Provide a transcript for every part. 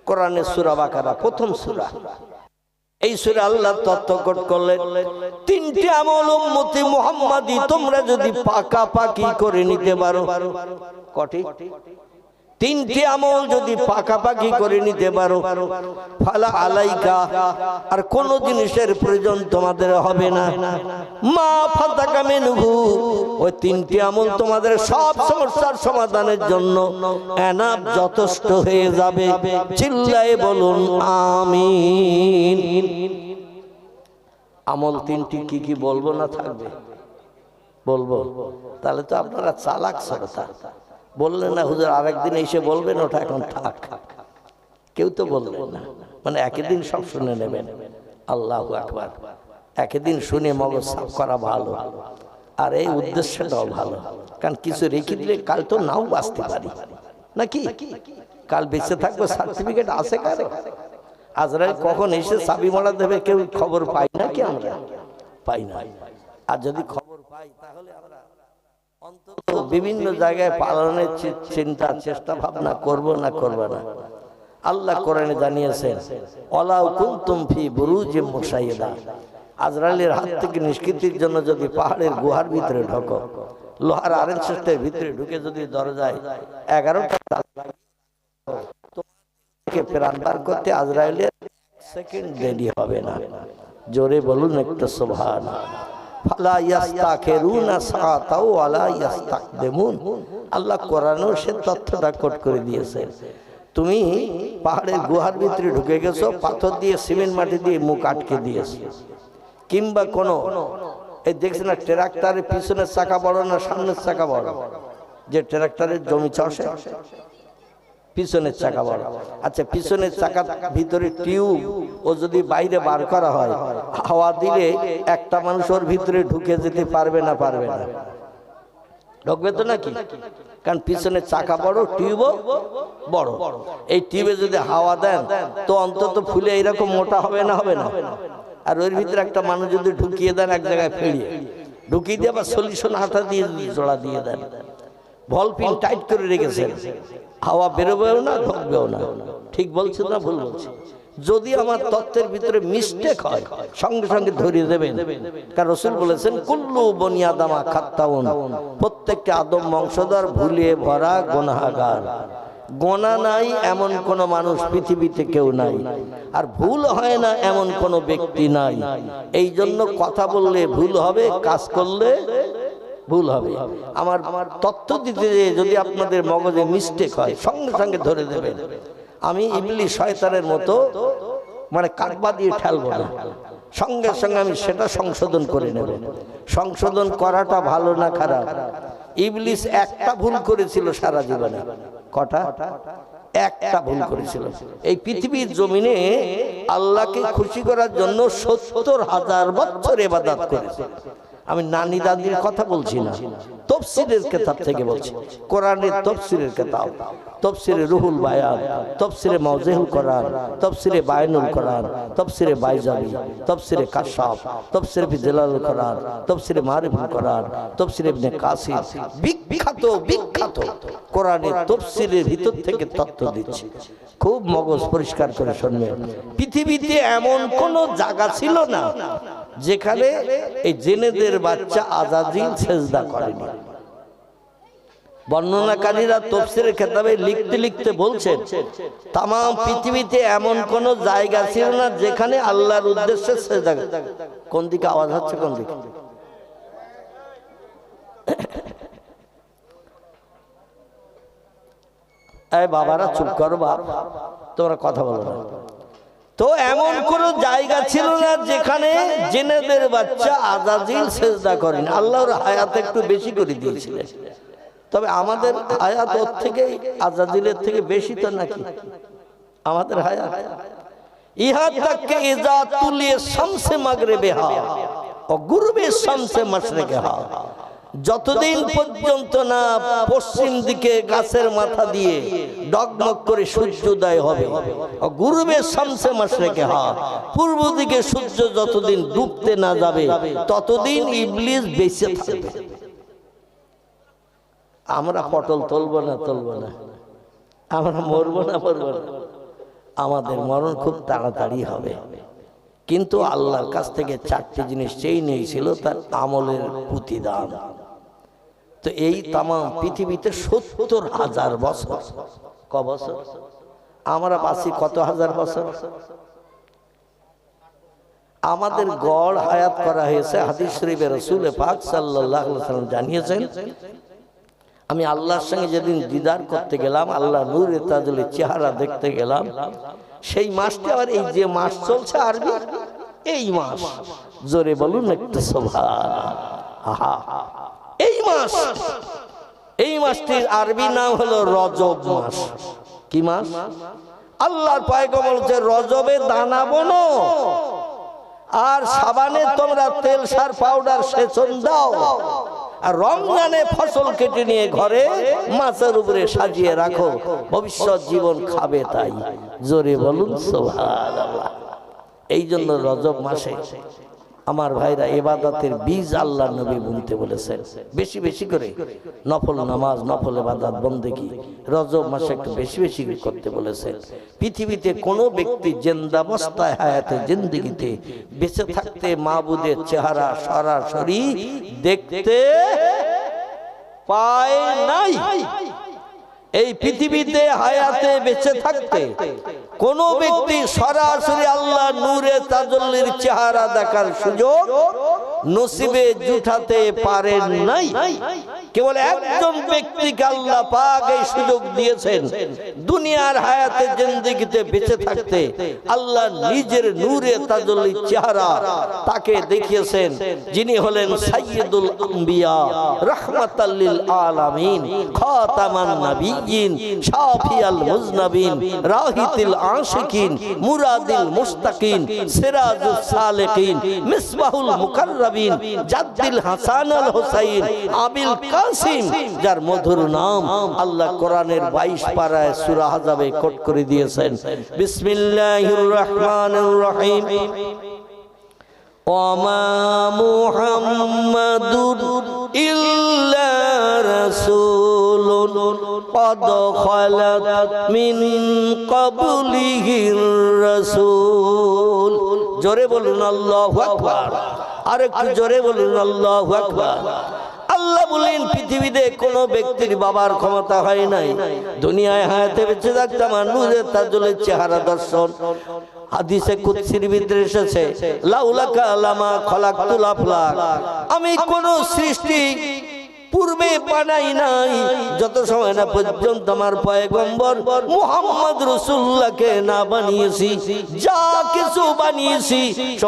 কোরআনের সূরা বাকারা প্রথম সূরা। এই সূরা আল্লাহ তত্ত্বকট করলেন তিনটি আমল উম্মতি মুহাম্মাদি তোমরা যদি পাকাপাকি করে নিতে পারো। কটি? তিনটি আমল যদি পাকাপাকি করে নিতে পারো, ফালা আলাইকা, আর কোন জিনিসের প্রয়োজন তোমাদের হবে না। মা ফাতাকা মিনহু, ওই তিনটি আমল তোমাদের সব সমস্যার সমাধানের জন্য এনাফ যথেষ্ট হয়ে যাবে। চিল্লায়ে বলুন আমিন। আমল তিনটি কি কি বলবো না থাকবে? বলবো। তাহলে তো আপনারা চালাক শ্রোতা। বললেন না হুজুর আরেকদিন এসে বলবেন, ওটা এখন থাক। কেউ তো বললেন না, মানে একদিন সব শুনে নেবেন। আল্লাহু আকবার। একদিন শুনে মগজ সাফ করা ভালো, আর এই উদ্দেশ্যটাও ভালো। কারণ কিছু রেখে দিলে কাল তো নাও বাঁচতে পারি নাকি? কাল বেঁচে থাকবো, সার্টিফিকেট আছে কারো? আজরাইল কখন এসে চাবি মারা দেবে কেউ খবর পাই না কি? আমরা পাই না। আর যদি খবর পাই তাহলে আমরা অন্তত বিভিন্ন জায়গায় পালনের চিন্তা চেষ্টা ভাবনা করব না করব না। আল্লাহ কোরআনে জানিয়েছেন ওয়ালাউ কুনতুম ফি বুরুজিম মুশাইয়্যিদা, আজরাইলের হাত থেকে নিষ্কৃতির জন্য যদি পাহাড়ের গুহার ভিতরে ঢোকো, লোহার আয়রন সিস্টেমের ভিতরে ঢুকে যদি দরজায় 11টা তালা তোমাকে প্রাণ বার করতে আজরাইলের সেকেন্ড দেরি হবে না। জোরে বলুন একটা সুবহানাল্লাহ। ফালা ইয়াস্তাখিরুনা সাআতাও ওয়ালা ইয়াস্তাকদিমুন। আল্লাহ কোরআনেও সে তথ্যটা কোট করে দিয়েছেন। তুমি পাহাড়ের গুহার ভিতরে ঢুকে গেছো, পাথর দিয়ে সিমেন্ট মাটি দিয়ে মুখ আটকে দিয়েছো, কিংবা কোন এই দেখছেন না ট্রাক্টরের পিছনের চাকা বড় না সামনের চাকা বড়? যে ট্রাক্টরের জমি চষে পিছনের চাকা বড়। আচ্ছা, পিছনের চাকার ভিতরে টিউব ও যদি বাইরে বার করা হয়, হাওয়া দিলে একটা মানুষ ওর ভিতরে ঢুকে যেতে পারবে না? পারবে না? ঢুকবে তো নাকি? কারণ পিছনের চাকা বড়, টিউবও বড়। এই টিউবে যদি হাওয়া দেন তো অন্তত ফুলে এরকম মোটা হবে না? হবে না? আর ওর ভিতরে একটা মানুষ যদি ঢুকিয়ে দেন এক জায়গায় ফেলিয়ে, ঢুকিয়ে দিয়ে আবার সলিউশন হাতা দিয়ে জোড়া দিয়ে দেন, ভলপিন টাইট করে রেখেছেন, হাওয়া বেরোবেও না ঢুকবেও না। ঠিক বলছি না ভুল বলছি? যদি আমার তত্ত্বের ভিতরে মিস্টেক হয় সঙ্গে সঙ্গে ধরিয়ে দেবেন। কারণ রাসূল বলেছেন কুল্লু বনি আদমা খাত্তাউন, প্রত্যেকটা আদম বংশধর ভুলে ভরা গুনাহগার। গোনা নাই এমন কোন মানুষ পৃথিবীতে কেউ নাই, আর ভুল হয় না এমন কোন ব্যক্তি নাই। এই জন্য কথা বললে ভুল হবে, কাজ করলে ভুল হবে। আমার তথ্য দিতে যদি আপনাদের মগজে মিস্টেক হয় সঙ্গে সঙ্গে ধরে দেবেন। আমি ইবলিস শয়তানের মতো মানে কাটবা দিয়ে ঠেলবো না, সঙ্গে সঙ্গে আমি সেটা সংশোধন করে নেব। সংশোধন করাটা ভালো না খারাপ? ইবলিস একটা ভুল করেছিল সারা জীবনে। কটা? একটা ভুল করেছিল। এই পৃথিবীর জমিনে আল্লাহকে খুশি করার জন্য ৭০,০০০ বছর ইবাদত করেছে। আমি নানি দাদির কথা বলছি না, তাফসীরের কিতাব থেকে বলছি। কোরআনের তাফসীরের কিতাব, তাফসীরে রুহুল বায়ান, তাফসীরে মাওজিহুল কোরআন, তাফসীরে বায়ানুল কোরআন, তাফসীরে বাইজাবি, তাফসীরে কাশফ, তাফসীরে জালালুল কোরআন, তাফসীরে মারিফুল কোরআন, তাফসীরে ইবনে কাসির, বিখ্যাত বিখ্যাত কোরআনের তাফসীরের ভিতর থেকে তথ্য দিচ্ছি। খুব মগজ পরিষ্কার করে শুনবেন। পৃথিবীতে এমন কোন জায়গা ছিল না যেখানে এই জিনেদের বাচ্চা আজাজিল সেজদা করেনি। বর্ণনাকারীরা তাফসীরের কিতাবে লিখতে লিখতে বলছেন তাম পৃথিবীতে এমন কোন জায়গা ছিল না যেখানে আল্লাহর উদ্দেশ্যে সেজদা। কোন দিকে আওয়াজ হচ্ছে? কোন দিকে? এই বাবারা চুপ করো, বাপ তোমরা কথা বলো না। তো এমন কোন জায়গা ছিল না যেখানে জিনেদের বাচ্চা আজাজিল সেজদা করেন। আল্লাহর হায়াত একটু বেশি করে দিয়েছিলেন, তবে আমাদের হায়াত ওর থেকে আজাজিলের থেকে বেশি তো নাকি? আমাদের হায়াত ইহা তাকে ইজা তুলিয়ে শামসে মাগরিবে হা ও গুরবে শামসে মাশরিকে হা, যতদিন পর্যন্ত না পশ্চিম দিকে গাছের মাথা দিয়ে ডগমগ করে সূর্যোদয় হবে, গুরুবে শামসে মাশরিকে হা, পূর্ব দিকে সূর্য যতদিন ডুবতে না যাবে ততদিন ইবলিস বেঁচে থাকবে। আমরা পটল তুলবো না তুলবো না, আমরা মরবো না মরবো না, আমাদের মরণ খুব তাড়াতাড়ি হবে, কিন্তু আল্লাহর কাছ থেকে চারটি জিনিস চেয়ে নিয়েছিল, তার আমলের প্রতিদান। তো এই তামাম পৃথিবীতে ৭০,০০০ বছর, ক বছর আমরা বাঁচি? কত হাজার বছর? আমাদের গড় হায়াত করা হয়েছে, হাদিস শরীফে রাসূল পাক সাল্লাল্লাহু আলাইহি ওয়াসাল্লাম জানিয়েছেন, আমি আল্লাহর সঙ্গে যেদিন দিদার করতে গেলাম, আল্লাহ নূরে তাজুলের চেহারা দেখতে গেলাম, সেই মাসটি আবার এই যে মাস চলছে আরবি, এই মাস, জোরে বলুন একটু সুবহানাল্লাহ। এই মাসটির আরবি নাম হলো রজব মাস। কি মাস? আল্লাহর পয়গম্বর বলছে রজবে দানা বোনো আর সাবানে তোমরা তেল সার পাউডার সেচন দাও, আর রমজানে ফসল কেটে নিয়ে ঘরে মাছের উপরে সাজিয়ে রাখো, ভবিষ্যৎ জীবন খাবে তাই। জোরে বলুন সুবহানাল্লাহ। এই জন্য রজব মাসে আমার ভাইরা ইবাদতের বীজ আল্লাহর নবী বুনতে বলেছেন, বেশি বেশি করে নফল নামাজ, নফল ইবাদত বন্দেগী রজব মাসে একটু বেশি বেশি করতে বলেছেন। পৃথিবীতে কোনো ব্যক্তি জিন্দাবস্থায় হায়াতে জিন্দেগিতে বেঁচে থাকতে মাবুদের চেহারা সরাসরি দেখতে পায় নাই। এই পৃথিবীতে হায়াতে বেঁচে থাকতে কোন ব্যক্তি সরাসরি আল্লাহ নূরে তাজাল্লির চেহারা দেখার সুযোগ নসিবে জুটাতে পারেন নাই। কেবল একজন ব্যক্তিকে আল্লাহ পাক এই সুযোগ দিয়েছেন, দুনিয়ার হায়াতে জিন্দেগিতে বেঁচে থাকতে আল্লাহ নিজের নূরে তাজাল্লির চেহারা তাকে দেখিয়েছেন, যিনি হলেন সাইয়্যিদুল আম্বিয়া, রাহমাতাল লিল আলামিন, খাতামান নবিয়্যিন, শাফিয়াল মুজনাবিন, রাহিতিল আশিকিন, মুরাদিল মুস্তাকিন, সিরাজুস সালিকিন, মিসবাহুল মুকাররাবিন, জাদ্দিল হাসান আল হুসাইন, আবিল কাসিম, যার মধুর নাম আল্লাহ কোরআনের 22 পারায় সূরা আহজাবে কোট করে দিয়েছেন। বিসমিল্লাহির রহমানির রহিম। ওমা মুহাম্মাদুর ইল্লা রাসূলুন قد خلت من قبله الرسول। জোরে বলুন আল্লাহু আকবার, আর একটু জোরে বলুন আল্লাহু আকবার। আল্লাহ বলেন পৃথিবীতে কোনো ব্যক্তির বাবার ক্ষমতা হয় নাই দুনিয়ায় হায়াতে বেঁচে থাকতে আমার নূরে তাজুলের চেহারা দর্শন। হাদিসে কুদসির ভিতরে এসেছে, লাউলাকা লামা খলাকতুল আফলাক, আমি কোন সৃষ্টি পূর্বে বানাই নাই যত সময় না পর্যন্ত আমার পয়গম্বর মুহাম্মদ রাসূলুল্লাহকে না বানিয়েছি। যা কিছু বানিয়েছি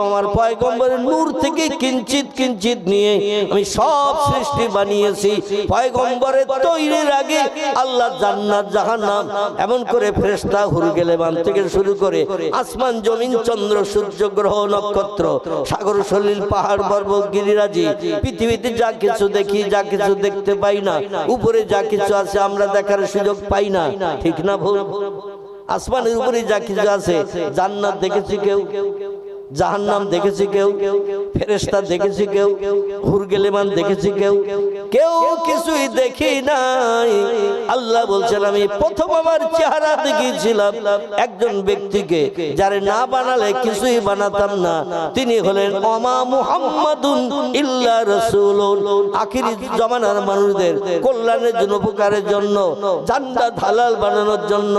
আমার পয়গম্বরের নূর থেকে কিঞ্চিত কিঞ্চিত নিয়ে আমি সব সৃষ্টি বানিয়েছি। পয়গম্বরের তৈরির আগে আল্লাহ জান্নাত জাহান্নাম এমন করে ফেরেশতা হুরগেলেমান থেকে শুরু করে আসমান জমিন চন্দ্র সূর্য গ্রহ নক্ষত্র সাগর সলিল পাহাড় পর্বত গিরিরাজি পৃথিবীতে যা কিছু দেখি যা কিছু দেখতে পাই না, উপরে যা কিছু আছে আমরা দেখার সুযোগ পাই না, ঠিক না ভুল? আসমানের উপরে যা কিছু আছে, জান্নাত দেখেছি কেউ, জাহান্নাম দেখেছি কেউ, ফেরেশতা দেখেছি কেউ, হুরগেলেমান দেখেছি কেউ? কেউ কিছুই দেখি নাই। আল্লাহ বলছেন আমি প্রথম আমার চেহারা দেখিয়েছিলাম একজন ব্যক্তিকে, যারে না বানালে কিছুই বানাতাম না, তিনি হলেন ওমা মুহাম্মাদুন ইল্লা রাসূলুন। আখিরি জামানার মানুষদের কল্যাণের জন্য, উপকারের জন্য, জান্নাত হালাল বানানোর জন্য,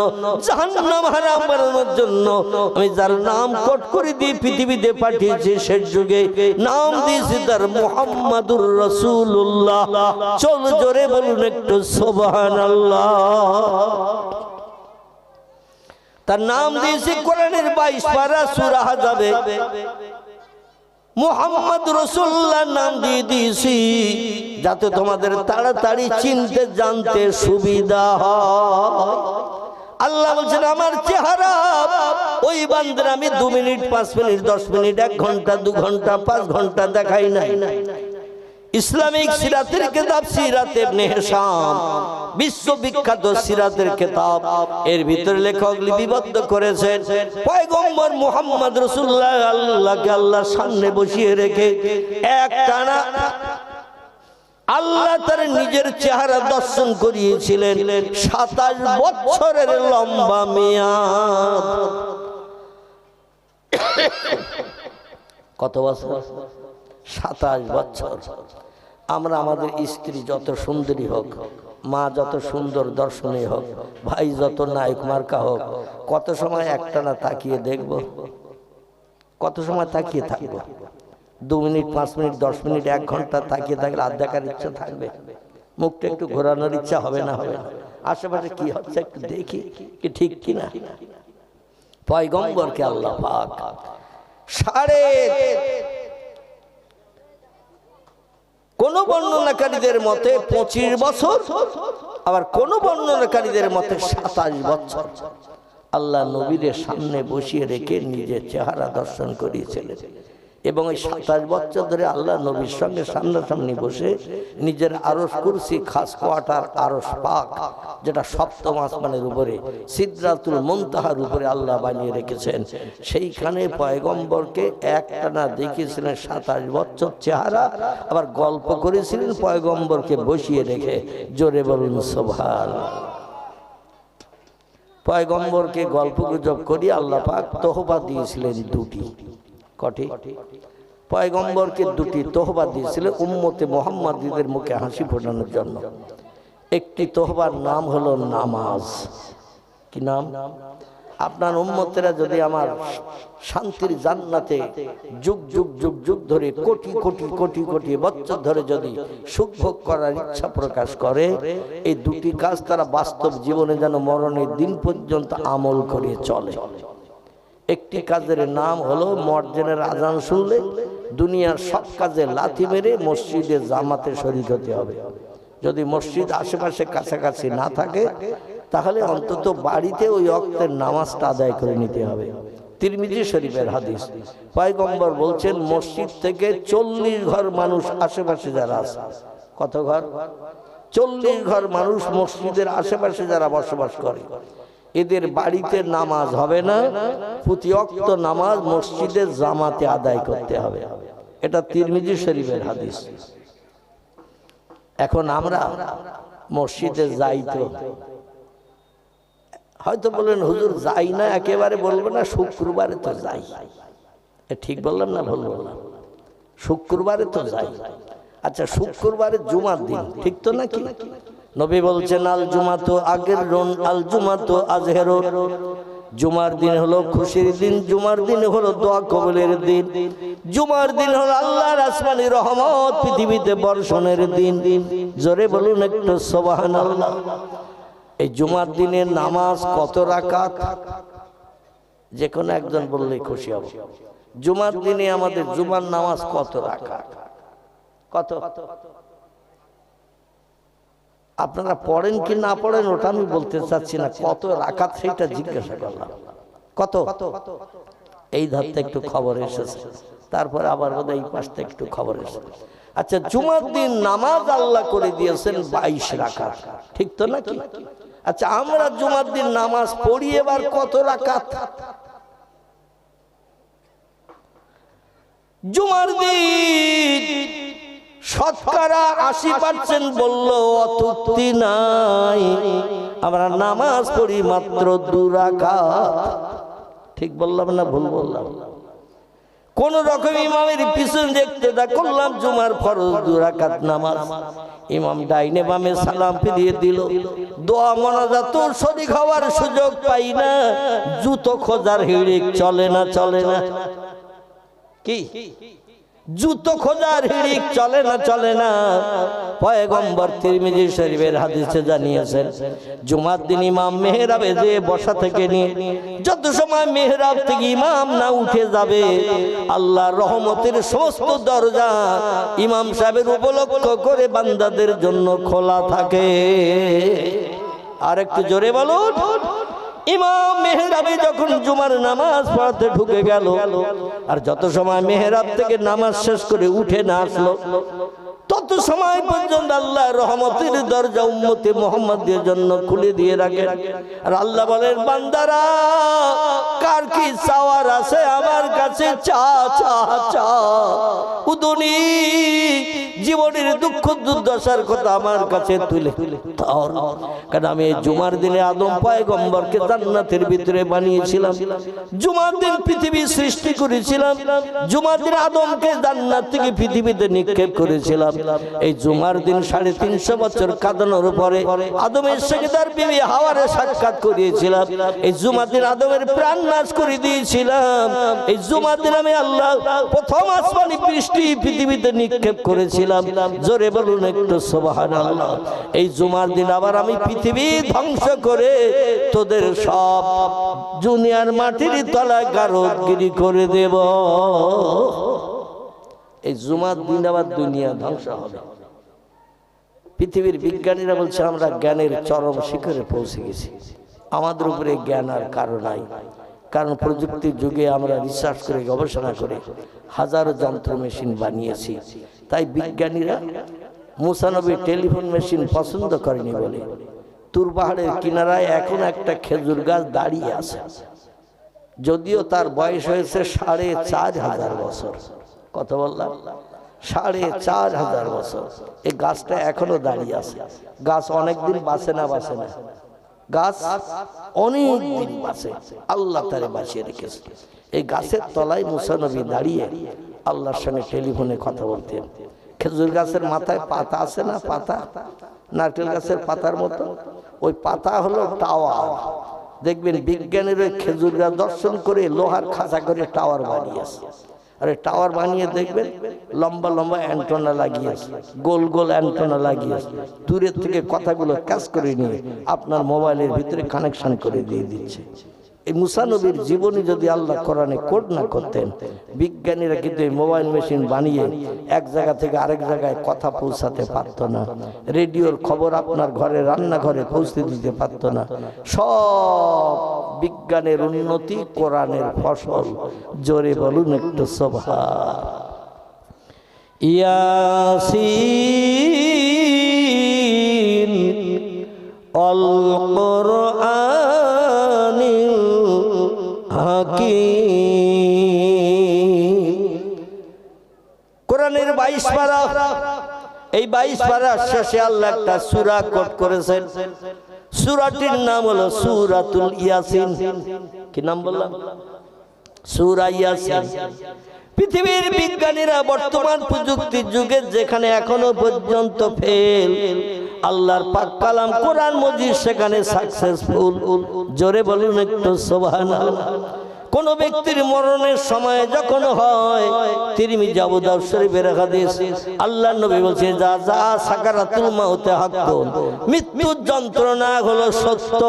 জাহান্নাম হারাম বানানোর জন্য আমি যার নাম কোট করে দিই পৃথিবীতে পাঠিয়েছি, শেষ যুগে নাম দিয়েছি তার মুহাম্মাদুর রাসূলুল্লাহ। চল জোরে বলুন একটু সুবহানাল্লাহ। তার নাম দিয়েছি কোরআনের 22 পারা সূরা আহজাবে মুহাম্মদ রাসূলুল্লাহ নাম দিয়ে দিয়েছি, যাতে তোমাদের তাড়াতাড়ি চিনতে জানতে সুবিধা হয়। আল্লাহ বলছেন আমার চেহারা ওই বান্দার আমি 2 মিনিট 5 মিনিট 10 মিনিট 1 ঘন্টা 2 ঘন্টা 5 ঘন্টা দেখাই নাই। ইসলামিক সিরাতের কিতাব সিরাত ইবনে হিশাম, বিশ্ববিখ্যাত সিরাতের কিতাব, এর ভিতরে লেখক লিপিবদ্ধ করেছেন পয়গম্বর মুহাম্মদ রাসূলুল্লাহ আল্লাহকে আল্লাহর সামনে বসিয়ে রেখে এক টানা আল্লাহ তার নিজের চেহারা দর্শন করিয়েছিলেন 27 বছরের লম্বা মেয়াদ। কত বছর? 27 বছর। আমরা আমাদের স্ত্রী যত সুন্দরী হোক, মা যত সুন্দর দর্শনী হোক, ভাই যত নায়ক মার্কা হোক, কত সময় একটানা তাকিয়ে দেখব? কত সময় তাকিয়ে থাকবো? 2 মিনিট, 5 মিনিট, 10 মিনিট, 1 ঘন্টা তাকিয়ে থাকলে আর দেখার ইচ্ছা থাকবে? মুখটা একটু ঘোরানোর ইচ্ছা হবে না? হবে না? আশেপাশে কি হচ্ছে একটু দেখি, কি ঠিক কিনা। পয়গম্বরকে আল্লাহ পাক কোন বর্ণনাকারীদের মতে 25 বছর, আবার কোন বর্ণনাকারীদের মতে 27 বছর আল্লাহ নবীর সামনে বসিয়ে রেখে নিজের চেহারা দর্শন করিয়েছিলেন। এবং এই 27 বছর ধরে আল্লাহ নবীর সঙ্গে সামনাসামনি বসে নিজের আরশ কুরসি, খাস কোয়ার্টার আরশ পাক, যেটা 7ম আসমানের উপরে সিদরাতুল মুনতাহার উপরে আল্লাহ বানিয়ে রেখেছেন, সেইখানে পয়গম্বরকে একটানা দেখিয়েছিলেন 27 বছর চেহারা। আবার গল্প করেছিলেন পয়গম্বরকে বসিয়ে রেখে। জোরে বলুন সুবহানাল্লাহ। পয়গম্বরকে গল্প গুজব করিয়ে আল্লাহ পাক তোহবা দিয়েছিলেন 2টি। কটি? পয়গম্বরকে 2টি তোহবা দিয়েছিলেন উম্মতে মুহাম্মাদীদের মুখে হাসি ফোটানোর জন্য। একটি তোহবার নাম হলো নামাজ। কি নাম? আপনার উম্মতেরা যদি আমার শান্তির জান্নাতে যুগ যুগ যুগ যুগ ধরে কোটি কোটি কোটি কোটি বছর ধরে যদি সুখ ভোগ করার ইচ্ছা প্রকাশ করে, এই 2টি কাজ তারা বাস্তব জীবনে যেন মরণের দিন পর্যন্ত আমল করে চলে। একটি কাজের নাম হলো মুয়াজ্জিনের আজান শুনলে দুনিয়ার সব কাজে লাথি মেরে মসজিদে জামাতে শরীক হতে হবে। যদি মসজিদ আশেপাশে কাছাকাছি না থাকে তাহলে অন্তত বাড়িতে ওই ওয়াক্তের নামাজটা আদায় করে নিতে হবে। তিরমিজি শরীফের হাদিস। পয়গম্বর বলছেন মসজিদ থেকে 40 ঘর মানুষ আশেপাশে যারা আছে, কত ঘর? 40 ঘর মানুষ মসজিদের আশেপাশে যারা বসবাস করে, এদের বাড়িতে নামাজ হবে না, প্রতি ওয়াক্ত নামাজ মসজিদে জামাতে আদায় করতে হবে। এটা তিরমিজি শরীফের হাদিস। এখন আমরা মসজিদে যাই তো, হয়তো বলেন হুজুর যাই না, একেবারে বলবো না, শুক্রবারে তো যাই। ঠিক বললাম না ভুল বললাম? শুক্রবারে তো যাই। আচ্ছা, শুক্রবারে জুমার দিন, ঠিক তো নাকি? নবী বলছেন আল জুমাতু আগিরুন আল জুমাতু আজহেরুন। জুমার দিন হলো খুশির দিন, জুমার দিন হলো দোয়া কবুলের দিন, জুমার দিন হলো আল্লাহর আসমানি রহমত পৃথিবীতে বর্ষণের দিন। জোরে বলুন একটু সুবহানাল্লাহ। এই জুমার দিনে নামাজ কত রাকাত? যে কোনো একজন বললেই খুশি হব। জুমার দিনে আমাদের জুমার নামাজ কত রাকাত? কত? আপনারা পড়েন কি না পড়েন ওটা আমি বলতে চাচ্ছি না, কত রাকাত সেইটা জিজ্ঞাসা করলাম। কত? এই ধারতে একটু খবর এসেছে, তারপরে আবার বোধ এই পাশটা একটু খবর এসেছে। আচ্ছা, জুমার দিন নামাজ আল্লাহ করে দিয়েছেন 22 রাকাত, ঠিক তো নাকি? আচ্ছা, আমরা জুমার দিন নামাজ পড়ি এবার কত রাকাত? জুমার দিন শতকরা 80% বলল অতুক্তি নাই, আমরা নামাজ পড়ি মাত্র 2 রাকাত। ঠিক বললাম না ভুল বললাম? কোন রকম ইমামের পিছন দেখতে করলাম জুমার ফরজ 2 রাকাত নামাজ, ইমাম ডাইনে বামে সালাম ফিরিয়ে দিল, দোয়া মোনাজাত শরীক হওয়ার সুযোগ পাই না, জুতো খোঁজার হিড়িক চলে না, চলে না? কি জুতো খোঁজার হিড়িক চলে না, চলে না? পয়গম্বর তিরমিজি শরীফের হাদিসে জানিয়েছেন জুমার দিন ইমাম মেহরাবে যে বসা থেকে নিয়ে যত সময় মেহরাব থেকে ইমাম না উঠে যাবে, আল্লাহর রহমতের সমস্ত দরজা ইমাম সাহেবের উপলক্ষ করে বান্দাদের জন্য খোলা থাকে। আর একটু জোরে বলুন। ইমাম মেহরাবে যখন জুমার নামাজ পড়াতে ঢুকে গেল, আর যত সময় মেহরাব থেকে নামাজ শেষ করে উঠে না আসলো, তত সময় পর্যন্ত আল্লাহ রহমতের দরজা উম্মতে মুহাম্মাদের জন্য খুলে দিয়ে রাখেন। আর আল্লাহ বলেন, বান্দারা কার কি চাওয়ার আছে আমার কাছে চা চা চা। উদুনি, জীবনের দুঃখ দুর্দশার কথা আমার কাছে তুলে ধর। কারণ আমি এই জুমার দিনে আদম পয়গম্বরকে জান্নাতের ভিতরে বানিয়েছিলাম, জুমার দিন পৃথিবী সৃষ্টি করেছিলাম, জুমার দিন আদমকে জান্নাত থেকে পৃথিবীতে নিক্ষেপ করেছিলাম। এই জুমার দিন 350 বছর কাঁদানোর পরে আদমের সঙ্গে তার বিবি হাওয়ারে সাক্ষাৎ করিয়েছিলাম। এই জুমার দিন আদমের প্রাণ নাশ করে দিয়েছিলাম। এই জুমার দিন আমি আল্লাহ প্রথম আসমানি বৃষ্টি পৃথিবীতে নিক্ষেপ করেছিলাম। জোরে বলুন একটু সুবহানাল্লাহ। এই জুমার দিন আবার আমি পৃথিবী ধ্বংস করে তোদের সব দুনিয়ার মাটির তলায় গারদগিরি করে দেব। এই জুমার দিন আবার দুনিয়া ধ্বংস হবে। পৃথিবীর বিজ্ঞানীরা বলছে আমরা জ্ঞানের চরম শিখরে পৌঁছে গেছি, আমাদের উপরে জ্ঞান আর কারো নাই। কারণ প্রযুক্তির যুগে আমরা রিসার্চ করে গবেষণা করে হাজারো যন্ত্র মেশিন বানিয়েছি। তাই বিজ্ঞানীরা মুসা নবী টেলিফোন মেশিন পছন্দ করেনি বলে তুর পাহাড়ের কিনারায় এখন একটা খেজুর গাছ দাঁড়িয়ে আছে, যদিও তার বয়স হয়েছে 4500 বছর। কত বললাম? 4500 বছর। এই গাছটা এখনো দাঁড়িয়ে আছে। গাছ অনেকদিন বাঁচে না, বাঁচে না, গাছ অনেক দিন বাঁচে, আল্লাহ তারে বাঁচিয়ে রেখেছে। এই গাছের তলায় মুসা নবী দাঁড়িয়ে আল্লাহর সঙ্গে টেলিফোনে কথা বলতেন। খেজুর গাছের মাথায় পাতা আছে না, পাতা নারকেল গাছের পাতার মতো, ওই পাতা হলো টাওয়ার। দেখবেন বিজ্ঞানীর ওই খেজুর গাছ দর্শন করে লোহার খাঁচা করে টাওয়ার বানিয়েছে। আরে টাওয়ার বানিয়ে দেখবেন লম্বা লম্বা অ্যান্টেনা লাগিয়েছে, গোল গোল অ্যান্টেনা লাগিয়েছে, দূরের থেকে কথাগুলো ক্যাচ করে নিয়ে আপনার মোবাইলের ভিতরে কানেকশন করে দিয়ে দিচ্ছে। এই মুসা নবীর জীবনী যদি আল্লাহ কোরআনে কোড না করতেন, বিজ্ঞানীরা কিন্তু এই মোবাইল মেশিন বানিয়ে এক জায়গা থেকে আরেক জায়গায় কথা পৌঁছাতে পারতো না, রেডিওর খবর আপনার ঘরে রান্নাঘরে পৌঁছে দিতে পারতো না। সব বিজ্ঞানের উন্নতি, কোরআনের ফসল। জোরে বলুন একটু সুবহান। ইয়াসিন আল কুরআনিল হাকীম। কোরআনের 22 পারা। এই 22 পারার শেষে আল্লাহ একটা সূরা কোট করেছেন। সূরাটির নাম হলো সূরাতুল ইয়াসিন। কি নাম বললাম? সূরা ইয়াসিন। পৃথিবীর বিজ্ঞানীরা বর্তমান প্রযুক্তির যুগে যেখানে এখনো পর্যন্ত ফেল, আল্লাহর পাক কালাম কোরআন মজিদ সেখানে সাকসেসফুল। জোরে বলুন একটু সুবহানাল্লাহ। কোন ব্যক্তির মরণের সময় যখন হয়, তিরমিজি আবু দাউদ শরীফের হাদিস, আল্লাহর নবী বলেছেন যা যা সাকারাতুল মাউতে হাক্কুন, মৃত্যুর যন্ত্রণা হলো সত্য।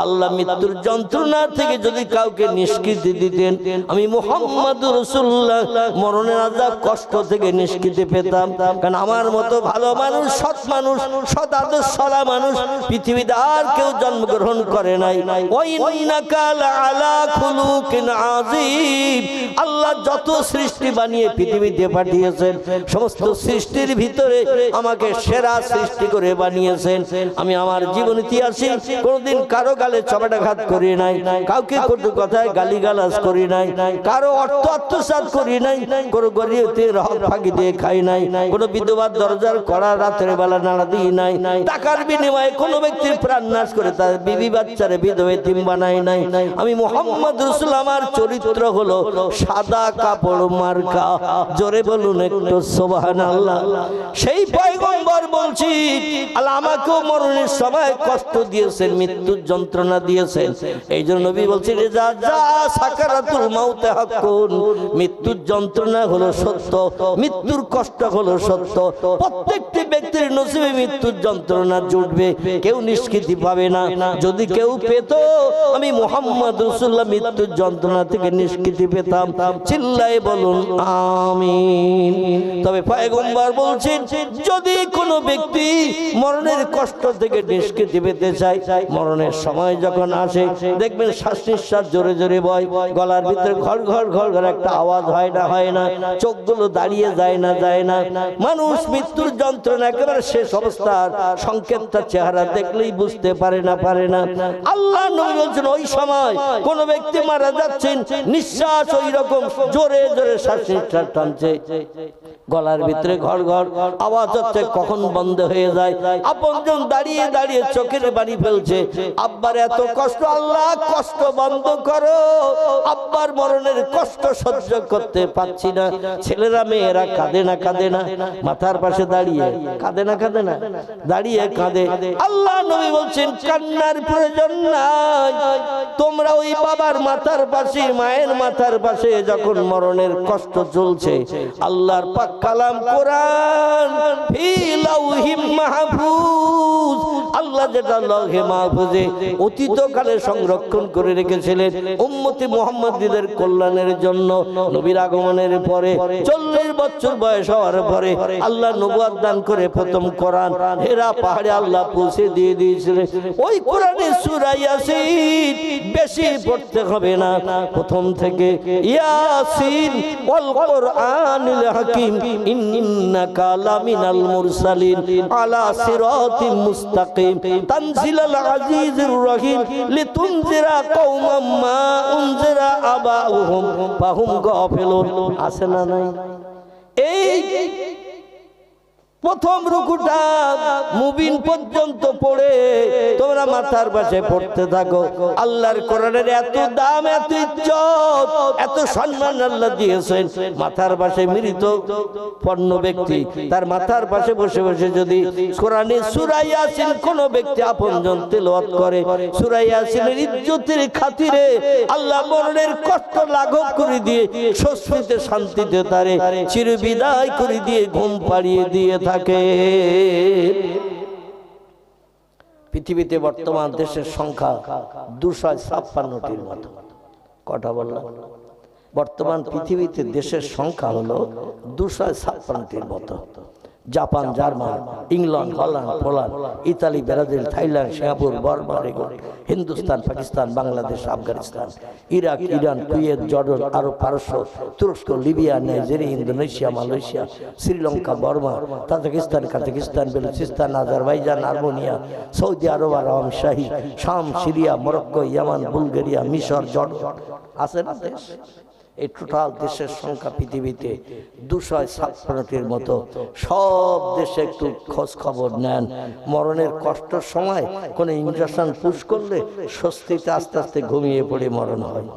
আল্লাহ মৃত্যুর যন্ত্রণা থেকে যদি কাউকে নিষ্কৃতি দিতেন, আমি মুহাম্মদুর রাসূলুল্লাহ মরণের আযাব কষ্ট থেকে নিষ্কৃতি পেতাম। কারণ আমার মতো ভালো মানুষ, সৎ মানুষ, সৎ আদর্শওয়ালা মানুষ পৃথিবীতে আর কেউ জন্মগ্রহণ করে নাই। ওয়া ইন্নাকা লাআলা খুলুকিন আযীম। আল্লাহ যত সৃষ্টি বানিয়ে পৃথিবীতে পাঠিয়েছেন, সমস্ত সৃষ্টির ভিতরে আমাকে সেরা সৃষ্টি করে বানিয়েছেন। আমি আমার জীবন ইতিহাসে কোনোদিন কারো গালে চপেটাঘাত করি নাই, কাউকে কটু কথায় গালিগালাজ করি নাই, কারো অর্থ আত্মসাৎ করি নাই, কোনো গরিবের হক ফাঁকি দিয়ে খাই নাই, কোনো বিধবার দরজার কড়া রাতের বেলা নাড়া দিই নাই, টাকার বিনিময়ে কোনো ব্যক্তির প্রাণ নাশ করে তার বিবি বাচ্চারে বিধবা এতিম বানাই নাই। আমি মুহাম্মদ রাসূল, আমার চরিত্র হলো সাদা কাপড় মার্কা। জোরে বলুন একটু সুবহানাল্লাহ। সেই পয়গম্বর বলছি, আল্লাহ আমাকেও মরণের সময় কষ্ট দিয়েছেন, মৃত্যুর যন্ত্রণা দিয়েছেন। এই জন্য নবী বলছেন যা যা সাকারাতুল মাউতে হাক্কুন, মৃত্যুর যন্ত্রণা হলো সত্য, মৃত্যুর কষ্ট হলো সত্য। প্রত্যেকটি ব্যক্তির নসিবে মৃত্যুর যন্ত্রণা জুটবে, কেউ নিষ্কৃতি পাবে না। যদি কেউ পেত, আমি মুহাম্মদ রাসূলুল্লাহ মৃত্যুর যন্ত্রণা থেকে নিষ্কৃতি পেতাম। চিল্লায়ে বলুন আমিন। তবে পয়গম্বর বলছেন যদি কোনো ব্যক্তি মরণের কষ্ট থেকে নিষ্কৃতি পেতে চায়, মরণের সময় যখন আসে দেখবেন শ্বাস নিঃশ্বাস জোরে জোরে বয়, গলার ভিতরে ঘর ঘর ঘর ঘর একটা আওয়াজ হয় না, হয় না, চোখগুলো দাঁড়িয়ে যায় না, যায় না। মানুষ মৃত্যুর যন্ত্রণা একেবারে শেষ অবস্থার সংকেতটা চেহারা দেখলেই বুঝতে পারে না, পারে না। আল্লাহ নবী বলছেন ওই সময় কোন ব্যক্তি চাইতে মারা যাচ্ছেন, নিঃশ্বাস ওই রকম জোরে জোরে শ্বাস নিঃশ্বাস টানছে, গলার ভিতরে ঘর ঘর আওয়াজ হচ্ছে, কখন বন্ধ হয়ে যায়। আপনজন দাঁড়িয়ে দাঁড়িয়ে চোখের পানি ফেলছে, আব্বার এত কষ্ট, আল্লাহ কষ্ট বন্ধ করো, আব্বার মরণের কষ্ট সহ্য করতে পারছি না। ছেলেরা মেয়েরা কাঁদে না কাঁদে না, মাথার পাশে দাঁড়িয়ে কাঁদে না কাঁদে না, দাঁড়িয়ে কাঁদে। আল্লাহ নবী বলছেন কান্নার প্রয়োজন নাই, তোমরা ওই বাবার মাথার পাশে মায়ের মাথার পাশে যখন মরণের কষ্ট চলছে, আল্লাহর পাক কালাম কোরআন ফি লাউহিম মাহফুজ, আল্লাহ যেটা লৌহে মাহফুজে অতীতকালে সংরক্ষণ করে রেখেছিলেন উম্মতি মুহাম্মাদীদের কল্যাণের জন্য। নবীর আগমনের পরে 40 বছর বয়স হওয়ার পরে আল্লাহ নবুয়ত দান করে প্রথম কোরআন হেরা পাহাড়ে আল্লাহ পৌঁছে দিয়ে দিয়েছিলেন। ওই কোরআনের সূরা ইয়াসিন বেশি পড়তে হবে না, প্রথম থেকে ইয়াসিন ওয়াল কোরআনিল হাকিম ইন্নাকা লামিনাল মুরসালিন আলা সিরাতিম মুস্তাকিম তানজিলাল আজিজির রহিম লিতুনজিরা কওমান মা উনজিরা আবাউহুম ফাহুম গাফিলুন। আছে না নাই? এই প্রথম রুকুটা মুবিন পর্যন্ত পড়ে তোমরা মাথার পাশে পড়তে থাকো। আল্লাহর কোরআনের এত দাম, এত ইজ্জত, এত সম্মান আল্লাহ দিয়েছেন। মাথার পাশে মৃত পণ্য ব্যক্তি তার মাথার পাশে বসে বসে যদি কোরআনের সূরা ইয়াসিন কোন ব্যক্তি আপনজন তেলাওয়াত করে, সূরা ইয়াসিনের ইজ্জতের খাতিরে আল্লাহ মরণের কষ্ট লাঘব করে দিয়ে স্বস্তিতে শান্তিতে তারে চিরবিদায় করে দিয়ে ঘুম পাড়িয়ে দিয়ে থাকে। পৃথিবীতে বর্তমান দেশের সংখ্যা 256টির মতো। কটা বললাম? বর্তমান পৃথিবীতে দেশের সংখ্যা হলো 256টির মতো। Japan, German, England, Holland, Poland, Italy, Brazil, Thailand, Singapore, Burma, Hindustan, Pakistan, Bangladesh, Afghanistan, Iraq, Iran, Kuwait, Jordan, Arab, পারস্য, তুরস্ক, Libya, Nigeria, Indonesia, Malaysia, Sri Lanka, Burma, Tajikistan, Kazakhstan, Balochistan, Azerbaijan, Armenia, Saudi Arab, আরাম শাহী, শাম, সিরিয়া, মরক্কো, ইয়ামান, বুলগেরিয়া, মিশর, জর্ডান। আছে না দেশ? এই টোটাল দেশের সংখ্যা পৃথিবীতে 256টির মতো। সব দেশে একটু খোঁজ খবর নেন, মরণের কষ্টের সময় কোনো ইনজেকশন পুশ করলে স্বস্তিতে আস্তে আস্তে ঘুমিয়ে পড়ে মরণ হয়,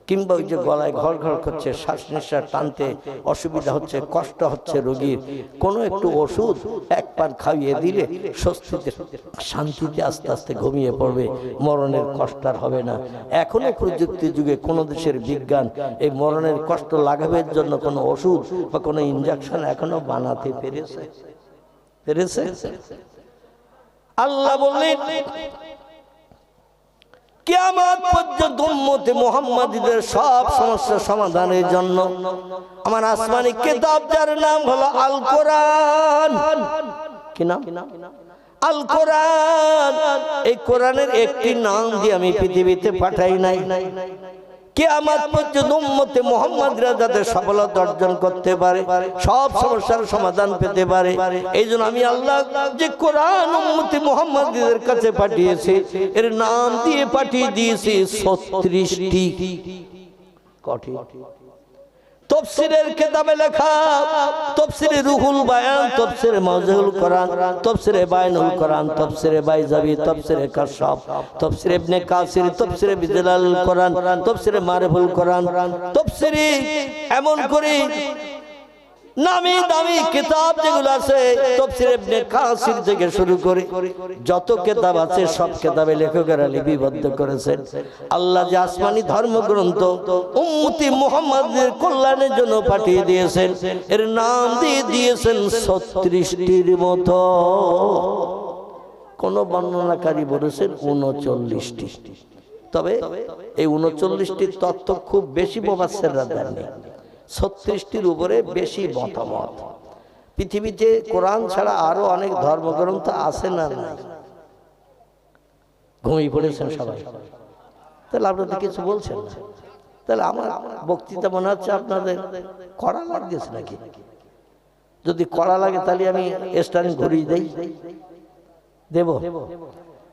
কিংবা ওই যে গলায় ঘর ঘর করছে, শ্বাস নিঃশ্বাস টানতে অসুবিধা হচ্ছে, কষ্ট হচ্ছে রোগীর, কোনো একটু ওষুধ এক পান খাইয়ে দিলে স্বস্তিতে শান্তিতে আস্তে আস্তে ঘুমিয়ে পড়বে, মরণের কষ্ট আর হবে না। এখনো প্রযুক্তি যুগে কোন দেশের বিজ্ঞান এই মরণের কষ্ট লাঘবের জন্য কোনো ওষুধ বা কোনো ইনজেকশন এখনো বানাতে পেরেছে? আল্লাহ বললেন কিয়ামত পর্যন্ত উম্মতে মুহাম্মাদীদের সব সমস্যা সমাধানের জন্য আমার আসমানি কিতাব যার নাম হলো আল কোরআন। কি নাম? আল কোরআন। এই কোরআনের একটি নাম দিয়ে আমি পৃথিবীতে পাঠাই নাই। কিয়ামত পর্যন্ত উম্মতে মুহাম্মাদরা যাতে সফলতা অর্জন করতে পারে, সব সমস্যার সমাধান পেতে পারে, এই জন্য আমি আল্লাহ যে কোরআন উম্মতে মুহাম্মাদীদের কাছে পাঠিয়েছি, এর নাম দিয়ে পাঠিয়ে দিয়েছি 36টি। কটি? তফসিরের কিতাবে লেখা, তফসিরে রুহুল বায়ান, তফসিরে মাওজুল কোরআন, তফসিরে বায়ানুল কোরআন, তফসিরে বাইজাবি, তফসিরে কাশফ, তফসিরে ইবনে কাসির, তফসিরে বিজলাল কোরআন, তফসিরে মারিফুল কোরআন, তফসিরে এমন করে নামি দামি কিতাব যেগুলো আছে, তফসির ইবনে কাসির থেকে শুরু করে যত কিতাব আছে সব কিতাবে লেখকেরা লিপিবদ্ধ করেছেন। আল্লাহ যে আসমানি ধর্মগ্রন্থ উম্মতি মুহাম্মাদের কল্যাণের জন্য পাঠিয়ে দিয়েছেন, এর নাম দিয়ে দিয়েছেন 36টির মতো। কোন বর্ণনাকারী বলেছেন 39টি। তবে এই 39টির তথ্য খুব বেশি মুফাসসিররা দেননি, 36টির উপরে বেশি মতামত। পৃথিবীতে কোরআন ছাড়া আরো অনেক ধর্মগ্রন্থ আছে না নাই? ঘুমিয়ে পড়েছেন সবাই, তাহলে আপনাদের কিছু বলছেন না। তাহলে আমার বক্তৃতা মনে হচ্ছে আপনাদের কড়া লাগছে নাকি? যদি কড়া লাগে তাহলে আমি স্ট্যান্ড ঘুরিয়ে দেব।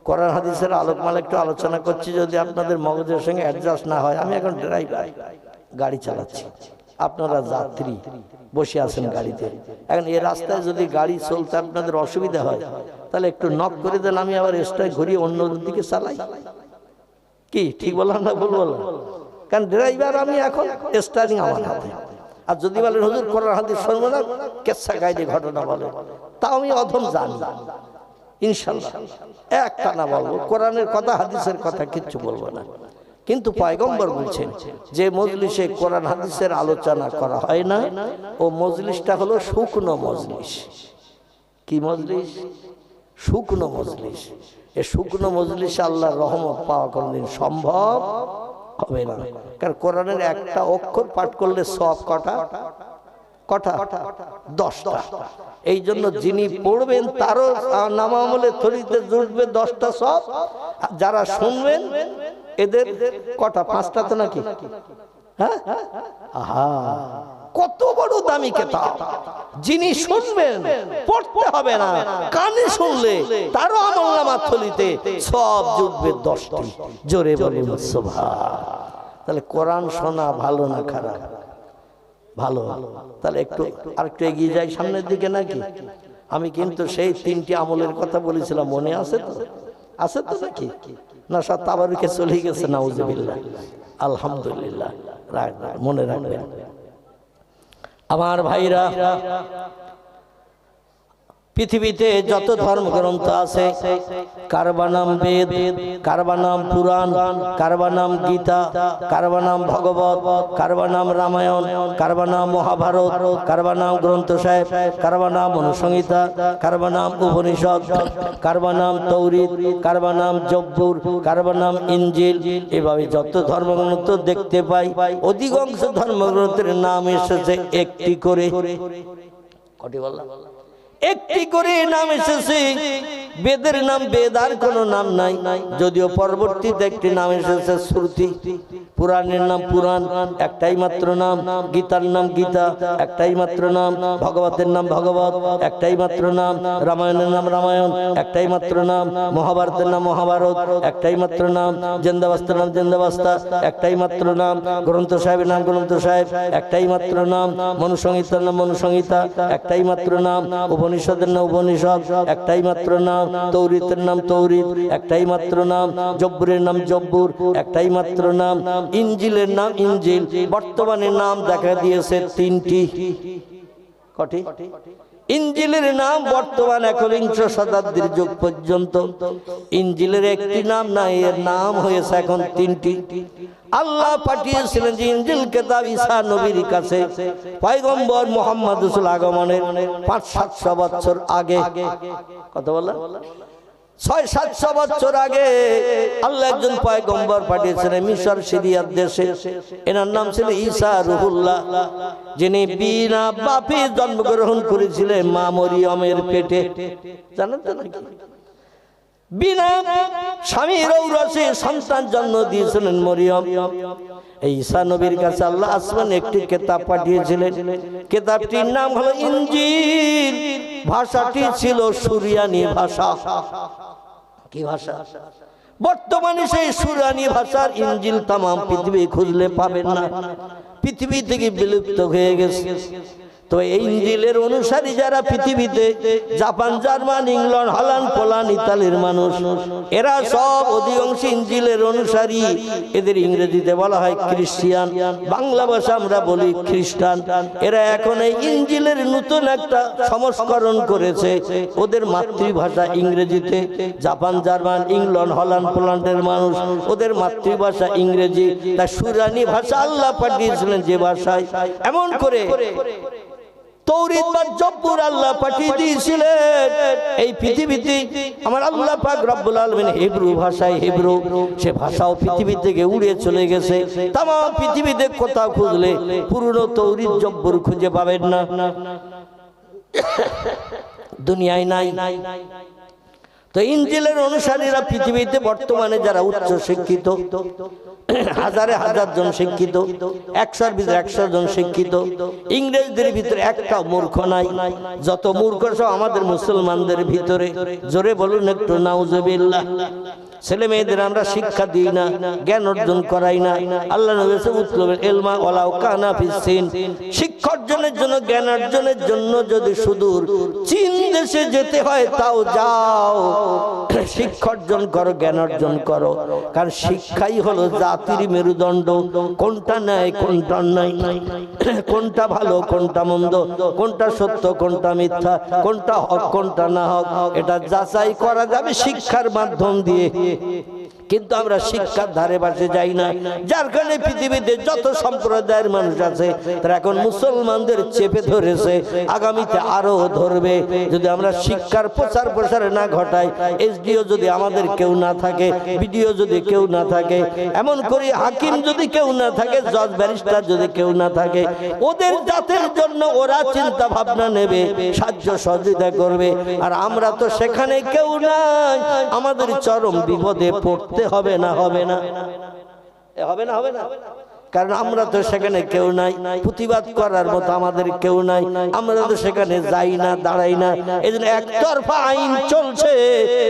কোরআন হাদিসের আলোকমালা একটু আলোচনা করছি, যদি আপনাদের মগজের সঙ্গে অ্যাডজাস্ট না হয়। আমি এখন ড্রাইভার, গাড়ি চালাচ্ছি, আপনারা যাত্রী বসে আছেন গাড়িতে। এখন এই রাস্তায় যদি গাড়ি চলতে আপনাদের অসুবিধা হয়, তাহলে একটু নক করে দেন, আমি আবার এক্সট্রা ঘুরিয়ে অন্য দিকে চালাই। কি ঠিক বললাম না ভুল বললাম? কারণ ড্রাইভার আমি, এখন স্টারিং আমার হাতে। আর যদি বলেন হুজুর কোরআন হাদিস শুনবো না, কেচ্ছা গাইডে ঘটনা বলে, তাও আমি অধম জানি ইনশাল্লাহ। একটা না বলবো কোরআনের কথা হাদিসের কথা কিচ্ছু বলবো না। কিন্তু পয়গম্বর বলছেন যে মজলিসে কোরআন হাদিসের আলোচনা করা হয় না, ও মজলিসটা হলো শুকনো মজলিস। কি মজলিস? শুকনো মজলিস। এই শুকনো মজলিসে আল্লাহর রহমত পাওয়া কোনদিন সম্ভব হবে না। কারণ কোরআনের একটা অক্ষর পাঠ করলে সব কটা? 10টা। এই জন্য যিনি পড়বেন তারও নামামলে থরিতে জুটবে 10টা সব। যারা শুনবেন এদের কটা? 5টা তো নাকি? হ্যাঁ, আহা, কত বড় দামি কিতাব! যিনি শুনবেন, পড়তে হবে না, কানে শুনলে তারও আমলনামা থলিতে সব জুটবে 10টি। জোরে বলুন সুবহান। তাহলে কোরআন শোনা ভালো না খারাপ? ভালো। তাহলে একটু আরেকটু এগিয়ে যাই সামনের দিকে নাকি? আমি কিন্তু সেই 3টি আমলের কথা বলেছিলাম, মনে আছে তো? আছে তো নাকি? না সব তাবারুকে চলে গেছে, নাউজুবিল্লাহ। আলহামদুলিল্লাহ, মনে রাখবেন আমার ভাইরা। পৃথিবীতে যত ধর্মগ্রন্থ আছে, কারবার নাম বেদ, কারবার নাম পুরাণ, কারবার নাম গীতা, কারবার নাম ভগবত, কারবার নাম রামায়ণ, কারবার নাম মহাভারত, কারবার নাম গ্রন্থ সাহেব, কারবার নাম অনুসংহিতা, কারবার নাম উপনিষদ, কারবার নাম তৌরিত, কারবার নাম জব্বুর, কারবার নাম ইনজিল। এভাবে যত ধর্মগ্রন্থ দেখতে পাই, অধিকাংশ ধর্মগ্রন্থের নাম এসেছে একটি করে। কটি বললাম? একটি করে নাম এসেছে। বেদের নাম বেদ, আর কোনো নাম নাই। যদিও পরবর্তীতে একটি নাম এসেছে শ্রুতি। পুরাণের নাম পুরাণ, একটাই মাত্র নাম। গীতার নাম গীতা, একটাই মাত্র নাম। ভগবতের নাম ভগবত, একটাই মাত্র নাম। রামায়ণের নাম রামায়ণ, একটাই মাত্র নাম। মহাভারতের নাম মহাভারত, একটাই মাত্র নাম। জিন্দাবাস্তার নাম জিন্দাবাস্তা, একটাই মাত্র নাম। গ্রন্থ সাহেবের নাম গ্রন্থ সাহেব, একটাই মাত্র নাম। মনুসংহিতার নাম মনুসংহিতা, একটাই মাত্র নাম। উপনিষদের নাম উপনিষদ, একটাই মাত্র নাম। তৌরিতের নাম তৌরিত, একটাই মাত্র নাম। জব্বুরের নাম জব্বুর, একটাই মাত্র নাম। ইনজিলের নাম ইনজিল। বর্তমানে নাম দেখা দিয়েছে 3টি। কটি? ইনজিলের নাম বর্তমান একবিংশ শতাব্দীর যুগ পর্যন্ত ইনজিলের একটি নাম নাই, এর নাম হয়েছে এখন 3টি। আল্লাহ পাঠিয়েছিলেন যে ইনজিল কিতাব ঈসা নবীর কাছে পয়গম্বর মুহাম্মদ রাসূল আগমনের 500-700 বছর আগে। কত বললাম? 600-700 বছর আগে আল্লাহ একজন পয়গম্বর পাঠিয়েছিলেন মিশর সিরিয়ার দেশে। এনার নাম ছিল ঈসা রুহুল্লাহ, যিনি বিনা বাপে জন্মগ্রহণ করেছিলেন মা মরিয়মের পেটে। জানেন তো নাকি? বিনা স্বামীর ঔরসে সন্তান জন্ম দিয়েছিলেন মরিয়ম। এই ঈসা নবীর কাছে আল্লাহ আসমানে একটি কিতাব পাঠিয়েছিলেন। কিতাবটির নাম হলো ইনজিল। ভাষাটি ছিল সুরিয়ানি ভাষা। কি ভাষা? বর্তমানে সেই সুরিয়ানি ভাষার ইনজিল তাম পৃথিবী খুঁজলে পাবেন না, পৃথিবী থেকে বিলুপ্ত হয়ে গেছে। তো এই ইনজিলের অনুসারী যারা পৃথিবীতে, Japan, German, England, Holland, Poland, ইতালির মানুষ, এরা সব অধিকাংশ ইনজিলের অনুসারী। এদের ইংরেজিতে বলা হয় খ্রিস্টান, বাংলা ভাষা আমরা বলি খ্রিস্টান। এরা এখন এই ইনজিলের নতুন একটা সংস্করণ করেছে। ওদের মাতৃভাষা ইংরেজিতে। জাপান, জার্মান, ইংল্যান্ড, হল্যান্ড, পোল্যান্ডের মানুষ, ওদের মাতৃভাষা ইংরেজি। তা সুরানি ভাষা আল্লাহ পাঠিয়েছিলেন যে ভাষায়, এমন করে তৌরিত বা জব্বুর আল্লাহ পাঠিয়ে দিয়েছিলেন এই পৃথিবীতে। আমার আল্লাহ পাক রব্বুল আলামিন হিব্রু ভাষায়, হিব্রু সে ভাষাও পৃথিবী থেকে উড়ে চলে গেছে। তাম পৃথিবীতে কোথাও খুঁজলে পুরনো তৌরিত জব্বুর খুঁজে পাবেন না, দুনিয়ায় নাই। তো ইনজিলের অনুসারীরা পৃথিবীতে বর্তমানে যারা উচ্চ শিক্ষিত, হাজারে হাজার জন শিক্ষিত, 100-র ভিতরে 100 জন শিক্ষিত, ইংরেজদের ভিতরে একটা মূর্খ নাই। যত মূর্খ সব আমাদের মুসলমানদের ভিতরে। জোরে বলুন একটু নাউজুবিল্লাহ। ছেলে মেয়েদের আমরা শিক্ষা দিই না, জ্ঞান অর্জন করাই না। আল্লাহ নবী উতলুবুল ইলমা ওয়ালাউ কানা ফিস-সিন, শিক্ষা অর্জনের জন্য, জ্ঞান অর্জনের জন্য যদি সুদূর চীন দেশে যেতে হয় তাও যাও, শিক্ষা অর্জন করো, জ্ঞান অর্জন করো। কারণ শিক্ষাই হলো জাতির মেরুদণ্ড। কোনটা ন্যায়, কোনটা অন্যায়, কোনটা ভালো, কোনটা মন্দ, কোনটা সত্য, কোনটা মিথ্যা, কোনটা হক, কোনটা না হক, এটা যাচাই করা যাবে শিক্ষার মাধ্যম দিয়ে। কিন্তু আমরা শিক্ষার ধারে পাশে যাই না, যার কারণে পৃথিবীতে যত সম্প্রদায়ের মানুষ আছে তারা এখন মুসলমানদের চেপে ধরেছে, আগামীতে আরো ধরবে। যদি আমরা শিক্ষার প্রচার প্রসার না ঘটাই, এসডিও যদি আমাদের কেউ না থাকে, বিডিও যদি কেউ না থাকে, এমন করে হাকিম যদি কেউ না থাকে, জজ ব্যারিস্টার যদি কেউ না থাকে, ওদের জাতের জন্য ওরা চিন্তা ভাবনা নেবে, সাহায্য সহযোগিতা করবে। আর আমরা তো সেখানে কেউ নাই, আমাদের চরম বিপদে পড়তে হবে না, হবে না, হবে না, হবে না। কারণ আমরা তো সেখানে কেউ নাই, প্রতিবাদ করার মতো আমাদের কেউ নাই, আমরা তো সেখানে যাই না, দাঁড়াই না। এই জন্য একতরফা আইন চলছে,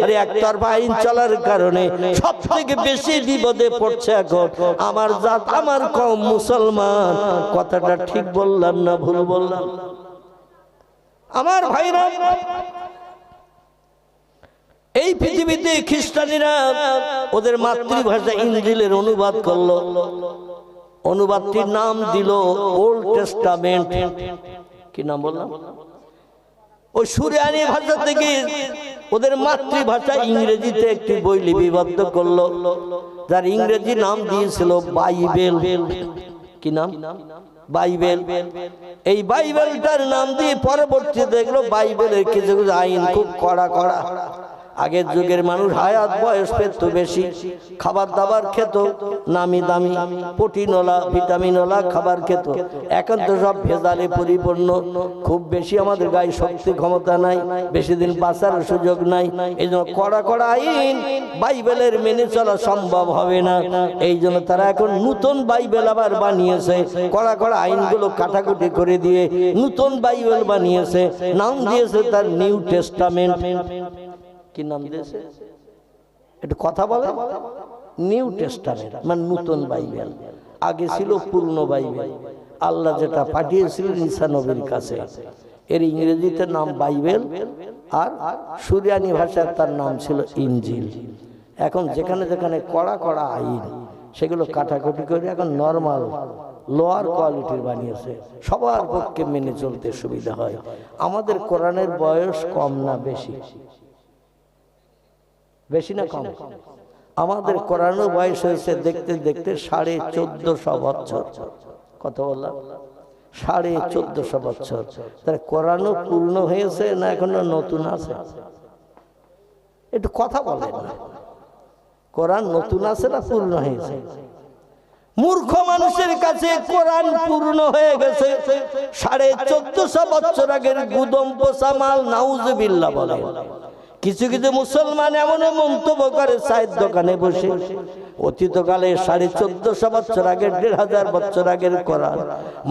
আর একতরফা আইন চলার কারণে সব থেকে বেশি বিপদে পড়ছে এখন আমার জাত, আমার কওম মুসলমান। কথাটা ঠিক বললাম না ভুল বললাম? আমার ভাইরা, এই পৃথিবীতে খ্রিস্টানিরা ওদের মাতৃভাষা ইনজিলের অনুবাদ করলো। অনুবাদটির নাম দিল ওল্ড টেস্টামেন্ট। কি নাম বললাম? ওই সুরিয়ানি ভাষা থেকে ওদের মাতৃভাষা ইংরেজিতে একটি বই লিপিবদ্ধ করলো, যার ইংরেজি নাম দিয়েছিল বাইবেল। কি নাম? বাইবেল। এই বাইবেলটার নাম দিয়ে পরবর্তীতে দেখলো বাইবেলের কিছু কিছু আইন খুব কড়া কড়া। আগের যুগের মানুষ হায়াত বয়স পেত বেশি, খাবার দাবার খেত নামি দামি, প্রোটিনওয়ালা ভিটামিনওয়ালা খাবার খেত। এখন তো সব ভেজালে পরিপূর্ণ, খুব বেশি আমাদের গায়ে শক্তি ক্ষমতা নাই, বেশি দিন বাঁচার সুযোগ নাই। এই জন্য কড়া কড়া আইন বাইবেলের মেনে চলা সম্ভব হবে না। এই জন্য তারা এখন নতুন বাইবেল আবার বানিয়েছে, কড়া কড়া আইনগুলো কাটাকুটি করে দিয়ে নতুন বাইবেল বানিয়েছে, নাম দিয়েছে তার নিউ টেস্টামেন্ট। কি নাম দিয়েছে? একটু কথা বলে। নিউ টেস্টামেন্ট মানে নতুন বাইবেল। আগে ছিল পুরনো বাইবেল, আল্লাহ যেটা পাঠিয়েছিলেন ঈসা নবীর কাছে, এর ইংরেজিতে নাম বাইবেল, আর সুরিয়ানি ভাষায় তার নাম ছিল ইনজিল। এখন যেখানে যেখানে কড়া কড়া আইন, সেগুলো কাটাকুটি করে এখন নরমাল লোয়ার কোয়ালিটির বানিয়েছে, সবার পক্ষে মেনে চলতে সুবিধা হয়। আমাদের কোরআনের বয়স কম না বেশি? বেশি না কম? আমাদের কোরআনের বয়স হয়েছে দেখতে দেখতে 1450 বছর। কত বললাম? 1450 বছর। তাহলে কোরআনও পূর্ণ হয়েছে না এখনো নতুন আছে? একটু কথা বলেন না। কোরআন নতুন আছে না পূর্ণ হয়েছে? মূর্খ মানুষের কাছে কোরআন পূর্ণ হয়ে গেছে। 1450 বছর আগের গুদম পোষা মাল, নাউজুবিল্লাহ বলে। কিছু কিছু মুসলমান এমন মন্তব্য করে চায়ের দোকানে বসে, অতীতকালে 1450 বছর আগের, 1500 বছর আগের কোরআন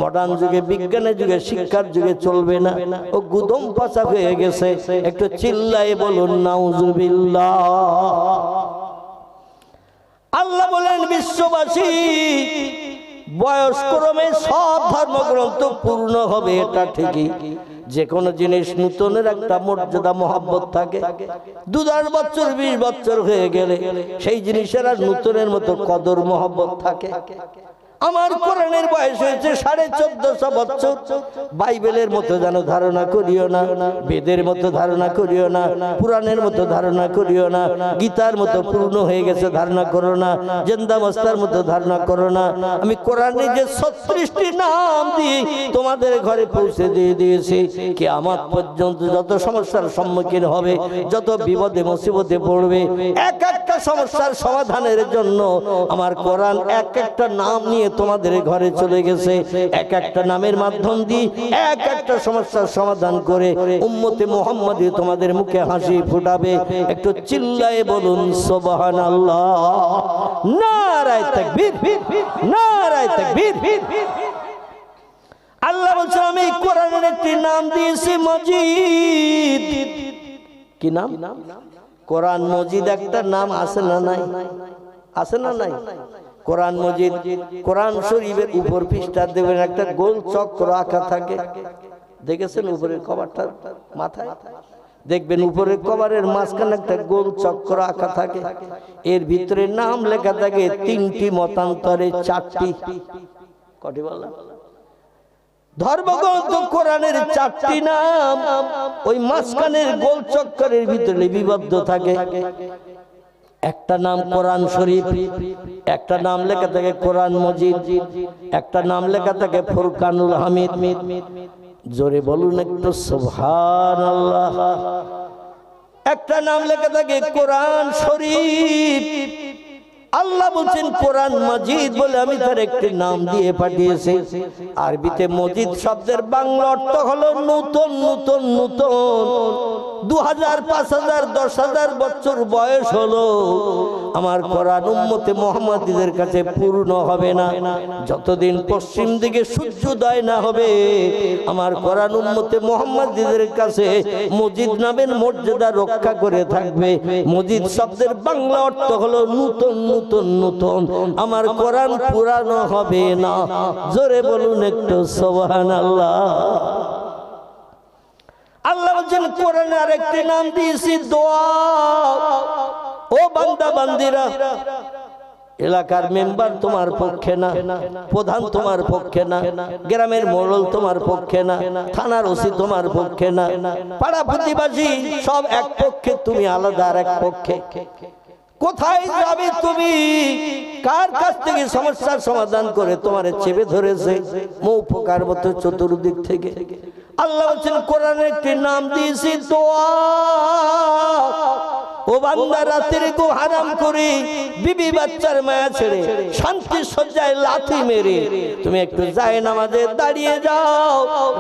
মডার্ন যুগে, বিজ্ঞানের যুগে, শিক্ষার যুগে চলবে না, ও গুদম পচা হয়ে গেছে। একটু চিল্লায়ে বলুন নাউজুবিল্লাহ। আল্লাহ বলেন বিশ্ববাসী বয়সক্রমে সব ধর্মগ্রন্থ পূর্ণ হবে, এটা ঠিকই। যে কোনো জিনিস নতুনের একটা মর্যাদা মহব্বত থাকে। 2-4 বছর 20 বছর হয়ে গেলে সেই জিনিসের আর নতুনের মতো কদর মহব্বত থাকে। আমার কোরআনের বয়স হয়েছে 1450 বছর। বাইবেলের মতো যেন ধারণা করিও না, বেদের মতো ধারণা করিও না, পুরাণের মতো ধারণা করিও না, গীতার মতো পূর্ণ হয়ে গেছে ধারণা করো না, জেন্দাবস্তার মতো ধারণা করো না। আমি কোরআনে যে 36টি নাম দিয়ে তোমাদের ঘরে পৌঁছে দিয়ে দিয়েছি, কিয়ামত পর্যন্ত যত সমস্যার সম্মুখীন হবে, যত বিপদে মুসিবতে পড়বে, এক একটা সমস্যার সমাধানের জন্য আমার কোরআন এক একটা নাম নিয়ে নিয়ে তোমাদের ঘরে চলে গেছে, এক একটা নামের মাধ্যম দিয়ে এক একটা সমস্যার সমাধান করে উম্মতে মুহাম্মাদি তোমাদের মুখে হাসি ফুটাবে। একটু চিল্লায়ে বলুন সুবহানাল্লাহ, নারায়ে তাকবীর, নারায়ে তাকবীর। আল্লাহ বলছেন আমি কোরআনের একটি নাম দিয়েছি মজিদ। কি নাম? কোরআন মজিদ একটা নাম আছে না নাই? আছে না নাই? কোরআন মজিদ, কোরআন শরীফের উপর পৃষ্ঠা দেবেন একটা গোল চক্র আঁকা থাকে, দেখেছেন উপরের কভারটা মাথায়? দেখবেন উপরের কভারের মাঝখানে একটা গোল চক্র আঁকা থাকে, এর ভিতরে নাম লেখা থাকে তিনটি মতান্তরে চারটি। কটি বলা? ধর্মগ্রন্থ কোরআনের চারটি নাম ওই মাঝখানের গোল চক্করের ভিতরে লিপিবদ্ধ থাকে। একটা নাম কোরআন শরীফ, একটা নাম লেখা থাকে কোরআন মজিদ, একটা নাম লেখা থাকে ফুরকানুল হামিদ। জোরে বলুন একটু সুবহানাল্লাহ। একটা নাম লেখা থাকে কোরআন শরীফ। আল্লাহ বলছেন কোরআন মজিদ বলে আমি তার একটি নাম দিয়ে পাঠিয়েছি। আরবিতে মজিদ শব্দের বাংলা অর্থ হলো নূতন, নূতন, নূতন। 2000, 5000, 10,000 বছর বয়স হলো আমার কোরআন উম্মতে মুহাম্মাদীদের কাছে পূর্ণ হবে না। যতদিন পশ্চিম দিকে সূর্যোদয় না হবে আমার কোরআন উম্মতে মুহাম্মাদীদের কাছে মজিদ নামের মর্যাদা রক্ষা করে থাকবে। মজিদ শব্দের বাংলা অর্থ হলো নূতন, নূতন, নূতন। আমার কোরআন পুরানো হবে না। জোরে বলুন একটু সুবহানাল্লাহ। আল্লাহ বলেন কোরআনে আরেকটি নাম দিয়েছি দোয়া। ও বান্দা বান্দিরা, এলাকার মেম্বার তোমার পক্ষে না, প্রধান তোমার পক্ষে না, গ্রামের মোড়ল তোমার পক্ষে না, থানার ওসি তোমার পক্ষে না, পাড়া প্রতিবেশী সব এক পক্ষে, তুমি আলাদা আর এক পক্ষে। কোথায় যাবে তুমি? কার কাছ থেকে সমস্যার সমাধান করে তোমারে চেপে ধরেছে মৌপকার মতো চতুর্দিক থেকে। আল্লাহ বলছেন কোরআনে একটি নাম দিয়েছি দোয়া। ও বান্দা, রাতের গো হারাম করে বিবি বাচ্চার মায়া ছেড়ে শান্তি সজ্জায় লাথি মেরে তুমি একটু যায় নামাজে দাঁড়িয়ে যাও।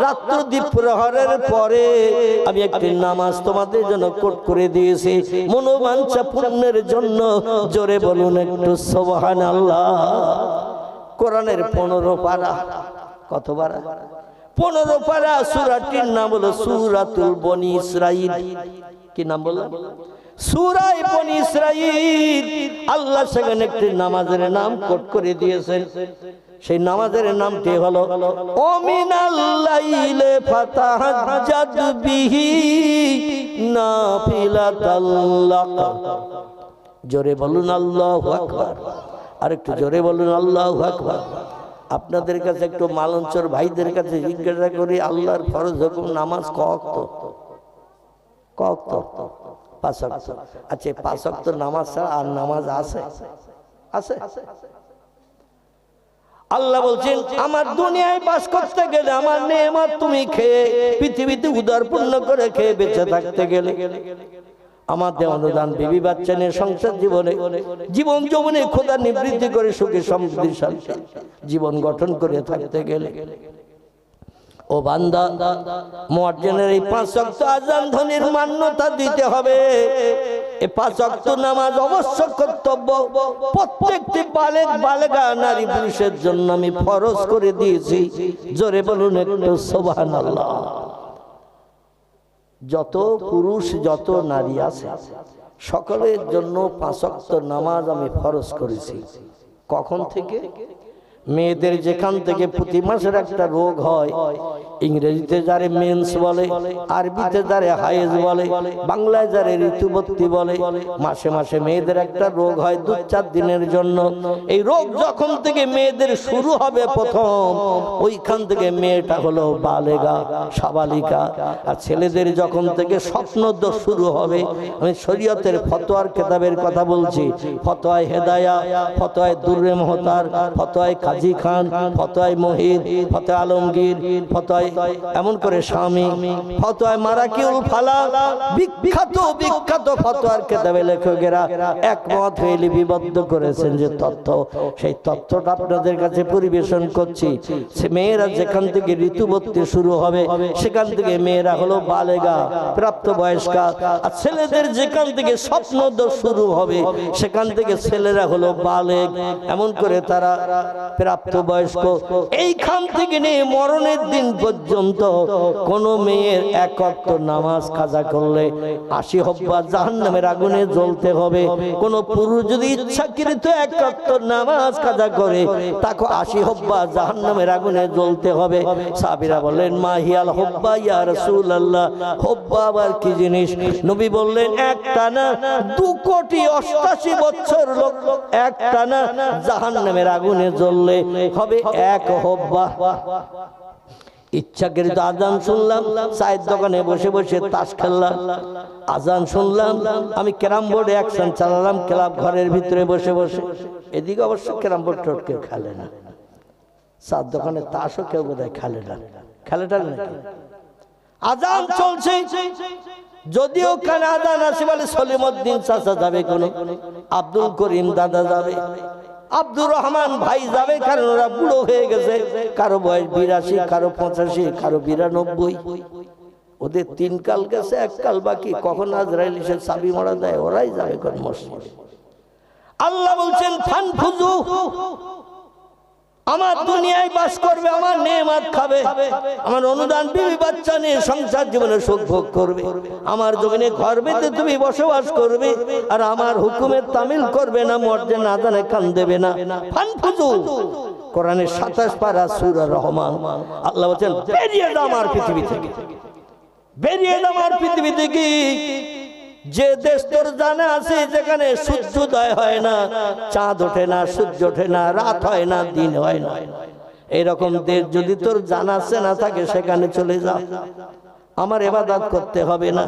রাত্র দ্বীপ প্রহরের পরে আমি একটি নামাজ তোমাদের জন্য কোট করে দিয়েছি মনোবাঞ্ছা পূর্ণের জন্য। জোরে বলুন একটু সুবহানাল্লাহ। কোরআনের 15 পারা। কত পারা? 15 পারা। সূরাটির নাম হলো সূরাতুল বনি ইসরাঈল। কি নাম বললাম? সূরা বনি ইসরাঈল। আল্লাহ সেখানে একটি নামাজের নাম কোট করে দিয়েছেন। সেই নামাজের নামটি হলো ও মিনাল লাইলি ফাতাহাজ্জাদ বিহি নাফিলাতাল লাক। জোরে বলুন আল্লাহু আকবার। আর একটু জোরে বলুন আল্লাহু আকবার। আপনাদের কাছে একটু মালঞ্চর ভাইদের কাছে জিজ্ঞাসা করি, আল্লাহর ফরজ হুকুম নামাজ কত? কত? 5 ওয়াক্ত। আচ্ছা, 5 ওয়াক্ত নামাজ ছাড়া আর নামাজ আছে? আছে। আল্লাহ বলছেন আমার দুনিয়ায় বাস করতে গেলে আমার নেয়ামত তুমি খেয়ে পৃথিবীতে উদারপূর্ণ করে খেয়ে বেঁচে থাকতে গেলে আমাদের অনুদান বিবি বাচ্চা নিয়ে সংসার জীবনে জীবন যৌবনে খোদা নিবৃত্তি করে সুখে সমৃদ্ধিশালী জীবন গঠন করে থাকতে গেলে ও বান্দা, মুয়াজ্জিনের এই 5 ওয়াক্ত আযান ধ্বনির মান্যতা দিতে হবে। এই 5 ওয়াক্ত নামাজ অবশ্য কর্তব্য। প্রত্যেকটি বালেগ বালেগা নারী পুরুষের জন্য আমি ফরজ করে দিয়েছি। জোরে বলুন একটু সুবহানাল্লাহ। যত পুরুষ যত নারী আছে সকলের জন্য 5 ওয়াক্ত নামাজ আমি ফরজ করেছি। কখন থেকে? মেয়েদের যেখান থেকে প্রতি মাসের একটা রোগ হয়, ইংরেজিতে যারে মেন্স বলে, আরবিতে যারে হায়েজ বলে, বাংলায় যারে ঋতুবতী বলে, মাসে মাসে মেয়েদের একটা রোগ হয় 2-4 দিনের জন্য। এই রোগ যখন থেকে মেয়েদের শুরু হবে প্রথম, ওইখান থেকে মেয়েটা হলো বালেগা, সাবালিকা। আর ছেলেদের যখন থেকে স্বপ্নদোষ শুরু হবে, আমি শরীয়তের ফতোয়ার কিতাবের কথা বলছি, ফতোয়ায়ে হেদায়া, ফতোয়ায়ে দুররে মুহতার, ফতোয়ায়ে কাজী খান, ফতোয়ায় মহিদ, ফতোয়া আলমগীর, ফতোয়ায় এমন করে স্বামী, ফতোয়ায় মারাকিউল ফালাক, বিখ্যাত বিখ্যাত ফতোয়ার কিতাবে লেখকেরা একমত হয়ে লিপিবদ্ধ করেছেন যে তথ্য, সেই তথ্যটা আপনাদের কাছে পরিবেশন করছি। মেয়েরা যেখান থেকে ঋতুবতী শুরু হবে সেখান থেকে মেয়েরা হলো বালেগা, প্রাপ্তবয়স্কা, আর ছেলেদের যেখান থেকে স্বপ্নদোষ শুরু হবে সেখান থেকে ছেলেরা হলো বালেগ, এমন করে তারা প্রাপ্তবয়স্ক। এইখান থেকে নিয়ে মরণের দিন পর্যন্ত কোন মেয়ের এক ওয়াক্ত নামাজ কাজা করলে 80 হব্বা জাহান্নামের আগুনে জ্বলতে হবে। কোন পুরুষ যদি ইচ্ছাকৃত এক ওয়াক্ত নামাজ কাজা করে তাকে 80 হব্বা জাহান্নামের আগুনে জ্বলতে হবে। সাহাবীরা বললেন মাহিয়াল হব্বা ইয়া রাসূলুল্লাহ, হব্বা আবার কি জিনিস? নবী বললেন একটানা 2,88,00,000 বছর লোক একটানা জাহান্নামের আগুনে জ্বললে হবে এক হব্বা। ইচ্ছাকৃত আজান শুনলাম, চায়ের দোকানে বসে বসে তাস খেললাম, আজান শুনলাম, আমি ক্যারাম বোর্ডে অ্যাকশন চালালাম ক্লাব ঘরের ভিতরে বসে বসে। এদিকে অবশ্য ক্যারাম বোর্ড টোট কেউ খেলে না, চার দোকানে তাসও কেউ বোধহয় খেলে না, খেলেটা নাকি আজান চলছে, যদিও কানে আজান আসে বলে সলিমউদ্দিন চাচা যাবে, কোন আব্দুল করিম দাদা যাবে, আব্দুর রহমান ভাই যাবে, কারণ ওরা বুড়ো হয়ে গেছে, কারো বয়স 82, কারো 85, কারো 92। ওদের 3 কাল গেছে, 1 কাল বাকি, কখন আজরাইল এসে চাবি মারা দেয় ওরাই যাবে কোন মসজিদে। আল্লাহ বলছেন ফানফুজু, আমার দুনিয়ায় বাস করবে, আমার নেয়ামত খাবে, আমার অনুদান বিবি বাচ্চা নিয়ে সংসার জীবনে সুখ ভোগ করবে, আমার জমিনে ঘর বেঁধে তুমি বসবাস করবে, আর আমার হুকুমের তামিল করবে না, মর্যাদা আদানে কান দেবে না। ফানফুজু, কোরআনের 27 পারা সূরা রহমান। আল্লাহ বলেন বেরিয়ে দাও আমার পৃথিবী থেকে, বেরিয়ে দাও আমার পৃথিবী থেকে। যে দেশ তোর জানা আছে যেখানে সূর্যোদয় হয় না, চাঁদ ওঠে না, সূর্য ওঠে না, রাত হয় না, দিন হয় না, এরকম দেশ যদি তোর জানা আছে না থাকে সেখানে চলে যা। আমার ইবাদত করতে হবে না,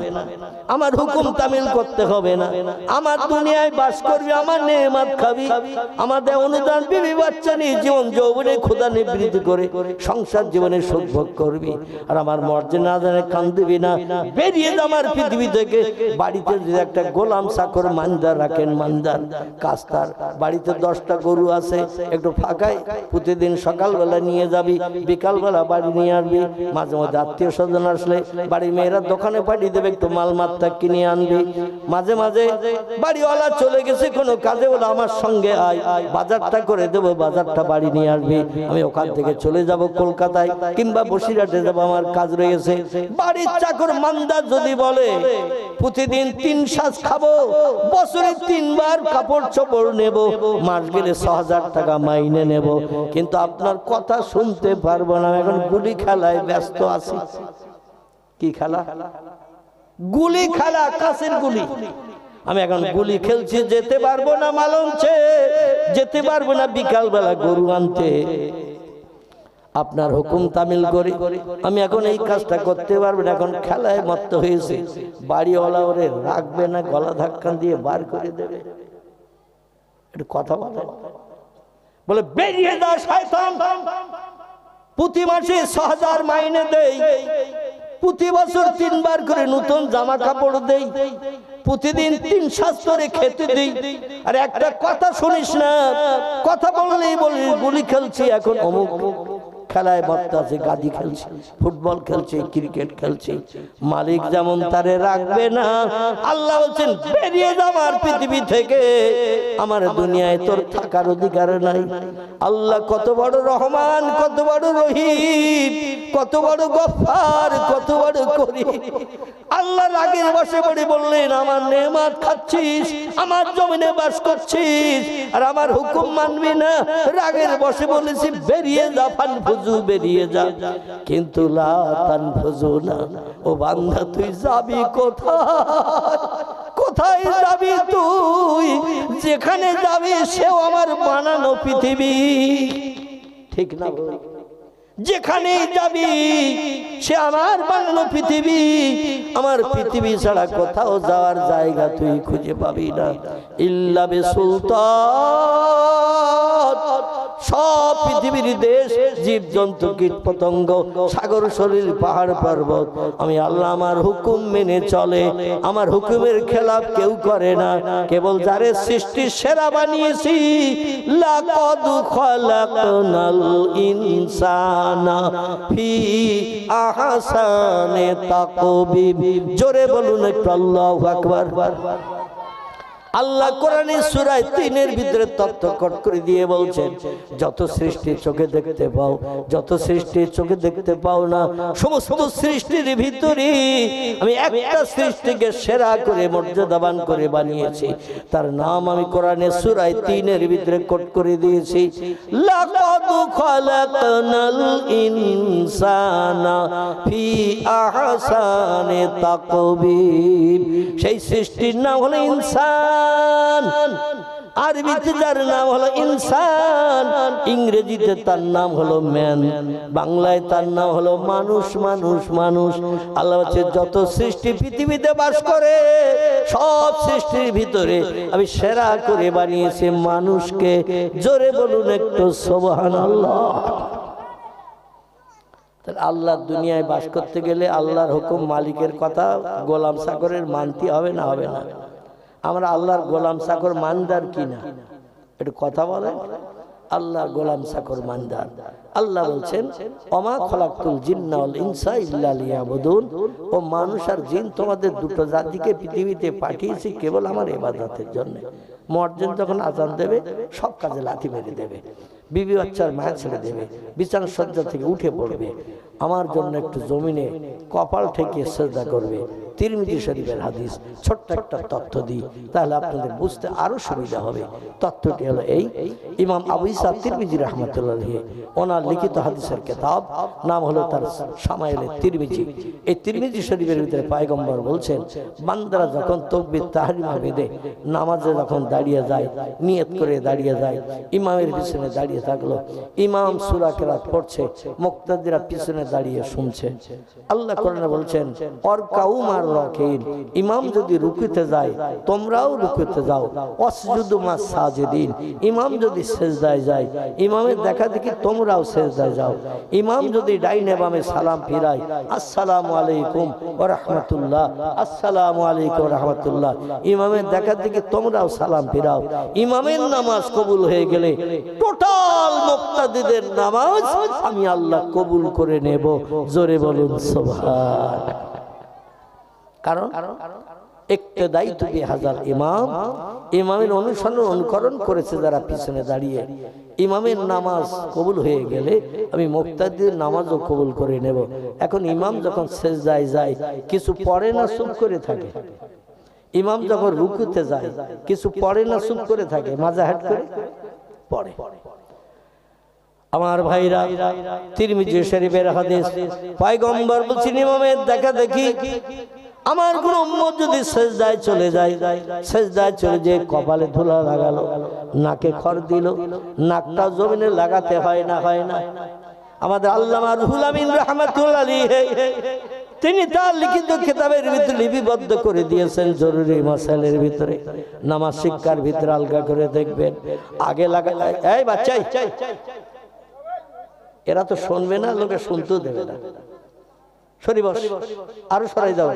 আমার হুকুম তামিল করতে হবে না, আমার দুনিয়ায় বাস করবি, আমার নেয়ামত খাবি, আমাদের অনুদান বিবি বাচ্চা নিয়ে জীবন যৌবনে খোদা নিবৃত্ত করে সংসার জীবনে সুখ ভোগ করবি, আর আমার মর্যাদা আদানে কান দিবি না। বেরিয়ে যা আমার পৃথিবী থেকে। বাড়িতে যদি একটা গোলাম চাকর মানদার রাখেন, মানদার কাস্তার, বাড়িতে 10টা গরু আছে, একটু ফাঁকায় প্রতিদিন সকালবেলা নিয়ে যাবি, বিকালবেলা বাড়ি নিয়ে আসবি, মাঝে মাঝে আত্মীয় স্বজন আসলে বাড়ির মেয়েরা দোকানে পাঠিয়ে দেবে, একটু মাল মাত্রা কিনে আনবি। মাঝে মাঝে বাড়িওয়ালা চলে গেছে কোনো কাজে, বলে আমার সঙ্গে আয়, বাজারটা করে দেবো, বাজারটা বাড়ি নিয়ে আসবি, আমি ওখান থেকে চলে যাব কলকাতায় কিংবা বসিরহাটে যাবো, আমার কাজ রয়েছে। বাড়ির চাকর মানদার যদি বলে প্রতিদিন 3 সাজ খাবো, বছরে 3 বার কাপড় চোপড় নেব, মাস গেলে 6,000 টাকা মাইনে নেব, কিন্তু আপনার কথা শুনতে পারবো না, এখন গুলি খেলায় ব্যস্ত আছি। কি খেলা? গুলি খেলা, কাছের গুলি। আমি এখন গুলি খেলছি, যেতে পারবো না মালঞ্চে, যেতে পারবো না বিকাল বেলা গরু আনতে, আপনার হুকুম তামিল করি, আমি এখন এই কাজটা করতে পারবো না, এখন খেলায় মত্ত হয়েছে। বাড়িওয়ালা ওরে রাখবে না, গলা ধাক্কা দিয়ে বার করে দেবে। একটু কথা বলে বেরিয়ে দাও শয়তান। প্রতি মাসে 6,000 মাইনে দেই, প্রতি বছর 3 বার করে নতুন জামা কাপড় দেই, প্রতিদিন 3 সাজ করে খেতে দেই, আর একটা কথা শুনিস না, কথা বললেই বলি গুলি খেলছি, এখন অমুক খেলায় মত্ত আছে, গাদি খেলছি, ফুটবল খেলছি, ক্রিকেট খেলছি। মালিক যেমন তারে রাখবে না, আল্লাহ বলছেন বেরিয়ে যা আমার পৃথিবী থেকে, আমার দুনিয়ায় তোর থাকার অধিকার নাই। আল্লাহ কত বড় রহমান, কত বড় রহিম, কত বড় গফফার, কত বড় করিম। আল্লাহ রাগের বসে পড়ে বললেন আমার নেয়ামত খাচ্ছিস, আমার জমিনে বাস করছিস, আর আমার হুকুম মানবি না। রাগের বসে বলেছি বেরিয়ে যা, ফানফুজু, বেরিয়ে যা। কিন্তু লা তানফুজু না, ও বান্দা তুই যাবি কোথায়? কোথায় যাবি তুই? যেখানে যাবি সেও আমার বানানো পৃথিবী, ঠিক না? যেখানে যাবি সে আমার বানানো পৃথিবী, আমার পৃথিবী ছাড়া কোথাও যাওয়ার জায়গা তুই খুঁজে পাবি না। ইল্লা বিসুলতান, সব পৃথিবীর দেশ, জীব জন্তু, কীট পতঙ্গ, সাগর সলিল, পাহাড় পর্বত, আমি আল্লাহ আমার হুকুম মেনে চলে। আমার হুকুমের খেলাফ কেউ করে না। কেবল যারে সৃষ্টির সেরা বানিয়েছি, লাকাদ খালাকনাল ইনসানা ফি আহসানি তাকবীম। জোরে বলুন একটু আল্লাহু আকবার। আল্লাহ কোরআনে সূরা 3 এর ভিতরে তথ্য কট করে দিয়ে বলছেন, যত সৃষ্টি চোখে দেখতে পাও, যত সৃষ্টি চোখে দেখতে পাও না, সমস্ত সৃষ্টির ভিতরে আমি একটা সৃষ্টিকে সেরা করে মর্যাদাবান করে বানিয়েছি। তার নাম আমি কোরআনে সূরা 3 এর ভিতরে কোট করে দিয়েছি, লাকাদ খালাকনাল ইনসানা ফি আহসানি তাকবীম। সেই সৃষ্টির নাম হলো ইনসান। আরবিতে যার নাম হলো ইনসান, ইংরেজিতে তার নাম হলো ম্যান, বাংলায় তার নাম হলো মানুষ। মানুষ মানুষ আল্লাহ বলছে, যত সৃষ্টি পৃথিবীতে বাস করে সব সৃষ্টির ভিতরে আমি সেরা করে বানিয়েছি মানুষকে। জোরে বলুন একটু সুবহানাল্লাহ। আল্লাহ দুনিয়ায় বাস করতে গেলে আল্লাহর হুকুম, মালিকের কথা গোলাম চাকরের মানতে হবে না? হবে না? আমরা আল্লাহর গোলাম চাকর মানদার কিনা একটু কথা বলেন। আল্লাহর গোলাম চাকর মানদার। আল্লাহ বলছেন, ওমা খলাকতুল জিন্না ওয়াল ইনসা ইল্লা লিয়াবুদুন। ও মানুষ আর জিন, তোমাদের দুটো জাতিকে পৃথিবীতে পাঠিয়েছি কেবল আমার ইবাদতের জন্য। মুয়াজ্জিন যখন আযান দেবে সব কাজে লাথি মেরে দেবে, বিবি বাচ্চার মায়া ছেড়ে দেবে, বিছানা সজ্জা থেকে উঠে পড়বে, আমার জন্য একটু জমিনে কপাল ঠেকিয়ে সিজদা করবে। তিরমিজি শরীফের হাদিস। ছোট্ট একটা তথ্য দিই, তাহলে আপনাদের বুঝতে আরো সুবিধা হবে। তথ্যটি হলো এই, ইমাম আবু ইসা তিরমিজি রাহমাতুল্লাহ আলাইহি ওনার লিখিত হাদিসের কিতাব, নাম হলো তার শামাইলে তিরমিজি। এই তিরমিজি শরীফের ভিতরে পয়গম্বর বলছেন, বান্দারা যখন তাকবীর তাহরিমা বেঁধে নামাজে যখন দাঁড়িয়ে যায়, নিয়ত করে দাঁড়িয়ে যায়, ইমামের পিছনে দাঁড়িয়ে থাকলো, ইমাম সূরা কেরাত পড়ছে, মুক্তাদিরা পিছনে দাঁড়িয়ে শুনছে। আল্লাহ কোরআনে বলছেন, অরকাউ মার রাকিন, ইমাম যদি রুকুতে যায় তোমরাও রুকুতে যাও, ওয়াসজুদু মাস সাজিদিন, ইমাম যদি সিজদায় যায় ইমামের দেখা দেখি তোমরাও সিজদায় যাও। ইমাম যদি ডাইনে বামে সালাম ফিরায়, আসসালামু আলাইকুম ওয়া রাহমাতুল্লাহ, আসসালামু আলাইকুম ওয়া রাহমাতুল্লাহ, ইমামের দেখা দেখি তোমরাও সালাম ফিরাও। ইমামের নামাজ কবুল হয়ে গেলে টোটাল মুক্তাদিদের নামাজ আমি আল্লাহ কবুল করে নেব। জোরে বলুন সুবহান। কারণ ইক্তেদাই তুবি হাজার ইমাম, ইমামের অনুকরণ করেছে যারা পিছনে দাঁড়িয়ে। ইমামের নামাজ কবুল হয়ে গেলে আমি মুক্তাদিদের নামাজও কবুল করে নেব। এখন ইমাম যখন সিজদায় যায় কিছু পড়ে না, চুপ করে থাকে। ইমাম যখন রুকুতে যায় কিছু পড়ে না, চুপ করে থাকে, মাজা হাট করে পড়ে। আমার ভাইরা, তিরমিজি শরীফের হাদিস, পয়গম্বর বলছেন, ইমামের দেখা দেখি আমার কোন উম্মত যদি সিজদায় চলে যায়, সিজদায় চলে যে কপালে ধুলা লাগালো, নাকে খড় দিল, নাকটা জমিনে লাগাতে হয় না? হয় না? আমাদের আল্লামা রুহুল আমিন রাহমাতুল্লাহ আলাইহি তিনি তার লিখিত কিতাবের ভিতরে লিপিবদ্ধ করে দিয়েছেন, জরুরি মাসাইলের ভিতরে, নামাজ শিক্ষার ভিতরে আলগা করে দেখবেন। আগে লাগা, এই বাচ্চা, এরা তো শুনবে না, লোকে শুনতেও দেবে না। সরি বস, আরো সরাই দাও,